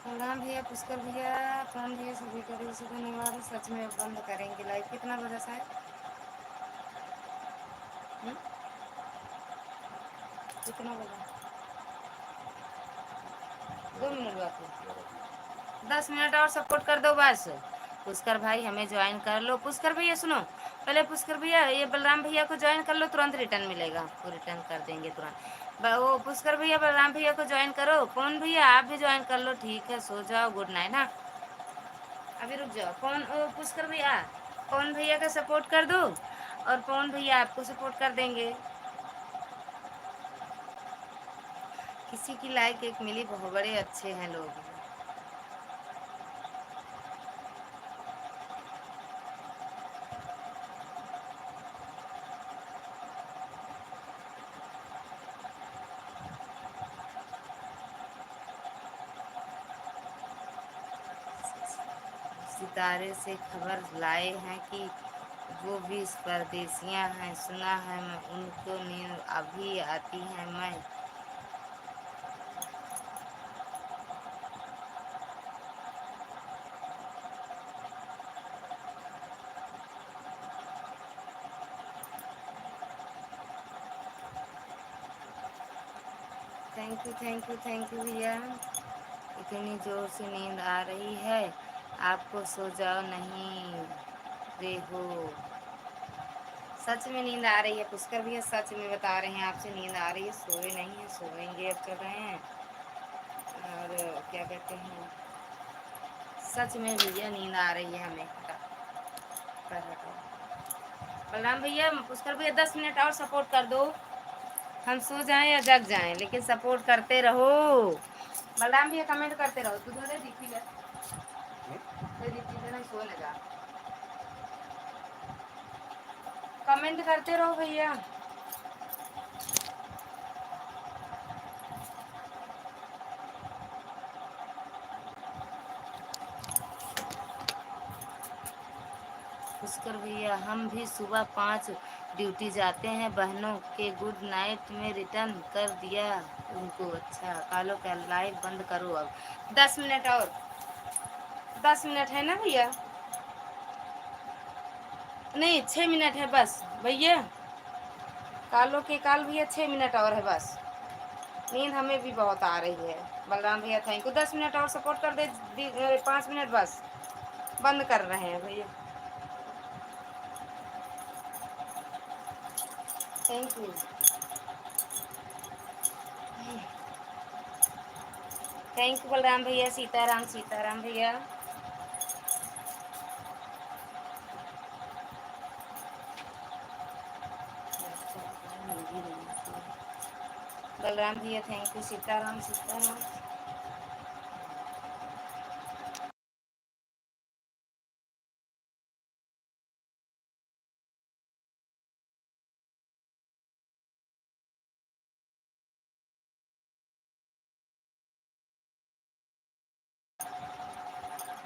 बलराम भैया पुष्कर भैया कौन भैया सभी का दिल से धन्यवाद। सच में अब बंद करेंगे लाइव। कितना बजा शायद? कितना बजा? 2 मिनट बाकी। 10 मिनट और सपोर्ट कर दो बस। पुष्कर भाई हमें ज्वाइन कर लो। पुष्कर भैया सुनो, पहले पुष्कर भैया ये बलराम भैया को ज्वाइन कर लो, तुरंत रिटर्न मिलेगा आपको, रिटर्न कर देंगे तुरंत। वो पुष्कर भैया बलराम भैया को ज्वाइन करो। कौन भैया आप भी ज्वाइन कर लो। ठीक है, सो जाओ, गुड नाइट ना। अभी रुक जाओ। कौन पुष्कर भैया, कौन भैया का सपोर्ट कर दो और कौन भैया आपको सपोर्ट कर देंगे। किसी की लाइक एक मिली, बहुत बड़े अच्छे हैं लोग। सितारे से खबर लाए हैं कि वो भी परदेसियां हैं। सुना है मैं उनको नींद अभी आती है। मैं thank you thank you thank you भैया। इतनी जोर से नींद आ रही है आपको, सो जाओ नहीं रे हो। सच में नींद आ रही है पुष्कर भैया, सच में बता रहे हैं आपसे नींद आ रही है। सोए नहीं है, सोएंगे, अब चल रहे हैं। और क्या कहते हैं, सच में भैया नींद आ रही है हमें। बलराम भैया, पुष्कर भैया 10 मिनट और सपोर्ट कर दो। हम सो जाएं या जग जाएं, लेकिन सपोर्ट करते रहो। बलराम भैया कमेंट करते रहो। तू तो दीपी ले, दीपी ले, नहीं सो न जा। कमेंट करते रहो भैया। पुष्कर भैया, हम भी सुबह 5 ड्यूटी जाते हैं। बहनों के गुड नाइट में रिटर्न कर दिया उनको। अच्छा कालो का लाइव बंद करो अब। 10 मिनट और, 10 मिनट है ना भैया? नहीं 6 मिनट है बस भैया। कालो के काल भैया 6 मिनट और है बस। नींद हमें भी बहुत आ रही है। बलराम भैया थैंक यू। 10 मिनट और सपोर्ट कर दे। 5 मिनट बस, बंद कर रहे हैं भैया। Thank you thank you Balram भैया। सीताराम सीताराम भैया। बलराम भैया थैंक यू। सीताराम सीताराम।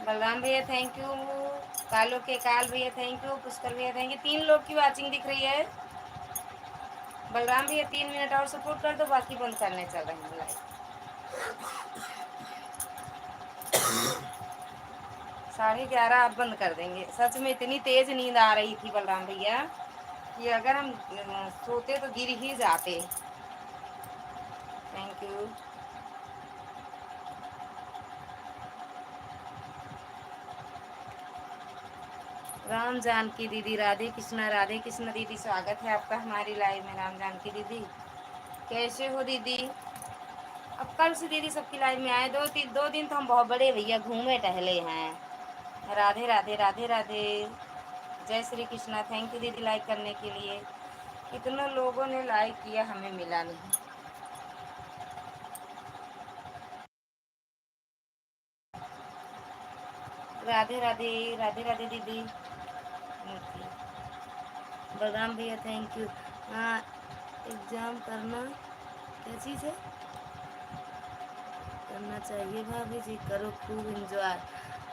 बलराम भैया थैंक यू। कालो के काल भैया थैंक यू। पुष्कर भैया थैंक यू। 3 लोग की वाचिंग दिख रही है। बलराम भैया 3 मिनट और सपोर्ट कर दो, बाकी बंद करने चल रहे हैं लाइव। 11:30 आप बंद कर देंगे। सच में इतनी तेज नींद आ रही थी बलराम भैया कि अगर हम सोते तो गिर ही जाते। Thank you. राम जानकी दीदी, राधे कृष्णा दीदी, स्वागत है आपका हमारी लाइव में। राम जानकी दीदी कैसे हो दीदी? अब कल से दीदी सबकी लाइव में आए। 2 दिन तो हम बहुत बड़े भैया घूमे टहले हैं। राधे राधे राधे राधे। जय श्री कृष्णा। थैंक यू दीदी लाइक करने के लिए। कितने लोगों ने लाइक किया, हमें मिला नहीं। राधे राधे राधे राधे दीदी। बलराम भैया थैंक यू। हाँ, एग्जाम करना क्या चीज़ है? करना चाहिए भाभी जी, करो खूब इंजॉय।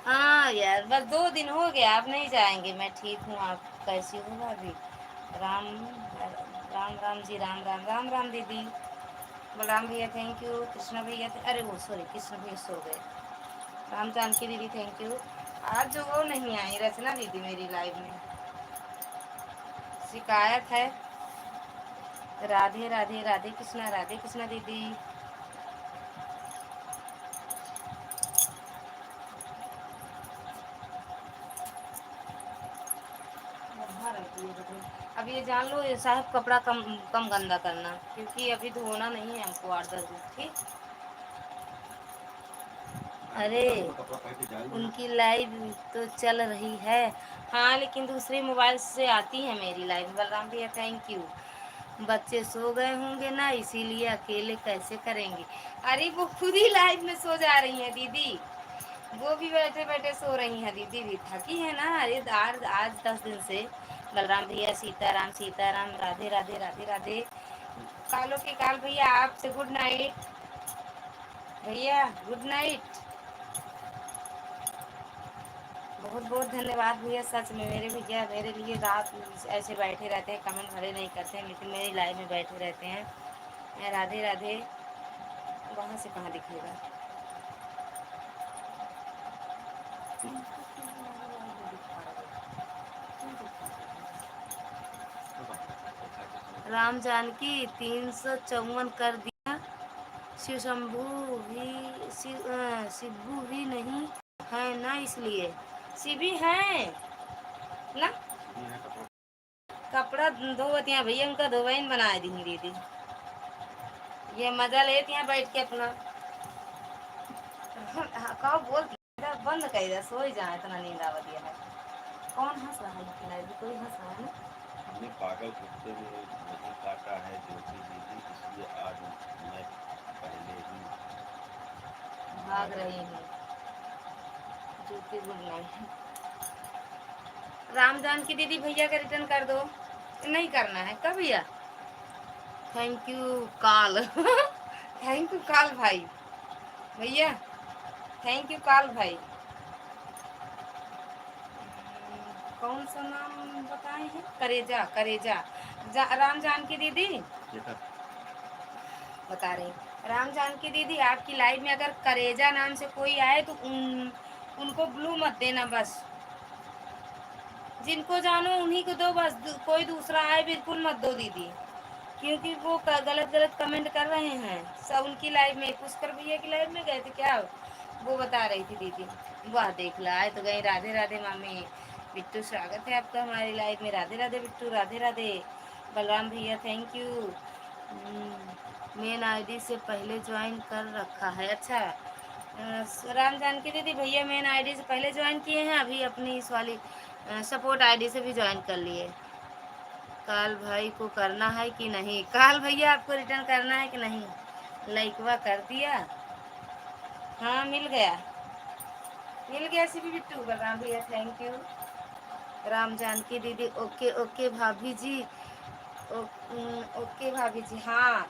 हाँ यार, बस 2 दिन हो गया, आप नहीं जाएंगे। मैं ठीक हूँ, आप कैसी हो भाभी? राम राम राम जी, राम राम राम राम दीदी। बलराम भैया थैंक यू। कृष्णा भैया अरे वो सॉरी, कृष्ण भैया सो गए। राम जानकी दीदी थैंक यू। आज जो वो नहीं आई रचना दीदी मेरी लाइव में, शिकायत है। राधे राधे राधे कृष्णा दीदी। अब ये जान लो, ये साहब कपड़ा कम कम गंदा करना, क्योंकि अभी धोना नहीं है हमको 8-10 दिन, ठीक। अरे उनकी लाइव तो चल रही है, हाँ, लेकिन दूसरे मोबाइल से आती है मेरी लाइव। बलराम भैया थैंक यू। बच्चे सो गए होंगे ना, इसीलिए अकेले कैसे करेंगे। अरे वो खुद ही लाइव में सो जा रही हैं दीदी, वो भी बैठे बैठे सो रही हैं दीदी, भी थकी है ना। अरे आज 10 दिन से। बलराम भैया सीताराम सीताराम, राधे राधे राधे राधे। कालो के काल भैया आपसे गुड नाइट भैया, गुड नाइट। बहुत बहुत धन्यवाद भैया, सच में मेरे भैया मेरे लिए रात ऐसे बैठे रहते हैं, कमेंट भले नहीं करते हैं, लेकिन मेरी लाइव में बैठे रहते हैं। मैं राधे राधे, वहाँ से कहाँ दिखेगा। राम जानकी 354 कर दिया। शिव शंभू भी शिबू भी नहीं है ना, इसलिए शिवी है ना। कपड़ा धोवतियाँ भैया, उनका धोवाइन बना दी दीदी, ये मजा लेती हैं बैठ के अपना। कहो बोल बंद कर दे, सो ही जाए, इतना नींद आवती है। कौन हंस रहा है, कोई हंस रहा है ना। हमने पागल कुत्ते ने नहीं काटा है ज्योति दीदी, इसलिए आज मैं पहले ही भाग रही हूँ। ज्योति गुड नाइट। राम जानकी दीदी भैया का रिटर्न कर दो, नहीं करना है कब भैया। थैंक यू काल थैंक यू काल भाई, भैया थैंक यू काल भाई। कौन सा नाम बताए हैं, करेजा करेजा। राम जानकी दीदी बता रही, राम जानकी दीदी आपकी लाइव में अगर करेजा नाम से कोई आए तो उनको ब्लू मत देना बस। जिनको जानो उन्हीं को दो बस, कोई दूसरा आए बिल्कुल मत दो दीदी, क्योंकि वो गलत गलत कमेंट कर रहे हैं सब उनकी लाइव में। पुष्कर भैया की लाइव में गए थे क्या, वो बता रही थी दीदी। वाह देख ला, आए तो गई। राधे राधे मामी। बिट्टू स्वागत है आपका हमारी लाइव में, राधे राधे बिट्टू, राधे राधे। बलराम भैया थैंक यू। मेन आईडी से पहले ज्वाइन कर रखा है, अच्छा। राम जानकी दीदी भैया मेन आईडी से पहले ज्वाइन किए हैं, अभी अपनी इस वाली सपोर्ट आईडी से भी ज्वाइन कर लिए। काल भाई को करना है कि नहीं, काल भैया आपको रिटर्न करना है कि नहीं। लाइकवा कर दिया, हाँ मिल गया सीपी बिट्टू। बलराम भैया थैंक यू। राम जानकी दीदी ओके ओके भाभी जी, ओके भाभी जी, हाँ।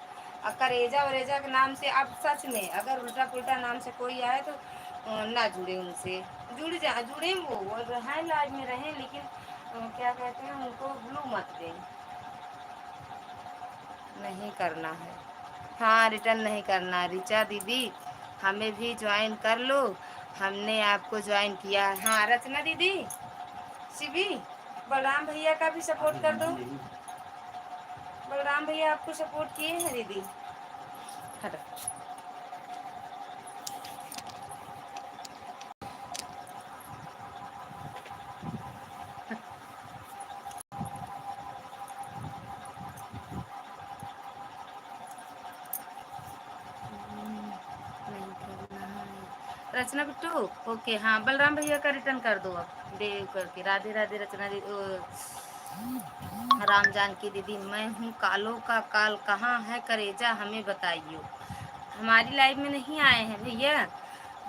करेजा वरेजा के नाम से आप सच में अगर उल्टा पुल्टा नाम से कोई आए तो ना जुड़े उनसे, जुड़े वो और रहें लाइव में रहें, लेकिन क्या कहते हैं उनको ब्लू मत दें, नहीं करना है। हाँ रिटर्न नहीं करना। रिचा दीदी हमें भी ज्वाइन कर लो, हमने आपको ज्वाइन किया। हाँ रचना दीदी, शिवी, बलराम भैया का भी सपोर्ट कर दो। बलराम भैया आपको सपोर्ट किए हैं दीदी। हटो। रचना बिट्टू ओके, हाँ बलराम भैया का रिटर्न कर दो अब देव करके। राधे राधे रचना दीदी। राम जानकी दीदी मैं हूँ कालो का काल, कहाँ है करेजा हमें बताइयो। हमारी लाइव में नहीं आए हैं भैया,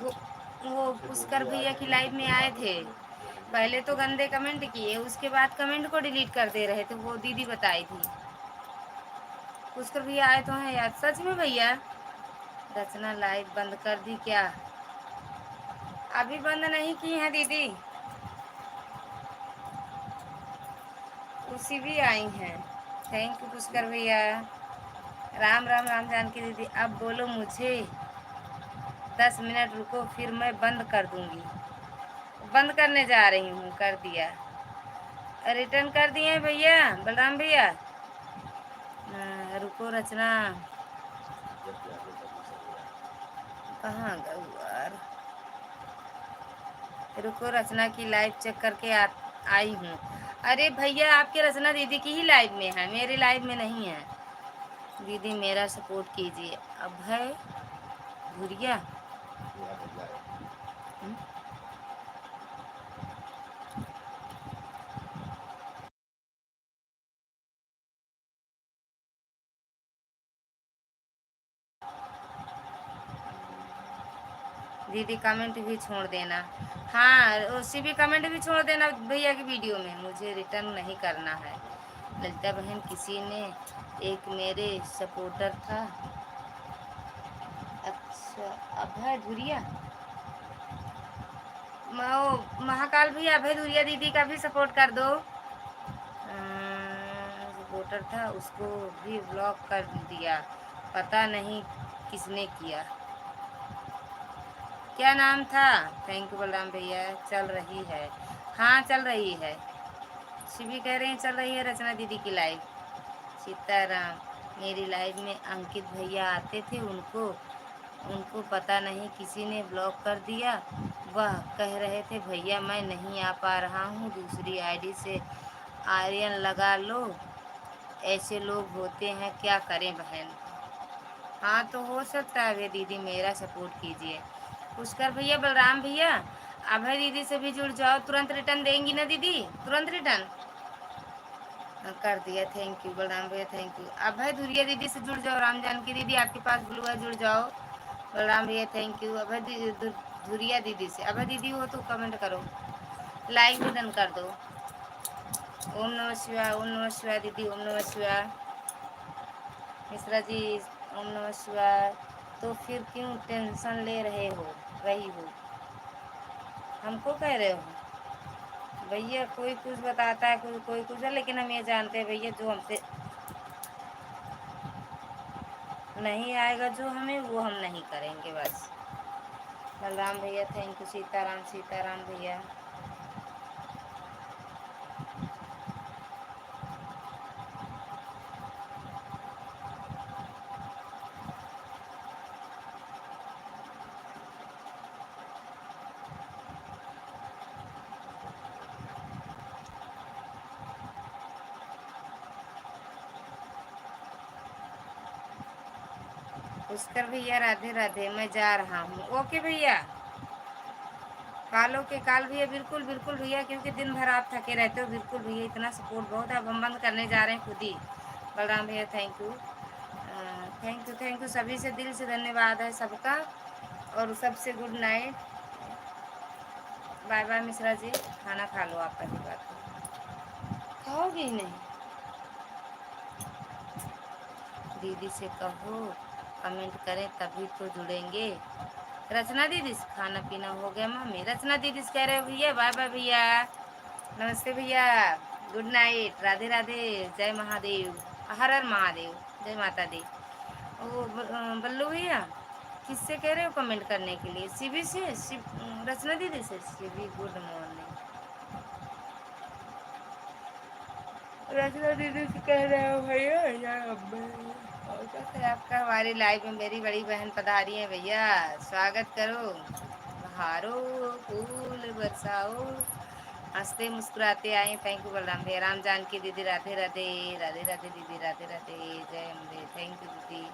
वो पुष्कर भैया की लाइव में आए थे। पहले तो गंदे कमेंट किए, उसके बाद कमेंट को डिलीट कर दे रहे थे, वो दीदी बताई थी। पुष्कर भैया आए तो हैं यार, सच में भैया। रचना लाइव बंद कर दी क्या, अभी बंद नहीं की है दीदी, उसी भी आई हैं। थैंक यू पुष्कर भैया। राम राम राम जानकी दीदी, अब बोलो मुझे 10 मिनट रुको फिर मैं बंद कर दूंगी। बंद करने जा रही हूँ, कर दिया, रिटर्न कर दिए भैया बलराम भैया। रुको रचना, कहाँ गवार, रुको रचना की लाइव चेक करके आई हूँ। अरे भैया आपके रचना दीदी की ही लाइव में है, मेरे लाइव में नहीं है। दीदी मेरा सपोर्ट कीजिए। अभय भूरिया। ये आ भैया है। हम्म, दीदी कमेंट भी छोड़ देना। हाँ उसी भी कमेंट भी छोड़ देना भैया की वीडियो में, मुझे रिटर्न नहीं करना है। ललिता बहन किसी ने एक मेरे सपोर्टर था। अच्छा अभय धुरिया, महाकाल भैया अभय धुरिया दीदी का भी सपोर्ट कर दो। सपोर्टर था उसको भी ब्लॉक कर दिया, पता नहीं किसने किया। क्या नाम था? थैंक यू बलराम भैया। चल रही है, हाँ चल रही है। शिवी कह रहे हैं चल रही है रचना दीदी की लाइव। सीताराम मेरी लाइव में अंकित भैया आते थे, उनको उनको पता नहीं किसी ने ब्लॉक कर दिया। वह कह रहे थे भैया मैं नहीं आ पा रहा हूँ, दूसरी आईडी से आर्यन लगा लो। ऐसे लोग होते हैं, क्या करें बहन। हाँ तो हो सकता है अभय दीदी, मेरा सपोर्ट कीजिए। पुष्कर भैया बलराम भैया अभय दीदी से भी जुड़ जाओ, तुरंत रिटर्न देंगी ना दीदी? तुरंत रिटर्न कर दिया। थैंक यू बलराम भैया, थैंक यू। अभय धुरिया दीदी से जुड़ जाओ। राम जानकी दीदी आपके पास ब्लू है, जुड़ जाओ। बलराम भैया थैंक यू। अभय धुरिया दीदी से, अभय दीदी हो तो कमेंट करो, लाइक भी डन कर दो। ओम नमः शिवाय, ओम नमः शिवाय दीदी, ओम नमः शिवाय। मिश्रा जी ओम नमः शिवाय। तो फिर क्यों टेंशन ले रही हो? हमको कह रहे हो भैया? कोई कुछ बताता है, कोई कुछ है, लेकिन हम ये जानते हैं भैया जो हमसे नहीं आएगा, जो हमें वो हम नहीं करेंगे बस। बलराम भैया थैंक यू। सीताराम सीताराम भैया। पुष्कर भैया राधे राधे, मैं जा रहा हूँ। ओके भैया, कालो के काल भैया, बिल्कुल बिल्कुल भैया, क्योंकि दिन भर आप थके रहते हो। बिल्कुल भैया, इतना सपोर्ट बहुत है। अब हम बंद करने जा रहे हैं खुद ही। बलराम भैया thank you, thank you thank you. सभी से दिल से धन्यवाद है सबका, और सबसे good night, bye bye. Mishra ji खाना खा लो, आप पहली बात खाओगे ही नहीं। दीदी से कहो कमेंट करें तभी तो जुड़ेंगे। रचना दीदी से खाना पीना हो गया मम्मी? रचना दीदी से कह रहे हो भैया बाय बाय भैया, नमस्ते भैया, गुड नाइट, राधे राधे, जय महादेव, हर हर महादेव, जय माता दी। ओ बल्लू भैया किससे कह रहे हो कमेंट करने के लिए? शिवी से, रचना दीदी से। Shivi good morning. रचना दीदी से कह रहे हो भैया या क्या है आपका? हमारी लाइफ में मेरी बड़ी बहन पधारी है भैया, स्वागत करो। बहारो फूल बरसाओ, हंसते मुस्कुराते आए। थैंक यू बलराम भैया। राम जानकी दीदी राधे राधे, राधे राधे दीदी, राधे राधे, जय अम्बे। थैंक यू दीदी,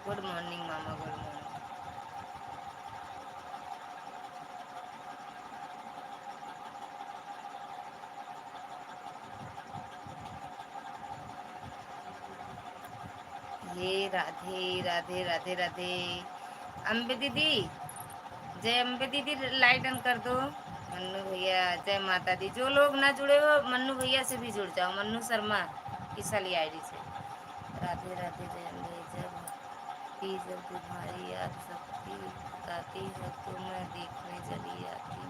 गुड मॉर्निंग मामा, गुड मॉर्निंग। ये राधे राधे राधे राधे। अम्बे दीदी, जय अम्बे दीदी, लाइट ऑन कर दो। मन्नू भैया जय माता दी। जो लोग ना जुड़े हो मन्नू भैया से भी जुड़ जाओ, मन्नू शर्मा इस वाली आईडी से। राधे राधे जय अम्बे। जब तुम्हारी याद शक्ति बताती है तो मैं देखने चली आती हूँ।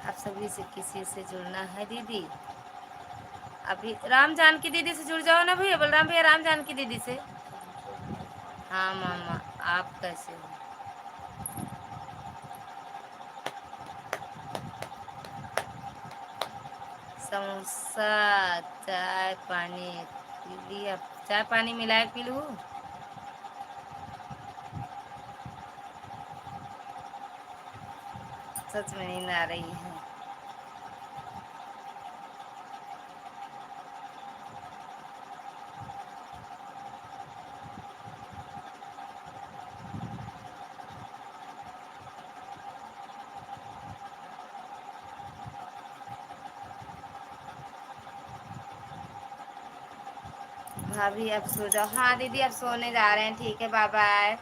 आप सभी से किसी से जुड़ना है दीदी? अभी राम जानकी दीदी से जुड़ जाओ ना भैया, बलराम भैया राम जानकी दीदी से। हाँ मामा, आप कैसे हो? समोसा, चाय पानी पी लिया। चाय पानी मिलाए पी लूँ? सच में नींद आ रही है। भाभी अब सो जाओ। हाँ दीदी अब सोने जा रहे हैं, ठीक है, बाय बाय।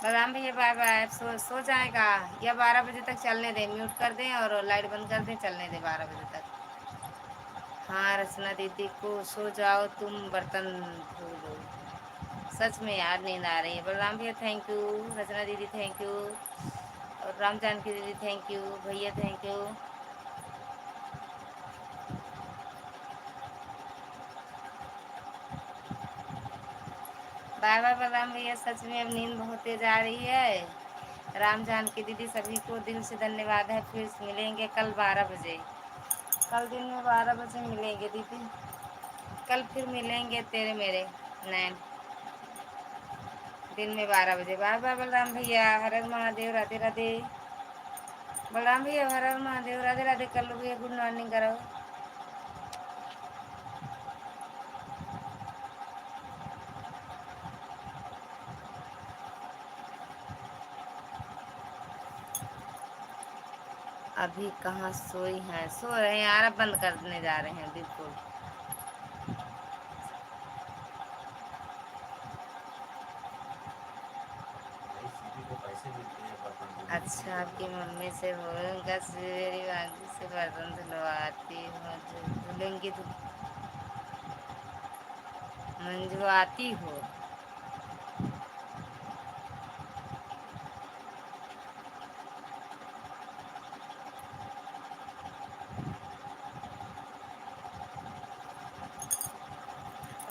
बलराम भैया बाय बाय। अब सो जाएगा या 12 बजे तक चलने दें? म्यूट कर दें और लाइट बंद कर दें, चलने दें 12 बजे तक। हाँ रचना दीदी को सो जाओ, तुम बर्तन धो लो। सच में यार नींद आ रही है। बलराम भैया थैंक यू, रचना दीदी थैंक यू, और राम जानकी दीदी थैंक यू, भैया thank you. Bye bye Balram भैया। सच में अब नींद बहुत तेज आ रही है। राम जानकी दीदी सभी को दिल से धन्यवाद है। फिर मिलेंगे कल 12 बजे। कल दिन में 12 बजे मिलेंगे दीदी। कल फिर मिलेंगे तेरे मेरे नैन, दिन में 12 बजे। बाय बाय बलराम भैया। हर हर महादेव, राधे राधे। बलराम भैया हर हर महादेव, राधे राधे कर लो भैया, गुड मॉर्निंग करो। अभी कहाँ सोई हैं? सो रहे हैं यार, अब बंद करने जा रहे हैं बिल्कुल। अच्छा आपकी मम्मी से बोलूँगा मेरी वांगी से बर्तन धुलवाती हूँ, धुलेंगी मंजवाती हो।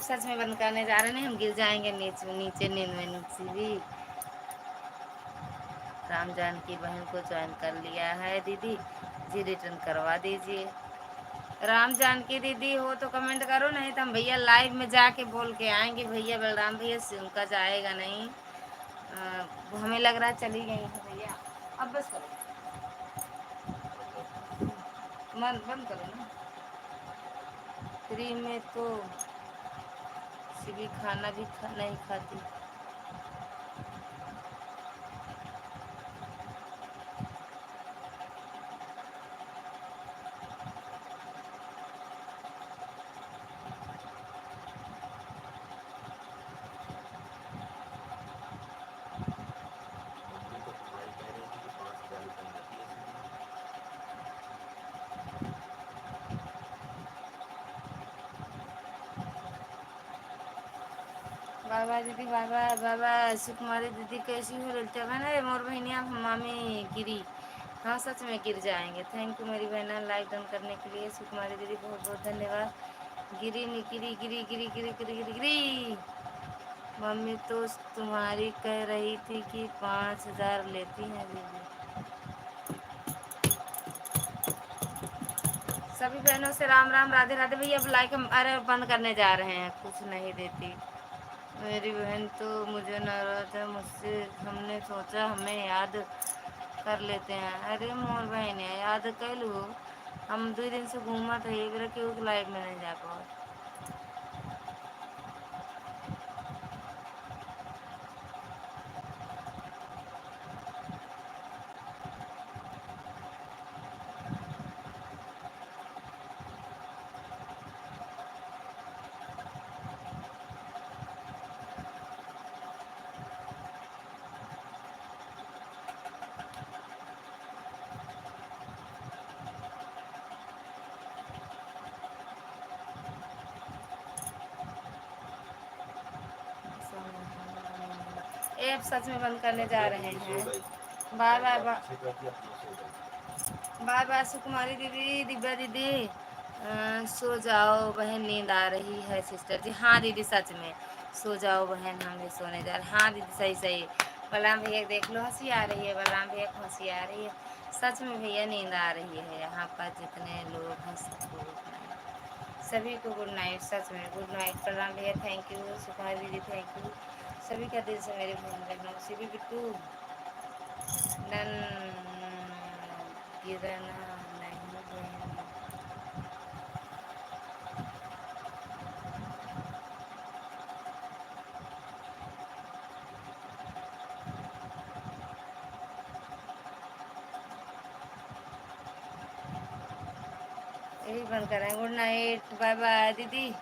सच में बंद करने जा रहे हैं, हम गिर जाएंगे नीचे नीचे नींद में नीचे भी। राम जानकी बहन को ज्वाइन कर लिया है दीदी जी, रिटर्न करवा दीजिए। राम जानकी दीदी हो तो कमेंट करो, नहीं तो हम भैया लाइव में जाके बोल के आएंगे। भैया बलराम भैया से उनका जाएगा नहीं। हमें लग रहा है चली गई है भैया। अब बस करो, मन बंद करो ना। फ्री में तो भी खाना भी नहीं खाती। बाय बाय दीदी, bye bye bye bye. Sukumari दीदी कैसी हो? ललिता बहन, अरे मोर बहनिया मामी गिरी। हाँ सच में गिर जाएंगे। थैंक यू मेरी बहना लाइव डन करने के लिए। सुकुमारी दीदी बहुत बहुत धन्यवाद। गिरी नहीं, गिरी गिरी गिरी गिरी गिरी गिरी गिरी। मम्मी तो तुम्हारी कह रही थी कि 5,000 लेती हैं दीदी। सभी बहनों से राम राम, राधे राधे। भैया अब लाइक अरे बंद करने जा रहे हैं, कुछ नहीं देती मेरी बहन तो मुझे नाराज है मुझसे। हमने सोचा हमें याद कर लेते हैं। अरे मोर बहन है, याद कर लो। हम 2 दिन से घूमा था, एक बार क्यों लाइव में नहीं जा पाओ। ऐप सच में बंद करने जा रहे हैं। Bye bye bye bye. Sukumari दीदी, दिव्या दीदी सो जाओ बहन, नींद आ रही है। सिस्टर जी हाँ दीदी सच में सो जाओ बहन, हम भी सोने जा रहे। हाँ दीदी सही सही। बलराम भैया देख लो हंसी आ रही है, बलराम भैया को हंसी आ रही है। सच में भैया नींद आ रही है। यहाँ पर जितने लोग हैं सबको सभी को गुड नाइट, सच में गुड नाइट। प्रणाम भैया, थैंक यू। सुखा दीदी, थैंक यू। सभी का दिल से मेरे फोन रखना। शिवी बिट्टू नन गिरना नहीं बहन। यही बंद करें। गुड नाइट, बाय बाय दीदी।